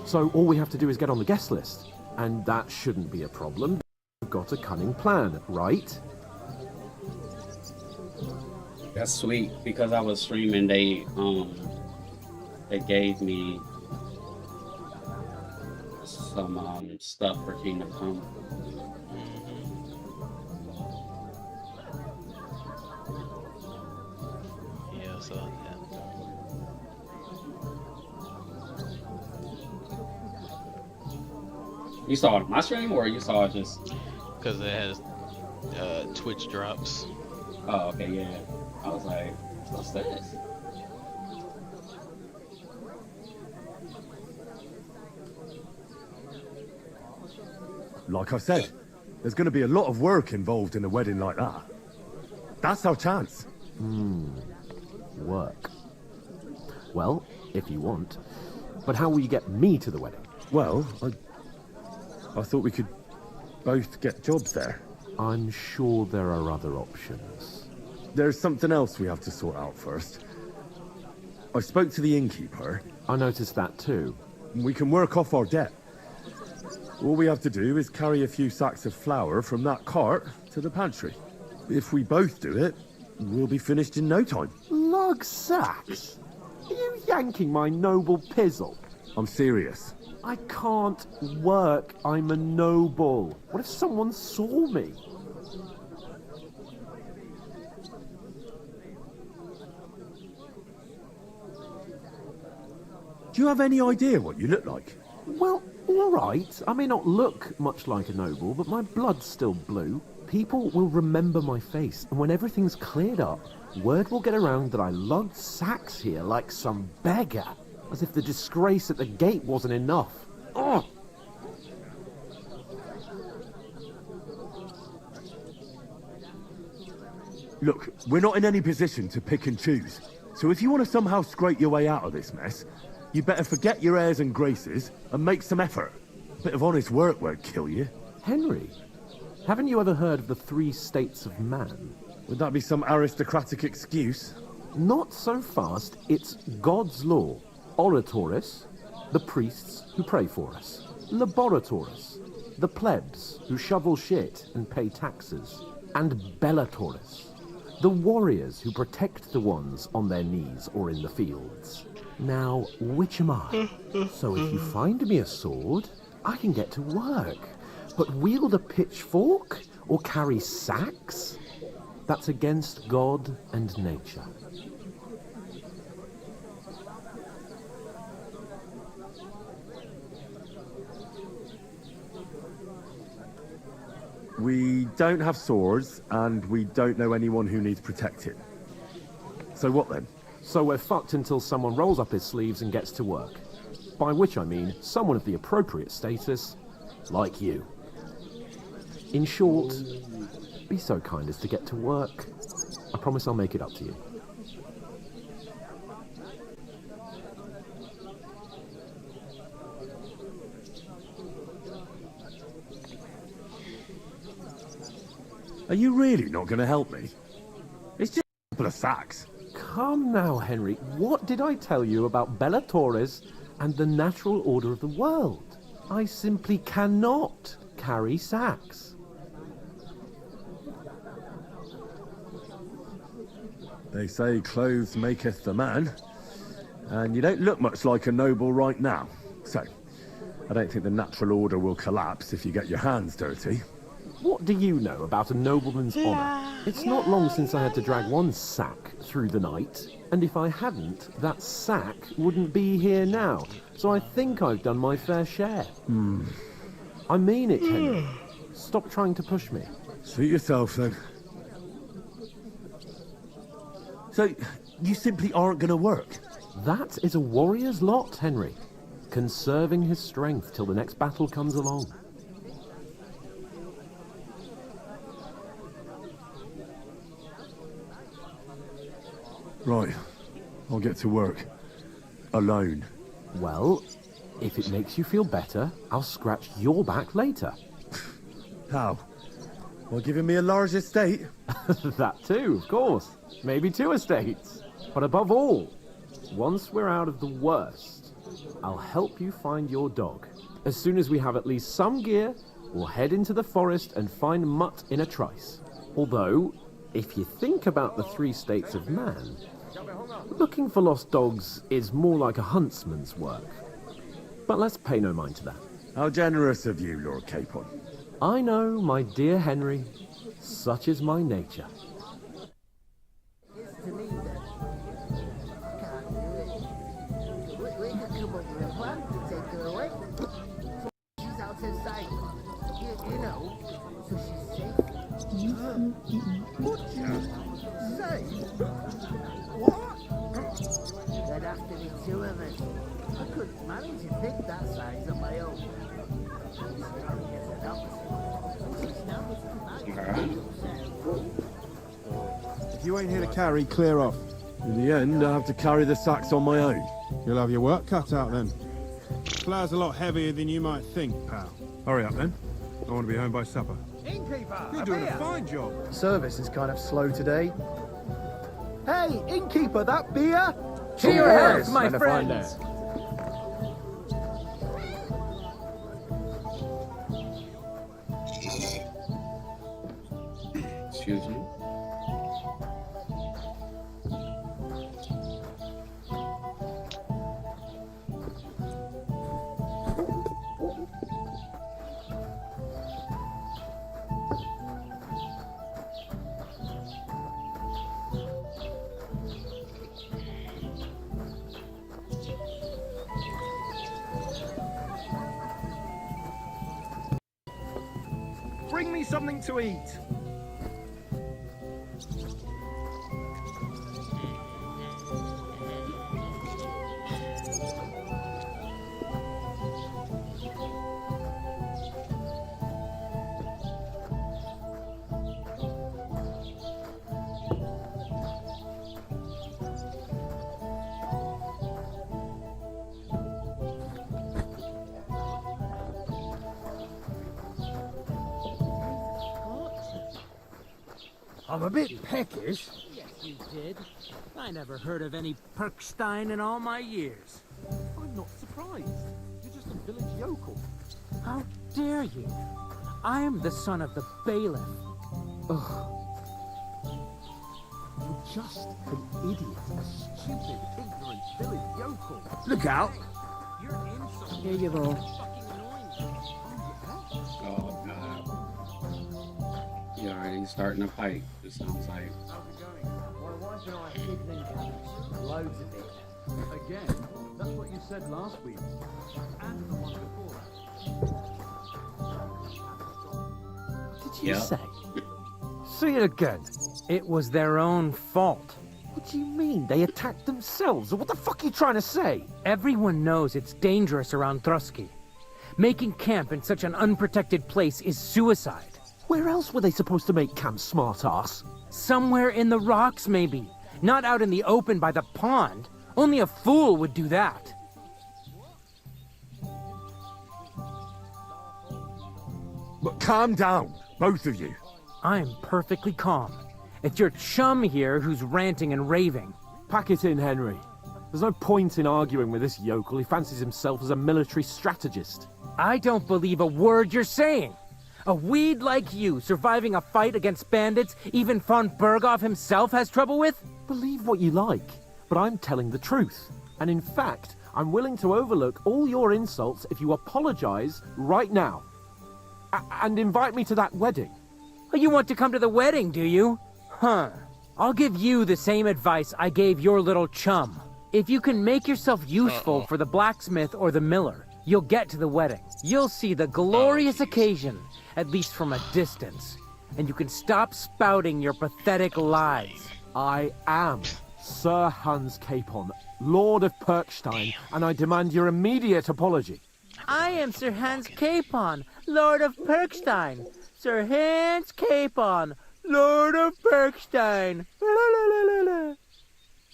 So all we have to do is get on the guest list. And that shouldn't be a problem. We've got a cunning plan, right? That's sweet. Because I was streaming, they gave me some stuff for Kingdom Come. Yeah, so yeah. You saw it on my stream, or you saw it just? Because it has Twitch drops. Oh, okay, yeah. I was like, what's this? Like I said, there's going to be a lot of work involved in a wedding like that. That's our chance. Work. Well, if you want. But how will you get me to the wedding? Well, I thought we could both get jobs there. I'm sure there are other options. There's something else we have to sort out first. I spoke to the innkeeper. I noticed that too. We can work off our debt. All we have to do is carry a few sacks of flour from that cart to the pantry. If we both do it, we'll be finished in no time. Lug sacks? Are you yanking my noble pizzle? I'm serious. I can't work. I'm a noble. What if someone saw me? Do you have any idea what you look like? Well, all right. I may not look much like a noble, but my blood's still blue. People will remember my face, and when everything's cleared up, word will get around that I lugged sacks here like some beggar, as if the disgrace at the gate wasn't enough. Ugh! Look, we're not in any position to pick and choose. So if you want to somehow scrape your way out of this mess, you better forget your airs and graces and make some effort. A bit of honest work won't kill you. Henry, haven't you ever heard of the 3 states of man? Would that be some aristocratic excuse? Not so fast. It's God's law. Oratoris, the priests who pray for us. Laboratoris, the plebs who shovel shit and pay taxes. And Bellatoris, the warriors who protect the ones on their knees or in the fields. Now, which am I? So if you find me a sword, I can get to work. But wield a pitchfork or carry sacks? That's against God and nature. We don't have swords, and we don't know anyone who needs protecting. So what then? So we're fucked until someone rolls up his sleeves and gets to work. By which I mean someone of the appropriate status, like you. In short, be so kind as to get to work. I promise I'll make it up to you. Are you really not going to help me? It's just a couple of sacks. Come now, Henry. What did I tell you about Bellatoris and the natural order of the world? I simply cannot carry sacks. They say clothes maketh the man, and you don't look much like a noble right now. So, I don't think the natural order will collapse if you get your hands dirty. What do you know about a nobleman's honour? It's not long since I had to drag one sack through the night, and if I hadn't, that sack wouldn't be here now. So I think I've done my fair share. I mean it, Henry. Stop trying to push me. Suit yourself, then. So, you simply aren't going to work? That is a warrior's lot, Henry. Conserving his strength till the next battle comes along. Right. I'll get to work. Alone. Well, if it makes you feel better, I'll scratch your back later. How? While giving me a large estate? That too, of course. Maybe 2 estates. But above all, once we're out of the worst, I'll help you find your dog. As soon as we have at least some gear, we'll head into the forest and find Mutt in a trice. Although, if you think about the 3 states of man, looking for lost dogs is more like a huntsman's work. But let's pay no mind to that. How generous of you, Lord Capon. I know, my dear Henry. Such is my nature. There'd have to be 2 of us. I couldn't manage a pig that size on my own. If you ain't here to carry, clear off. In the end, I have to carry the sacks on my own. You'll have your work cut out then. Flour's a lot heavier than you might think, pal. Hurry up then. I want to be home by supper. Innkeeper! You're doing a fine job. Service is kind of slow today. Hey, innkeeper, that beer? To your health, my friends! Excuse me. something to eat. I'm a bit peckish. Yes, you did. I never heard of any Perkstein in all my years. I'm not surprised. You're just a village yokel. How dare you? I am the son of the bailiff. Ugh. You're just an idiot. A stupid, ignorant village yokel. Look out! You're an insult. Here you all. Oh god. You're already starting a fight, it sounds like. How's it going? My wife and I hid in cabins. Loads of it. Again? That's what you said last week. And the one before that. Did you say? Say it again. It was their own fault. What do you mean? They attacked themselves? What the fuck are you trying to say? Everyone knows it's dangerous around Trusky. Making camp in such an unprotected place is suicide. Where else were they supposed to make camp, smart-ass? Somewhere in the rocks, maybe. Not out in the open by the pond. Only a fool would do that. But calm down, both of you. I'm perfectly calm. It's your chum here who's ranting and raving. Pack it in, Henry. There's no point in arguing with this yokel. He fancies himself as a military strategist. I don't believe a word you're saying. A weed like you surviving a fight against bandits even von Berghoff himself has trouble with? Believe what you like, but I'm telling the truth. And in fact, I'm willing to overlook all your insults if you apologize right now. And invite me to that wedding. Oh, you want to come to the wedding, do you? Huh. I'll give you the same advice I gave your little chum. If you can make yourself useful for the blacksmith or the miller, you'll get to the wedding. You'll see the glorious occasion, at least from a distance. And you can stop spouting your pathetic lies. I am Sir Hans Capon, Lord of Perkstein, and I demand your immediate apology. I am Sir Hans Capon, Lord of Perkstein. Sir Hans Capon, Lord of Perkstein.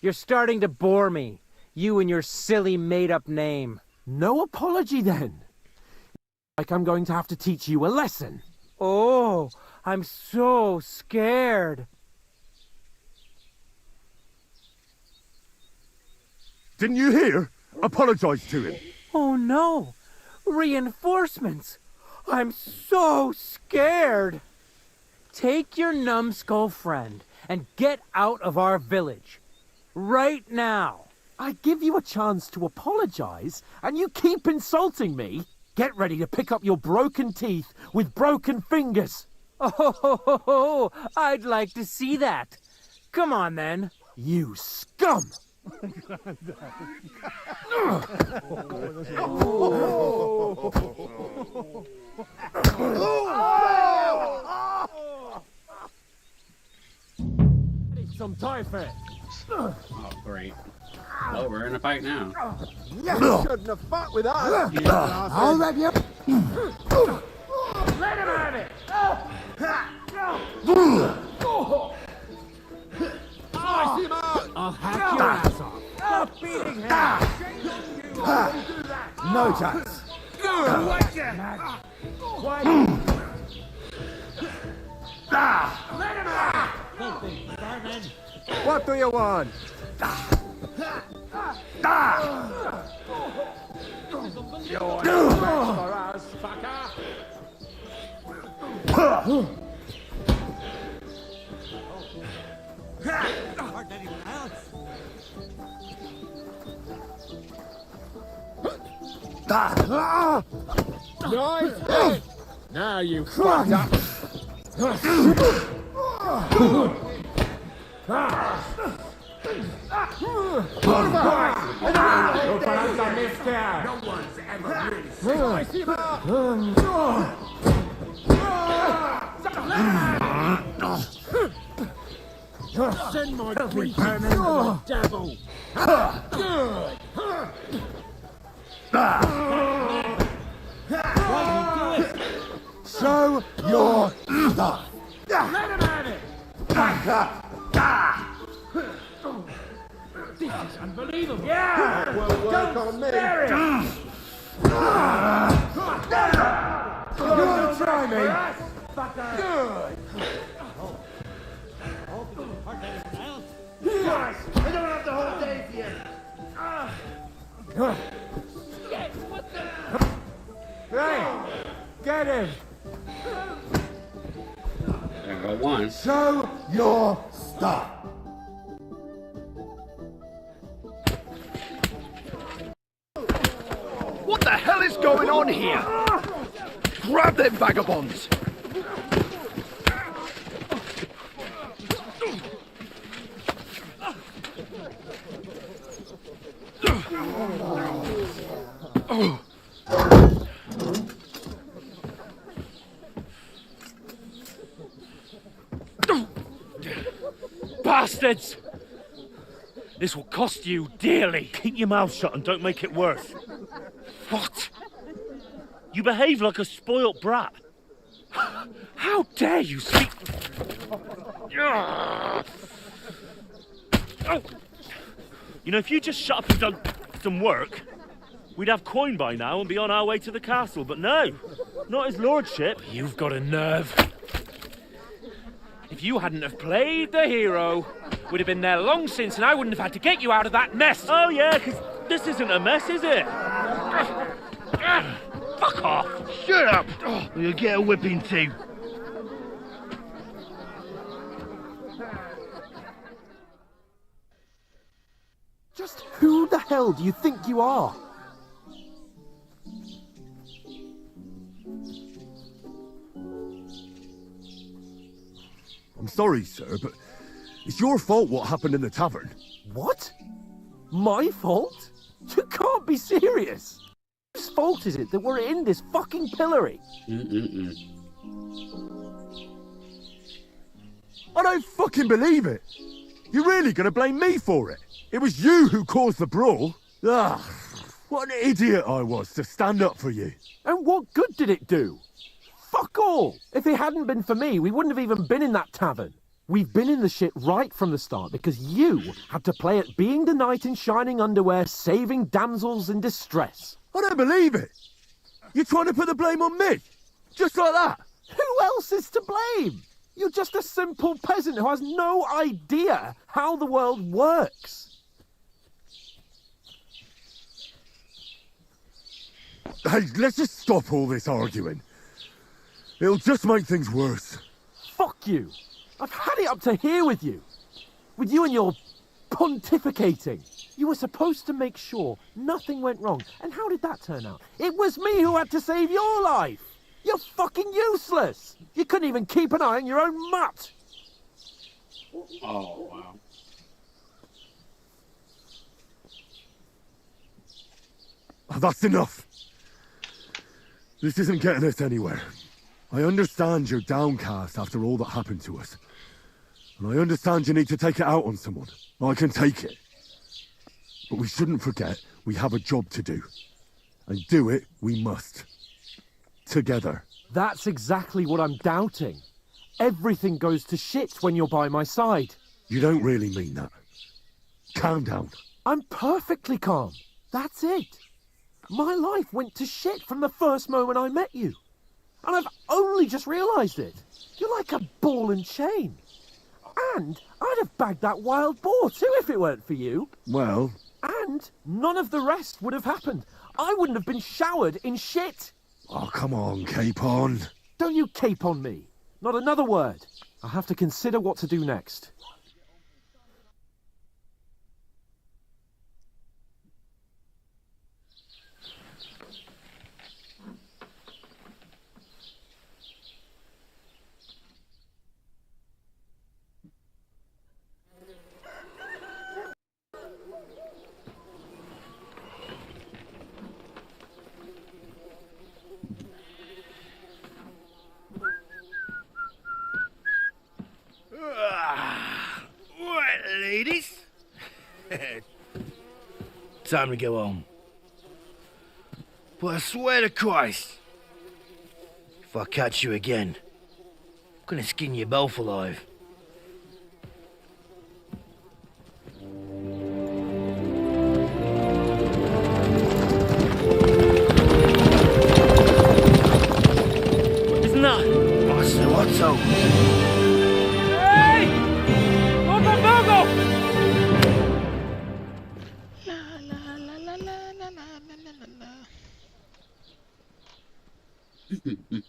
You're starting to bore me. You and your silly made-up name. No apology, then. Like I'm going to have to teach you a lesson. Oh, I'm so scared. Didn't you hear? Apologize to him. Oh no! Reinforcements! I'm so scared! Take your numbskull friend and get out of our village. Right now! I give you a chance to apologize, and you keep insulting me. Get ready to pick up your broken teeth with broken fingers. Oh, I'd like to see that. Come on, then. You scum! Some typhoid. Oh, great. Oh, we're in a fight now. You shouldn't have fought with us. I'll let you. Let him have it. Slice him out. I'll hack your ass off. Stop beating him. No chance. Let him have it. What do you want? You're for us, fucker. Nice hit. Now you fucked up. No one's ever really Send my creepy to the devil. Good. Show your stuff. Let him have it. Back up. This is unbelievable. Yeah! That won't work on me. You want to try me? Good! Yes! I don't have the whole day for you. Right! Get him! There go one. Show your stuff. What the hell is going on here? Grab them vagabonds! Bastards! This will cost you dearly. Keep your mouth shut and don't make it worse. What? You behave like a spoilt brat. How dare you speak... You know, if you just shut up and done some work, we'd have coin by now and be on our way to the castle, but no, not his lordship. You've got a nerve. If you hadn't have played the hero, we'd have been there long since and I wouldn't have had to get you out of that mess. Oh yeah, because this isn't a mess, is it? Fuck off! Shut up! Or you'll get a whipping too. Just who the hell do you think you are? I'm sorry, sir, but it's your fault what happened in the tavern. What? My fault? You can't be serious. Whose fault is it that we're in this fucking pillory? I don't fucking believe it. You're really gonna blame me for it? It was you who caused the brawl. Ah, what an idiot I was to stand up for you. And what good did it do? Fuck all! If it hadn't been for me, we wouldn't have even been in that tavern. We've been in the shit right from the start because you had to play at being the knight in shining underwear, saving damsels in distress. I don't believe it. You're trying to put the blame on me? Just like that? Who else is to blame? You're just a simple peasant who has no idea how the world works. Hey, let's just stop all this arguing. It'll just make things worse. Fuck you. I've had it up to here with you. With you and your pontificating. You were supposed to make sure nothing went wrong. And how did that turn out? It was me who had to save your life. You're fucking useless. You couldn't even keep an eye on your own mutt. Oh, wow. Oh, that's enough. This isn't getting us anywhere. I understand you're downcast after all that happened to us. And I understand you need to take it out on someone. I can take it. But we shouldn't forget we have a job to do. And do it we must. Together. That's exactly what I'm doubting. Everything goes to shit when you're by my side. You don't really mean that. Calm down. I'm perfectly calm. That's it. My life went to shit from the first moment I met you. And I've only just realised it. You're like a ball and chain. And I'd have bagged that wild boar too if it weren't for you. Well... And none of the rest would have happened. I wouldn't have been showered in shit. Oh, come on, Capon. Don't you cape on me. Not another word. I'll have to consider what to do next. Time to go home. But I swear to Christ, if I catch you again, I'm gonna skin you both alive. Isn't that? What's up? Hey! Lord Monbergo!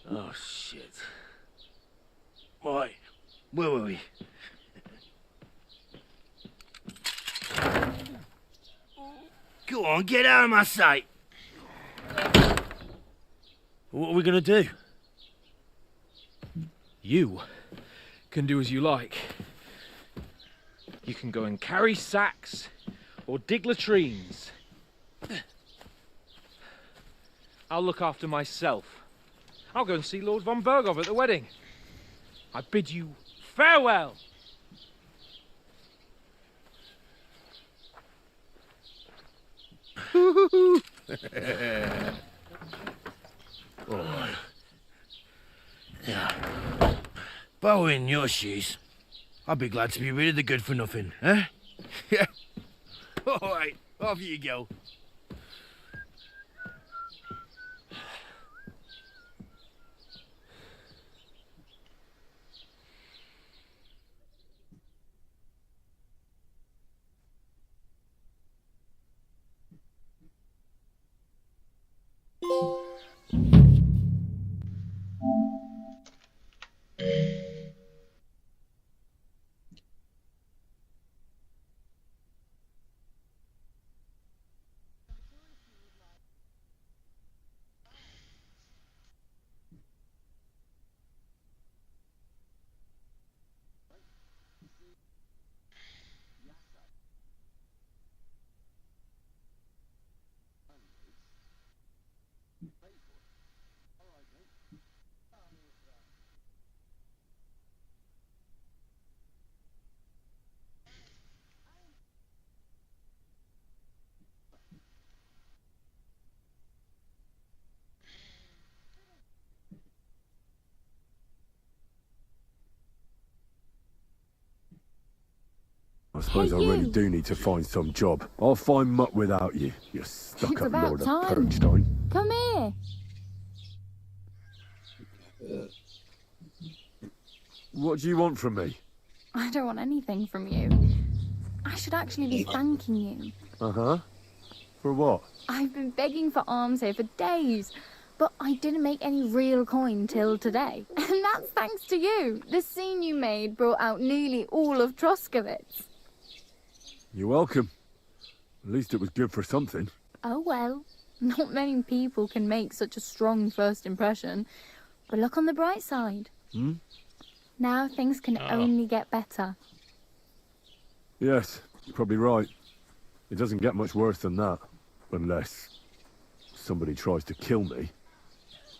Oh, shit. Right, where were we? Go on, get out of my sight. What are we gonna do? You can do as you like. You can go and carry sacks or dig latrines. I'll look after myself. I'll go and see Lord von Bergov at the wedding. I bid you farewell. Oh. Yeah. If I were in your shoes, I'd be glad to be rid of the good for nothing, eh? Yeah. All right, off you go. I suppose I really do need to find some job. I'll find mutt without you, you stuck-up about Lord of time. Perchstein. Come here. What do you want from me? I don't want anything from you. I should actually be thanking you. Uh-huh. For what? I've been begging for alms here for days, but I didn't make any real coin till today. And that's thanks to you. The scene you made brought out nearly all of Troskowitz. You're welcome. At least it was good for something. Oh well, not many people can make such a strong first impression. But look on the bright side. Hmm? Now things can only get better. Yes, you're probably right. It doesn't get much worse than that. Unless somebody tries to kill me.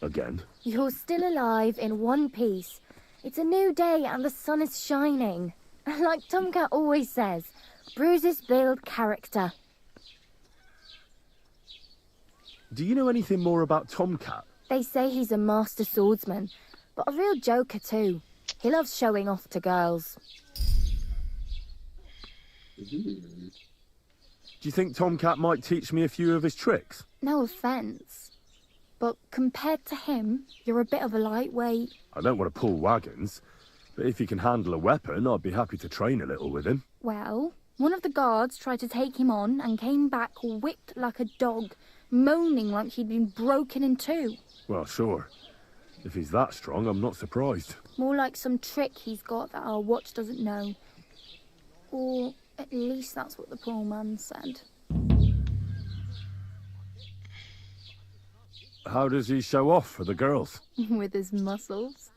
Again. You're still alive in one piece. It's a new day and the sun is shining. Like Tomcat always says, bruises build character. Do you know anything more about Tomcat? They say he's a master swordsman, but a real joker too. He loves showing off to girls. Do you think Tomcat might teach me a few of his tricks? No offence, but compared to him, you're a bit of a lightweight. I don't want to pull wagons, but if he can handle a weapon, I'd be happy to train a little with him. Well, one of the guards tried to take him on and came back whipped like a dog, moaning like he'd been broken in two. Well, sure. If he's that strong, I'm not surprised. More like some trick he's got that our watch doesn't know. Or at least that's what the poor man said. How does he show off for the girls? With his muscles.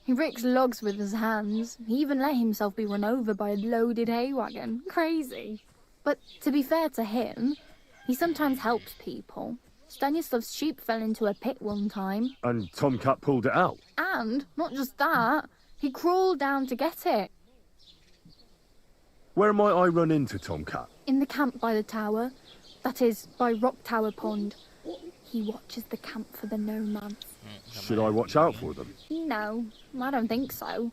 He ricks logs with his hands. He even let himself be run over by a loaded hay wagon. Crazy. But to be fair to him, he sometimes helps people. Stanislav's sheep fell into a pit one time. And Tomcat pulled it out? And, not just that, he crawled down to get it. Where might I run into Tomcat? In the camp by the tower. That is, by Rock Tower Pond. He watches the camp for the nomads. Should I watch out for them? No, I don't think so.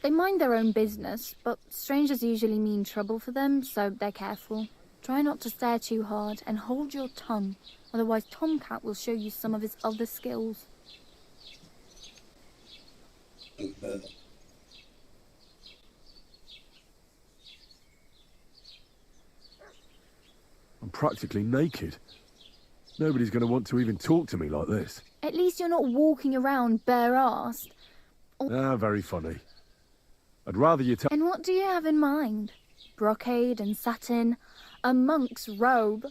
They mind their own business, but strangers usually mean trouble for them, so they're careful. Try not to stare too hard and hold your tongue, otherwise Tomcat will show you some of his other skills. I'm practically naked. Nobody's going to want to even talk to me like this. At least you're not walking around bare-assed. Ah, very funny. I'd rather you tell... And what do you have in mind? Brocade and satin? A monk's robe?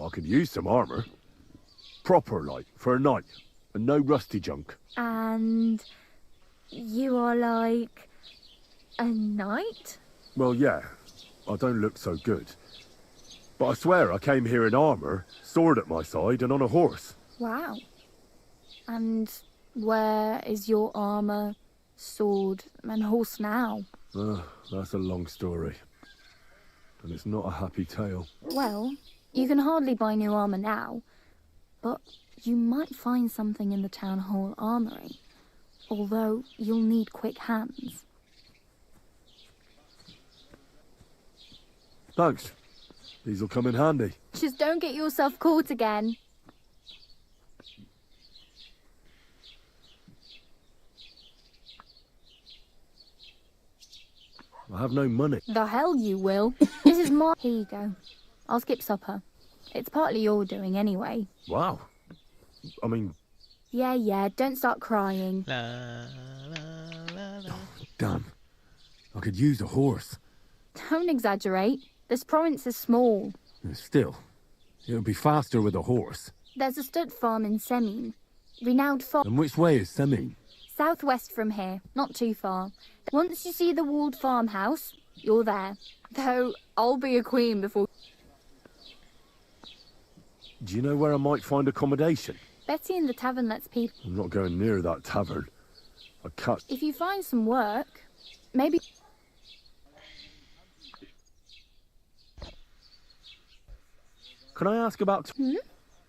I could use some armour. Proper, like, for a night. And no rusty junk. And... you are like... a knight? Well, yeah. I don't look so good. But I swear I came here in armour, sword at my side, and on a horse. Wow. And where is your armour, sword, and horse now? That's a long story. And it's not a happy tale. Well, you can hardly buy new armour now, but you might find something in the town hall armoury. Although you'll need quick hands. Thanks. These'll come in handy. Just don't get yourself caught again. I have no money. The hell you will. This is my... Here you go. I'll skip supper. It's partly your doing anyway. Wow. I mean... Yeah, don't start crying. Damn. I could use a horse. Don't exaggerate. This province is small. Still, it would be faster with a horse. There's a stud farm in Semin. Renowned farm... And which way is Semin? Southwest from here, not too far. Once you see the walled farmhouse, you're there. Though, I'll be a queen before... Do you know where I might find accommodation? Betty in the tavern lets people... I'm not going near that tavern. I can't... If you find some work, maybe... Can I ask about...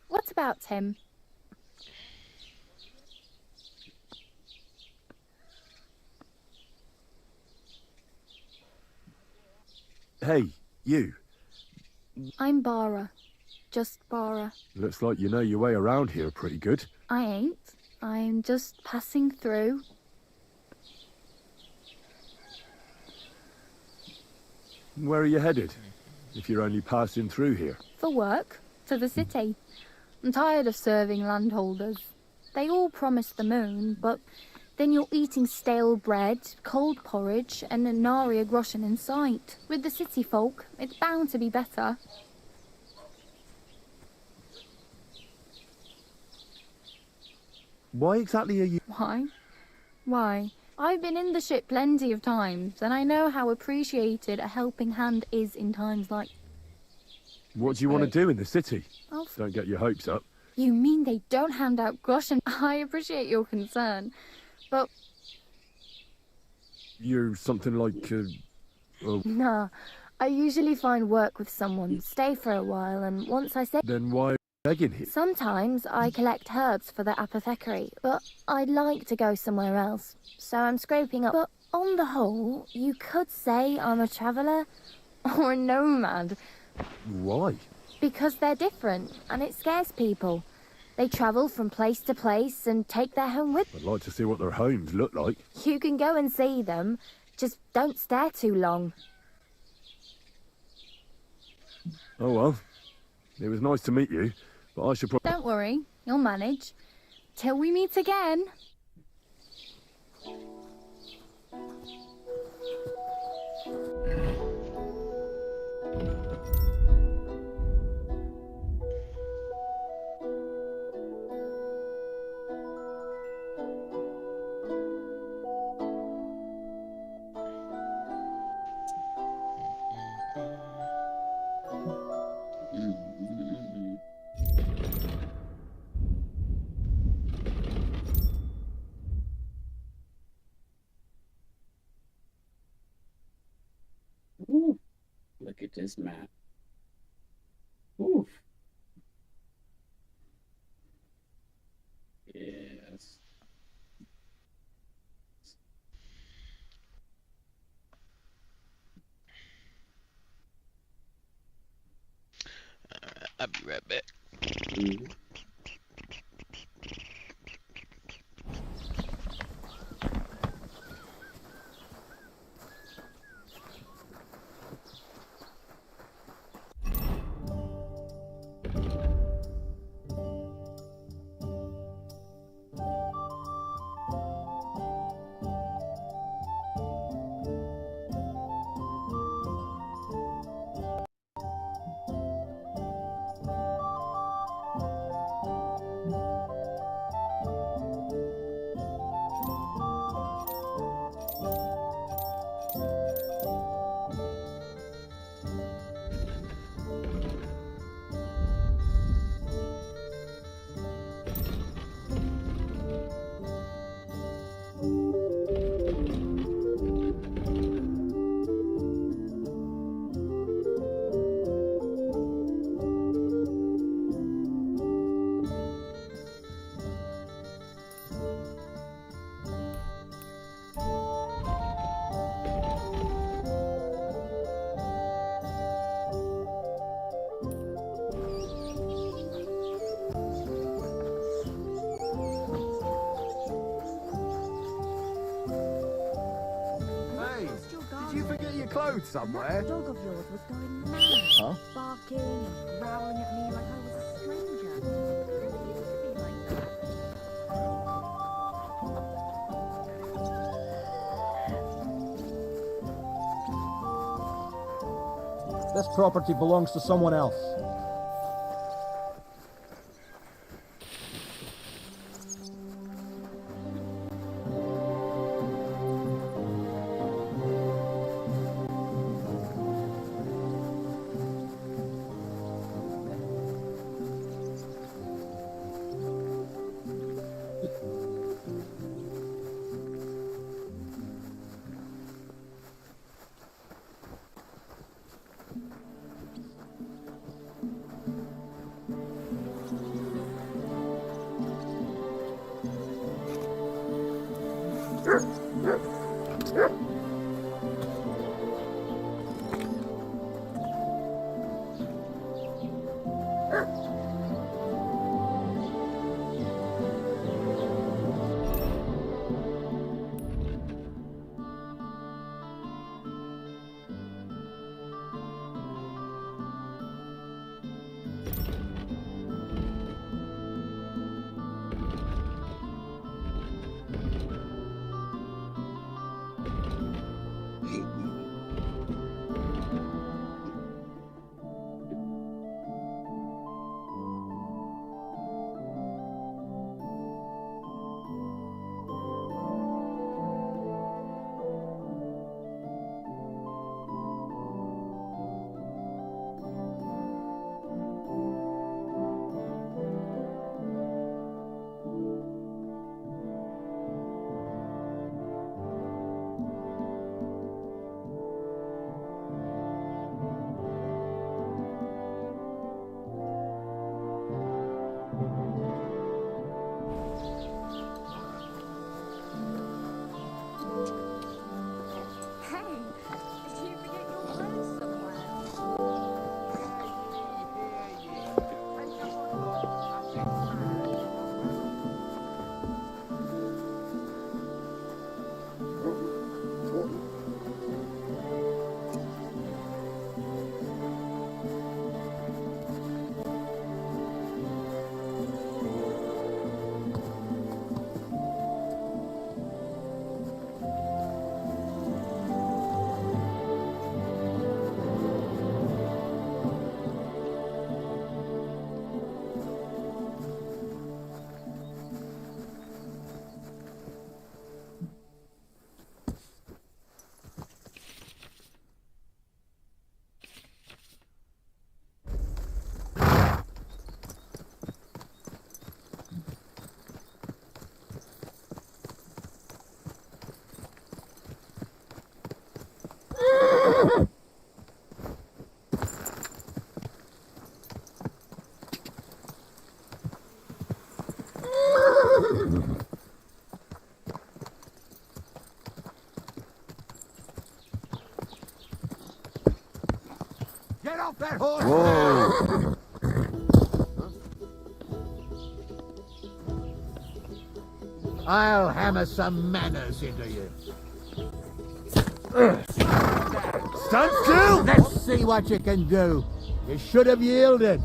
What about him? Hey, you. I'm Bara. Just Bara. Looks like you know your way around here pretty good. I ain't. I'm just passing through. Where are you headed? If you're only passing through here. For work. To the city. I'm tired of serving landholders. They all promise the moon, but then you're eating stale bread, cold porridge, and a nary a groschen in sight. With the city folk, it's bound to be better. Why exactly are you... Why? Why? I've been in the ship plenty of times, and I know how appreciated a helping hand is in times like... What do you want to do in the city? Oh, Don't get your hopes up. You mean they don't hand out groschen? I appreciate your concern, but... You're something like... Nah, I usually find work with someone, stay for a while, and once I say... Then why are you begging here? Sometimes I collect herbs for the apothecary, but I'd like to go somewhere else, so I'm scraping up. But on the whole, you could say I'm a traveller or a nomad. Why? Because they're different, and it scares people. They travel from place to place and take their home with them. I'd like to see what their homes look like. You can go and see them, just don't stare too long. Oh well. It was nice to meet you, but I should probably... Don't worry, you'll manage. Till we meet again. update this map. Oof. Yes. I'll be right back. Did you forget your clothes somewhere? That dog of yours was going mad. Huh? Barking and growling at me like I was a stranger. It used to be like that. This property belongs to someone else. That horse! Whoa! I'll hammer some manners into you. Stand still! Let's see what you can do. You should have yielded.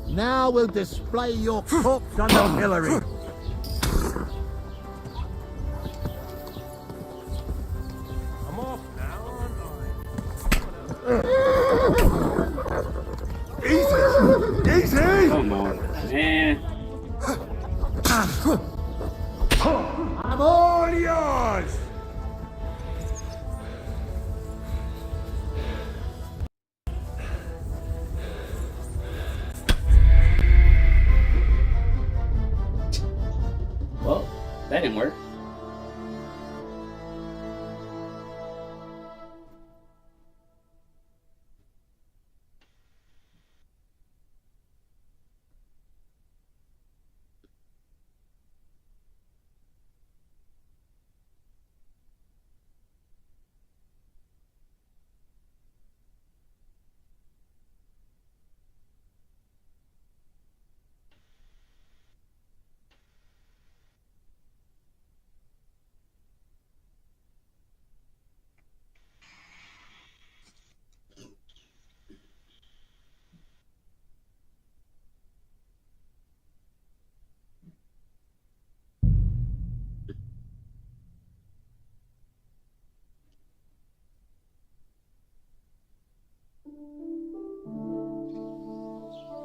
Now we'll display your corpse on the pillory. I'm off now, aren't Easy! Easy! Come on, man. I'm all yours! Well, that didn't work.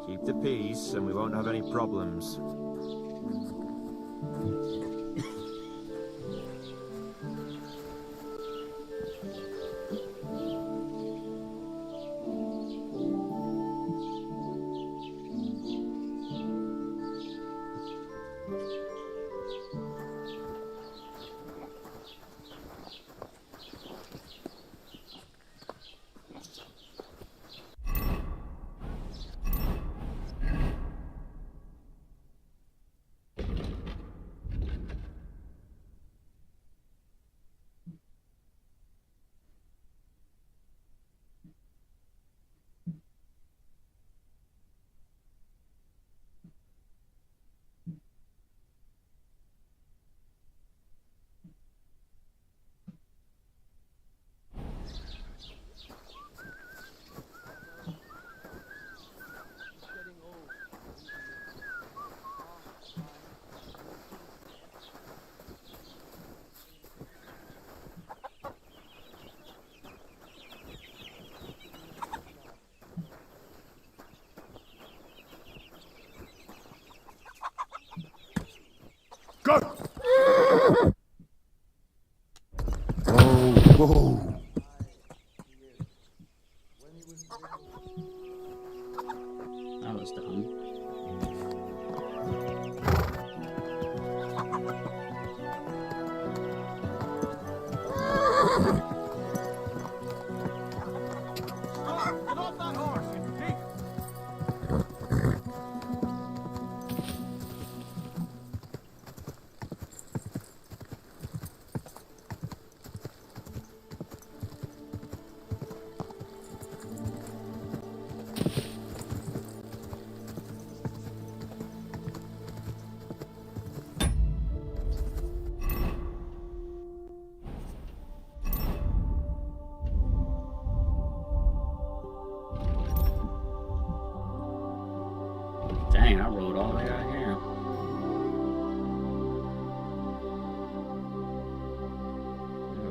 Keep the peace and we won't have any problems. Go! Whoa, whoa. That was dumb. Get off that horse, you pig! Dang, I rode all the way out here.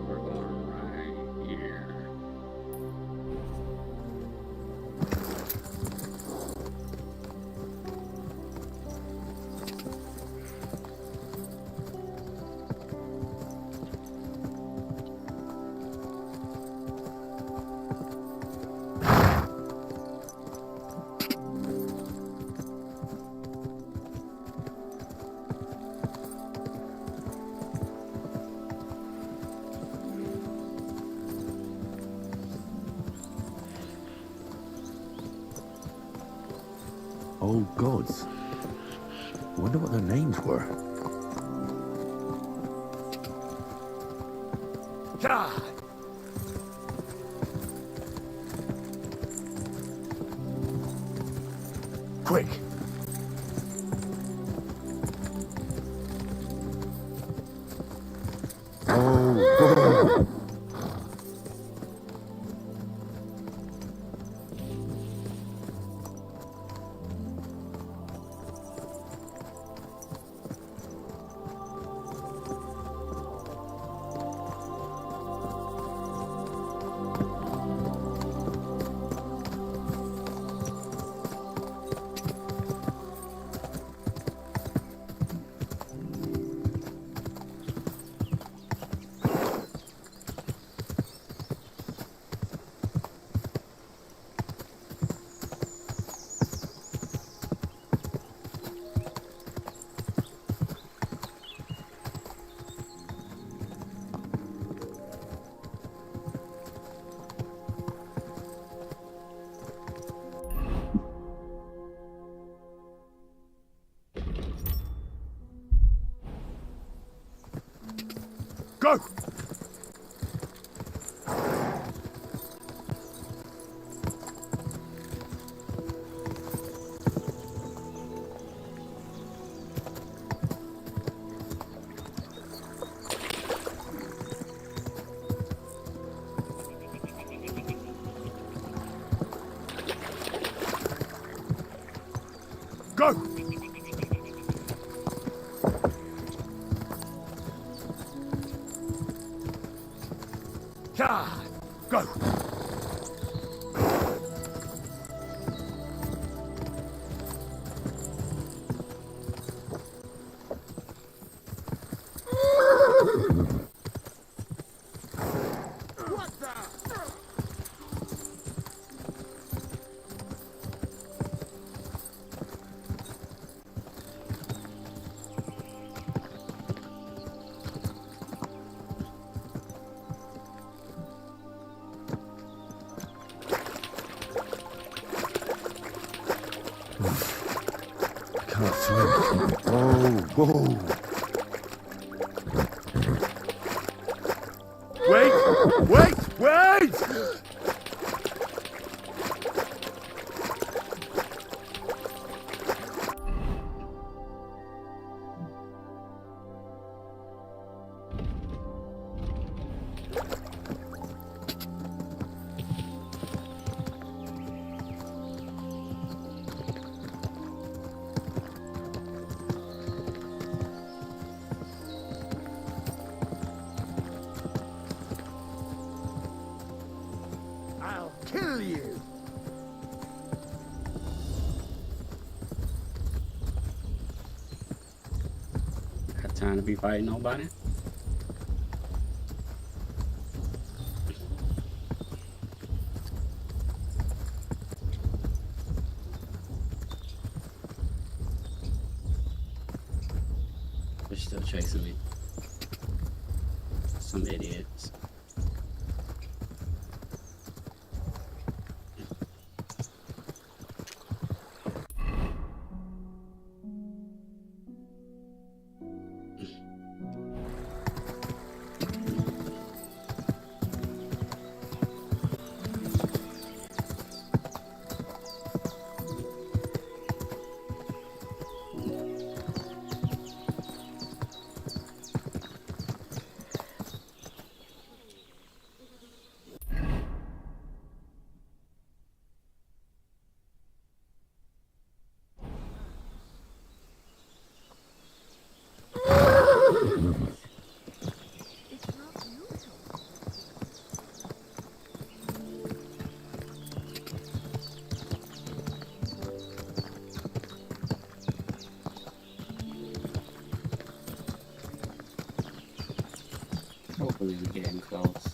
We're going right here. Oh, gods. Wonder what their names were. God! quick. Oh. Go! Go! Yeah! Go! Can't swim. Whoa, whoa. Wait! Wait! Wait! I'll kill you! Got time to be fighting nobody? They're still chasing me. Some idiots. Hopefully we're getting close.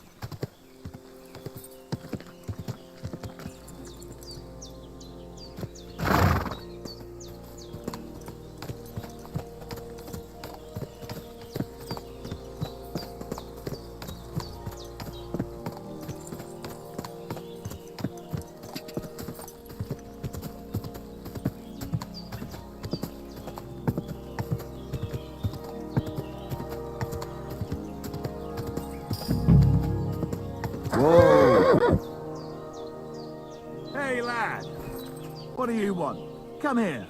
Hey, lad. What do you want? Come here.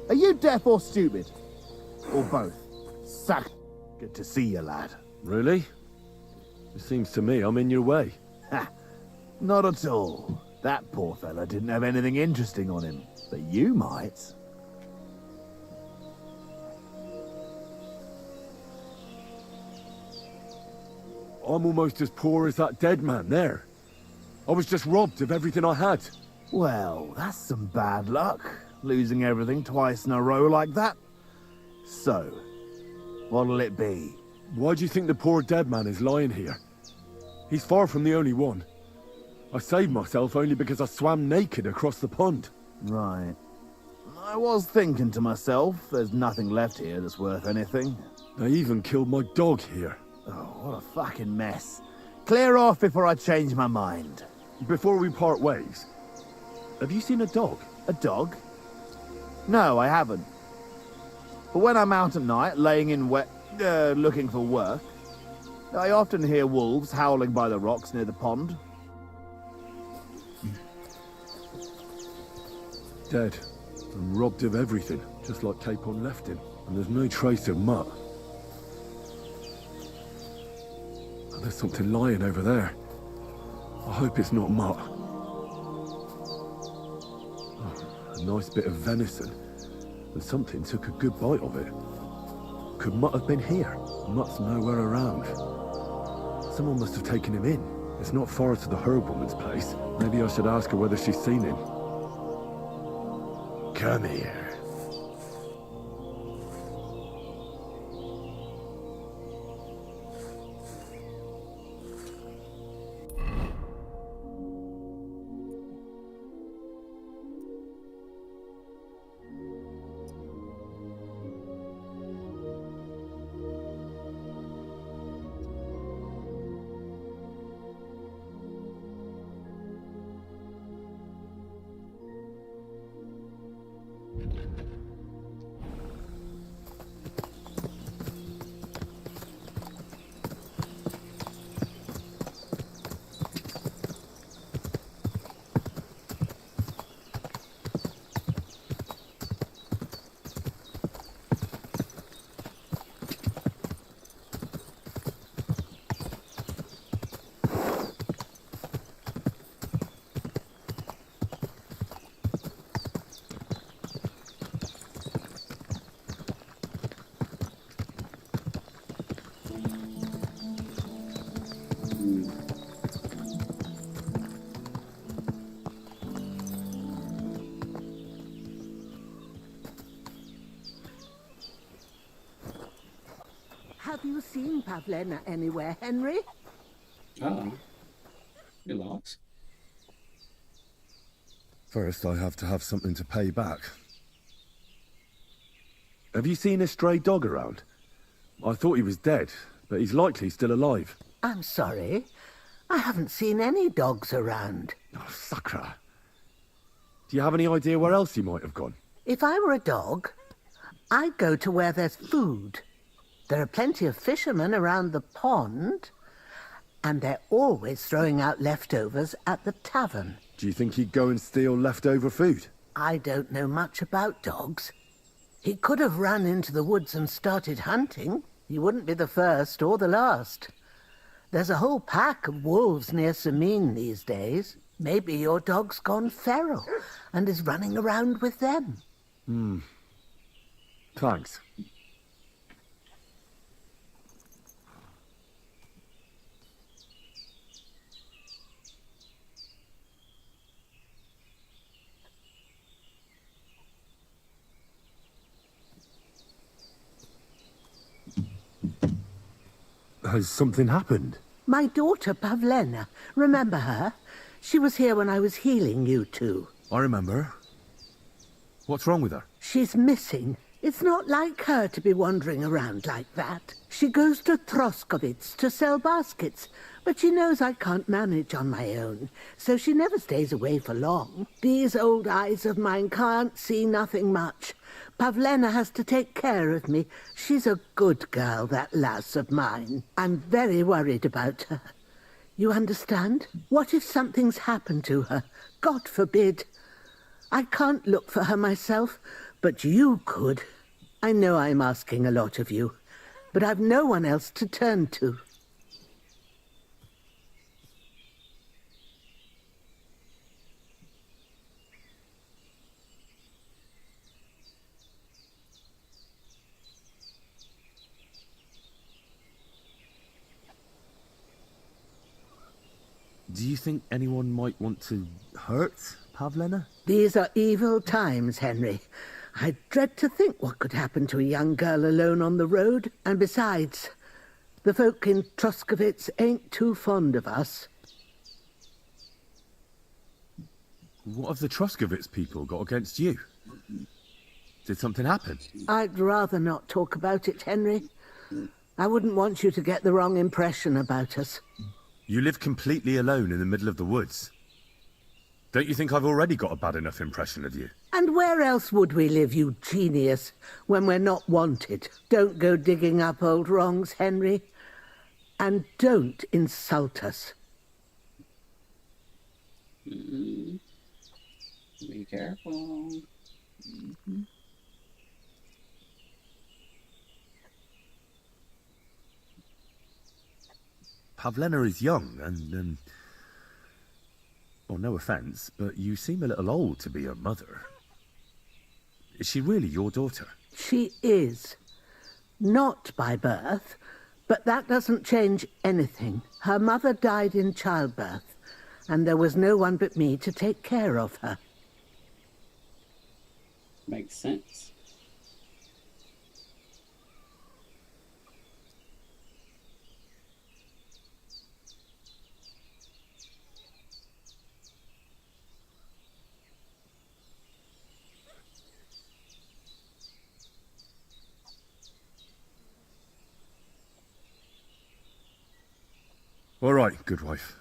Are you deaf or stupid? Or both? Sack. Good to see you, lad. Really? It seems to me I'm in your way. Ha! Not at all. That poor fella didn't have anything interesting on him. But you might. I'm almost as poor as that dead man there. I was just robbed of everything I had. Well, that's some bad luck. Losing everything twice in a row like that. So, what'll it be? Why do you think the poor dead man is lying here? He's far from the only one. I saved myself only because I swam naked across the pond. Right. I was thinking to myself, there's nothing left here that's worth anything. They even killed my dog here. Oh, what a fucking mess. Clear off before I change my mind. Before we part ways, have you seen a dog? A dog? No, I haven't. But when I'm out at night, laying in wet, looking for work, I often hear wolves howling by the rocks near the pond. Dead, and robbed of everything, just like Capon left him. And there's no trace of mutt. And there's something lying over there. I hope it's not mutt. Oh, a nice bit of venison. And something took a good bite of it. Could Mutt have been here? Mutt's nowhere around. Someone must have taken him in. It's not far to the herb woman's place. Maybe I should ask her whether she's seen him. Come here. Have you seen Pavlena anywhere, Henry? Oh. You lost. First, I have to have something to pay back. Have you seen a stray dog around? I thought he was dead, but he's likely still alive. I'm sorry. I haven't seen any dogs around. Oh, Sakra. Do you have any idea where else he might have gone? If I were a dog, I'd go to where there's food. There are plenty of fishermen around the pond, and they're always throwing out leftovers at the tavern. Do you think he'd go and steal leftover food? I don't know much about dogs. He could have run into the woods and started hunting. He wouldn't be the first or the last. There's a whole pack of wolves near Sameen these days. Maybe your dog's gone feral and is running around with them. Thanks. Has something happened? My daughter, Pavlena. Remember her? She was here when I was healing you two. I remember. What's wrong with her? She's missing. It's not like her to be wandering around like that. She goes to Troskovitz to sell baskets, but she knows I can't manage on my own, so she never stays away for long. These old eyes of mine can't see nothing much. Pavlena has to take care of me. She's a good girl, that lass of mine. I'm very worried about her. You understand? What if something's happened to her? God forbid. I can't look for her myself, but you could. I know I'm asking a lot of you, but I've no one else to turn to. Do you think anyone might want to hurt Pavlena? These are evil times, Henry. I dread to think what could happen to a young girl alone on the road. And besides, the folk in Troskovitz ain't too fond of us. What have the Troskovitz people got against you? Did something happen? I'd rather not talk about it, Henry. I wouldn't want you to get the wrong impression about us. You live completely alone in the middle of the woods. Don't you think I've already got a bad enough impression of you? And where else would we live, you genius, when we're not wanted? Don't go digging up old wrongs, Henry. And don't insult us. Be careful. Pavlena is young and, well, no offence, but you seem a little old to be her mother. Is she really your daughter? She is. Not by birth, but that doesn't change anything. Her mother died in childbirth, and there was no one but me to take care of her. Makes sense. All right, good wife.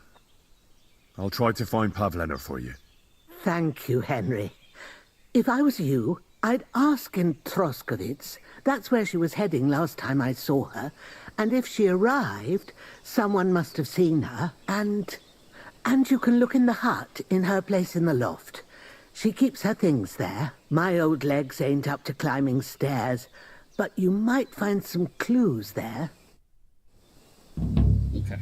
I'll try to find Pavlena for you. Thank you, Henry. If I was you, I'd ask in Troskovitz. That's where she was heading last time I saw her. And if she arrived, someone must have seen her. And you can look in the hut in her place in the loft. She keeps her things there. My old legs ain't up to climbing stairs, but you might find some clues there. Okay.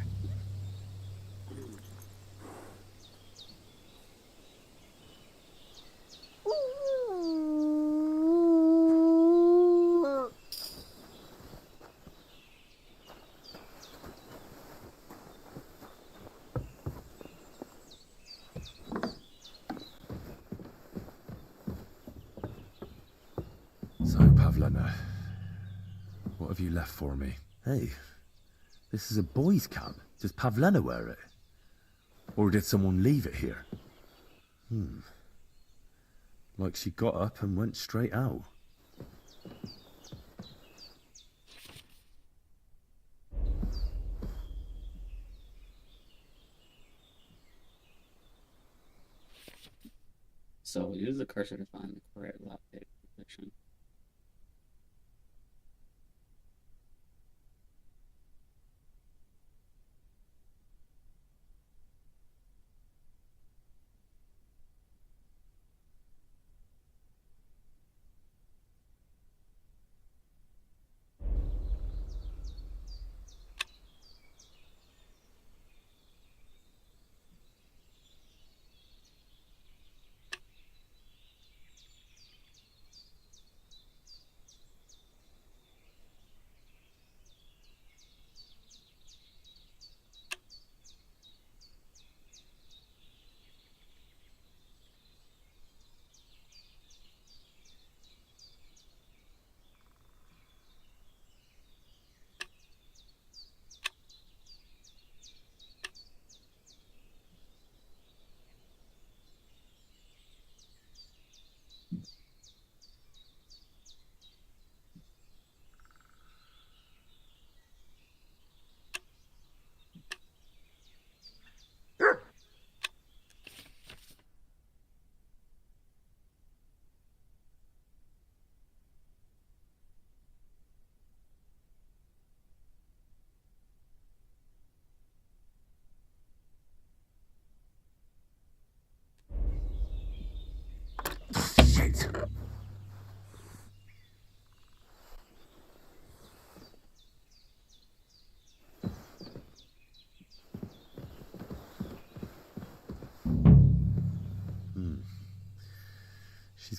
So, Pavlena, what have you left for me? Hey, this is a boys' camp. Does Pavlena wear it? Or did someone leave it here? Like she got up and went straight out. So use the cursor to find the correct lockpick position.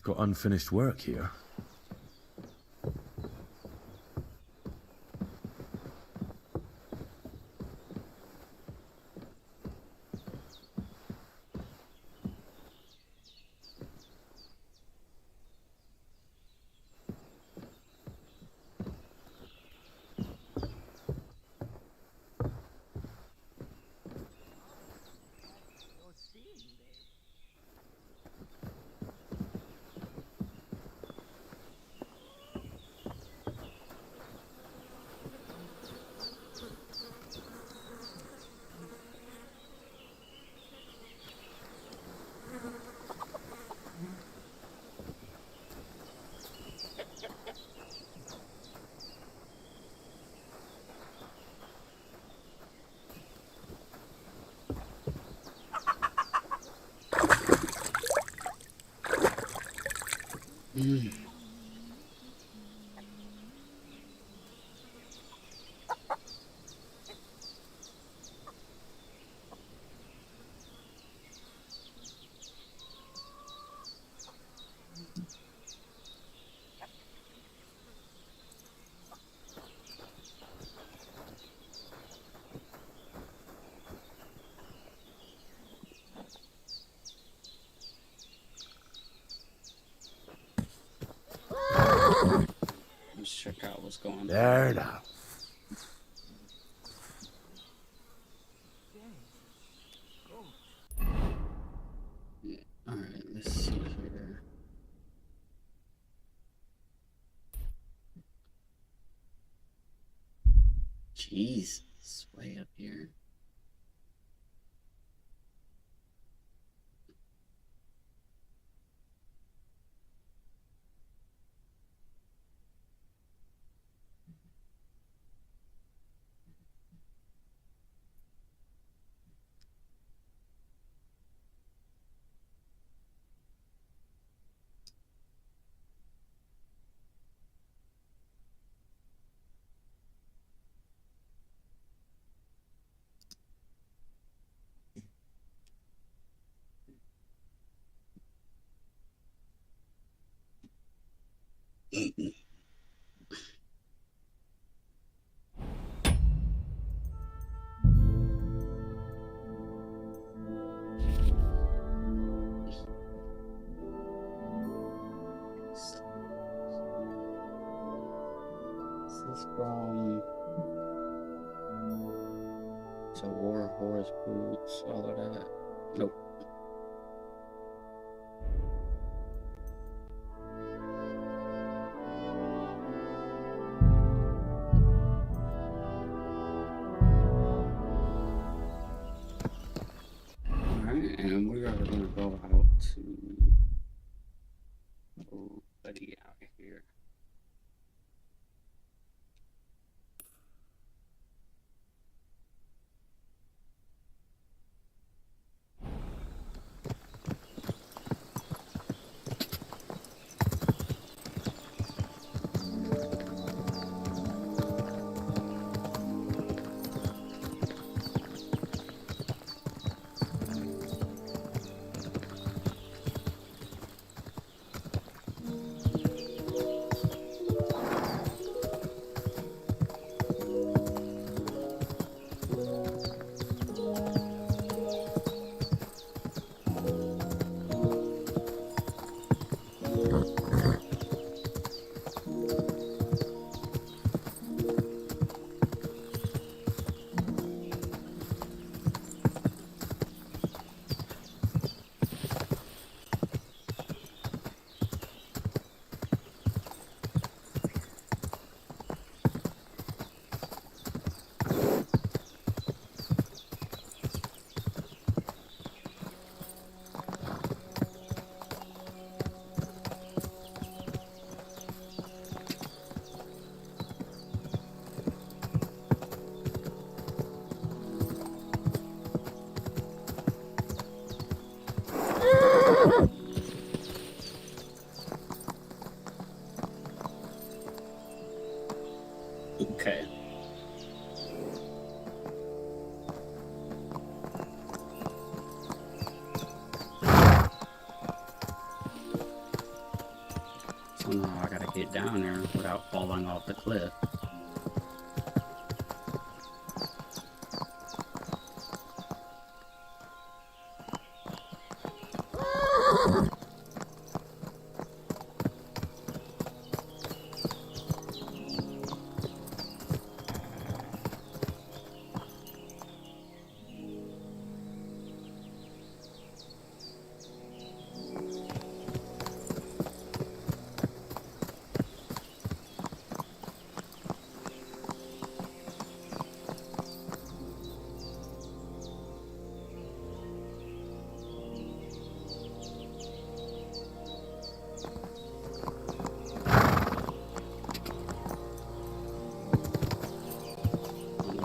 got unfinished work here. Let's check out what's going on. There now. Alright, let's see here. Jeez, it's way up here. This is from so War Horse Boots, all of that. Nope. Alright, and we are gonna go out to buddy out here. Okay. Now I gotta get down there without falling off the cliff.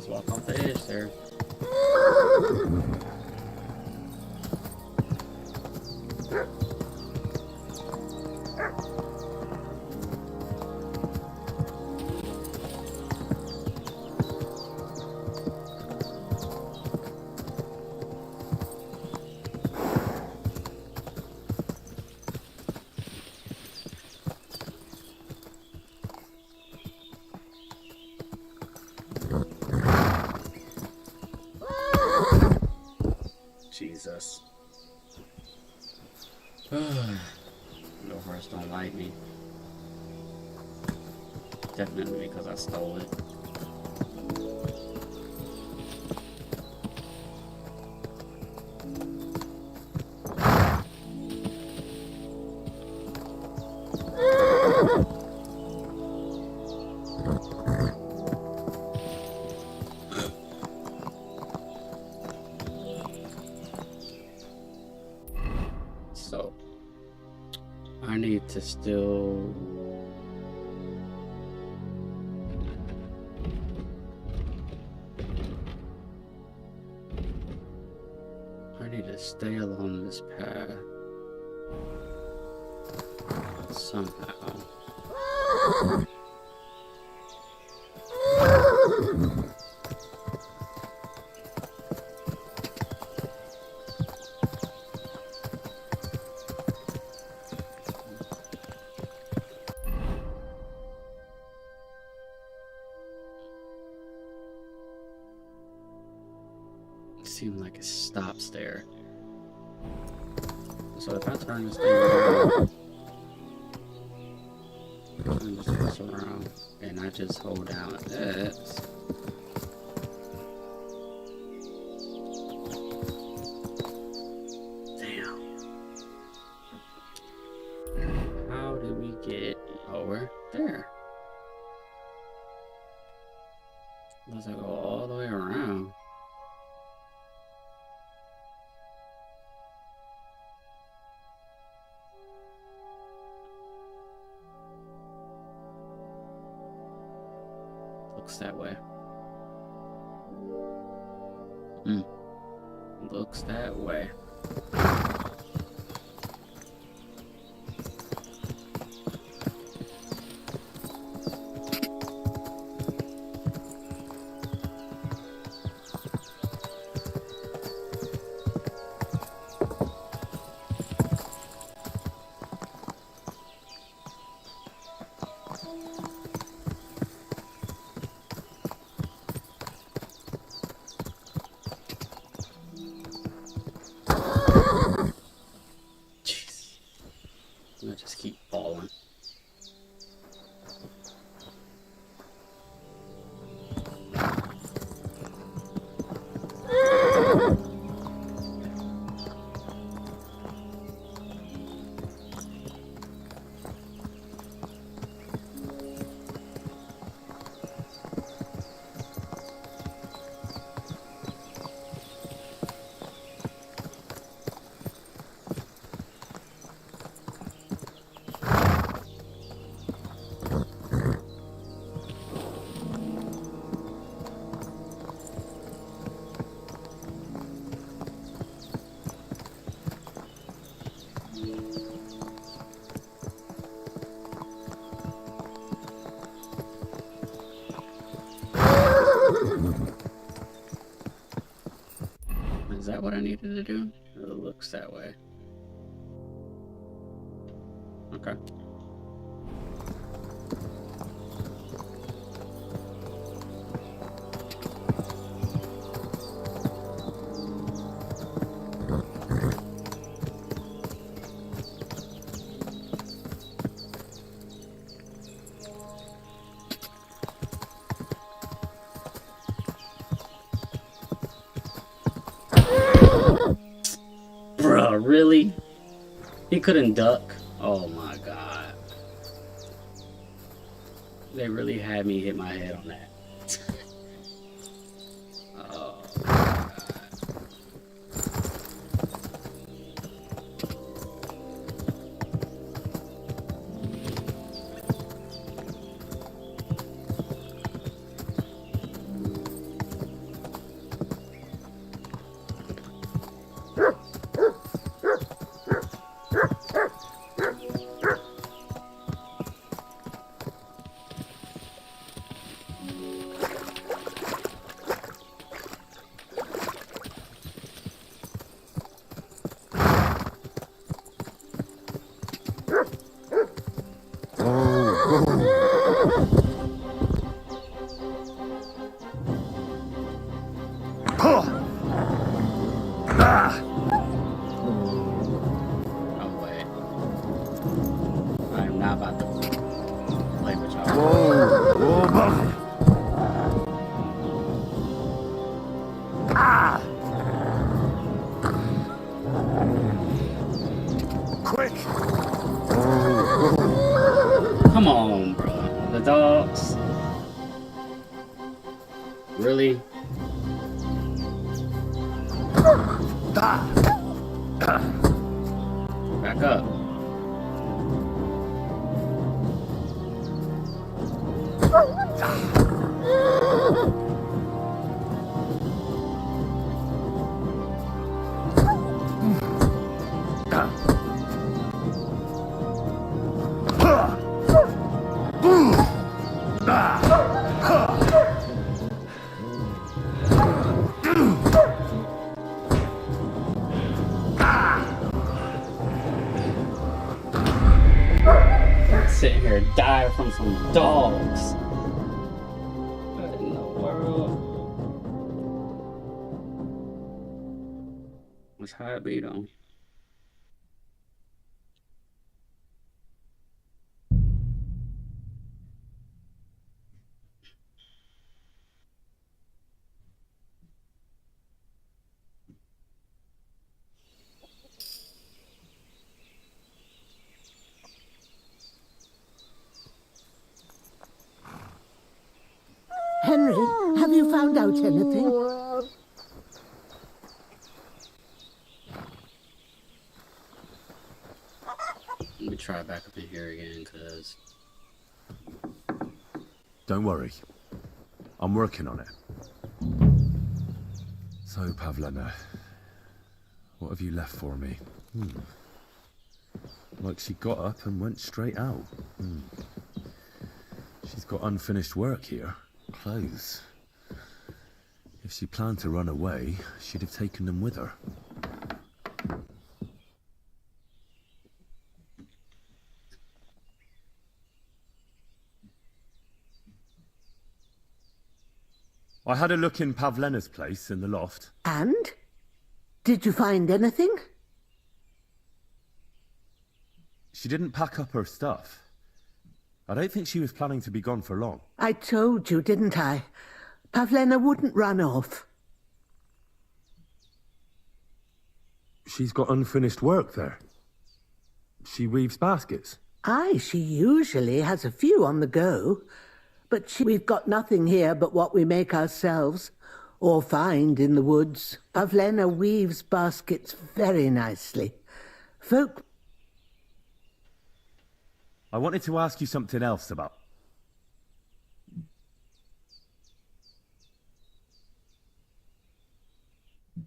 Walk off the edge there. Jesus. No horse don't like me. Definitely because I stole it. So I need to still stay along this path somehow. Seems like it stops there. So if I turn this thing around, turn this horse around, and I just hold down X, damn. How do we get over there? Unless I go all the way around. Looks that way. Looks that way. I just keep falling. Is that what I needed to do? It looks that way. Okay. he couldn't duck. Oh my god. They really had me hit my head on that. Oh my god. Come on, bro. The dogs. Really? Back up. Sitting here die from some dogs. What in the world? That's how it be though. Henry, have you found out anything? Let me try back up in here again, cause Don't worry. I'm working on it. So, Pavlena, what have you left for me? Like she got up and went straight out. She's got unfinished work here. Clothes. If she planned to run away, she'd have taken them with her. I had a look in Pavlena's place in the loft. And? Did you find anything? She didn't pack up her stuff. I don't think she was planning to be gone for long. I told you, didn't I? Pavlena wouldn't run off. She's got unfinished work there. She weaves baskets. Aye, she usually has a few on the go. But we've got nothing here but what we make ourselves, or find in the woods. Pavlena weaves baskets very nicely. Folk... I wanted to ask you something else about...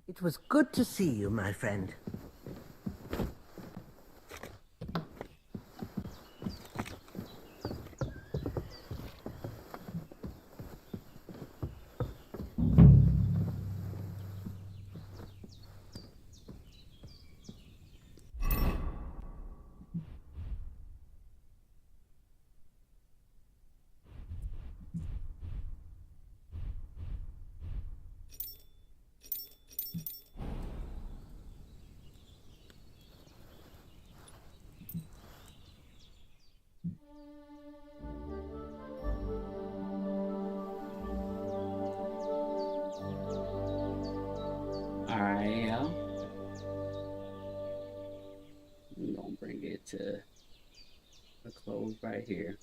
It was good to see you, my friend. right here.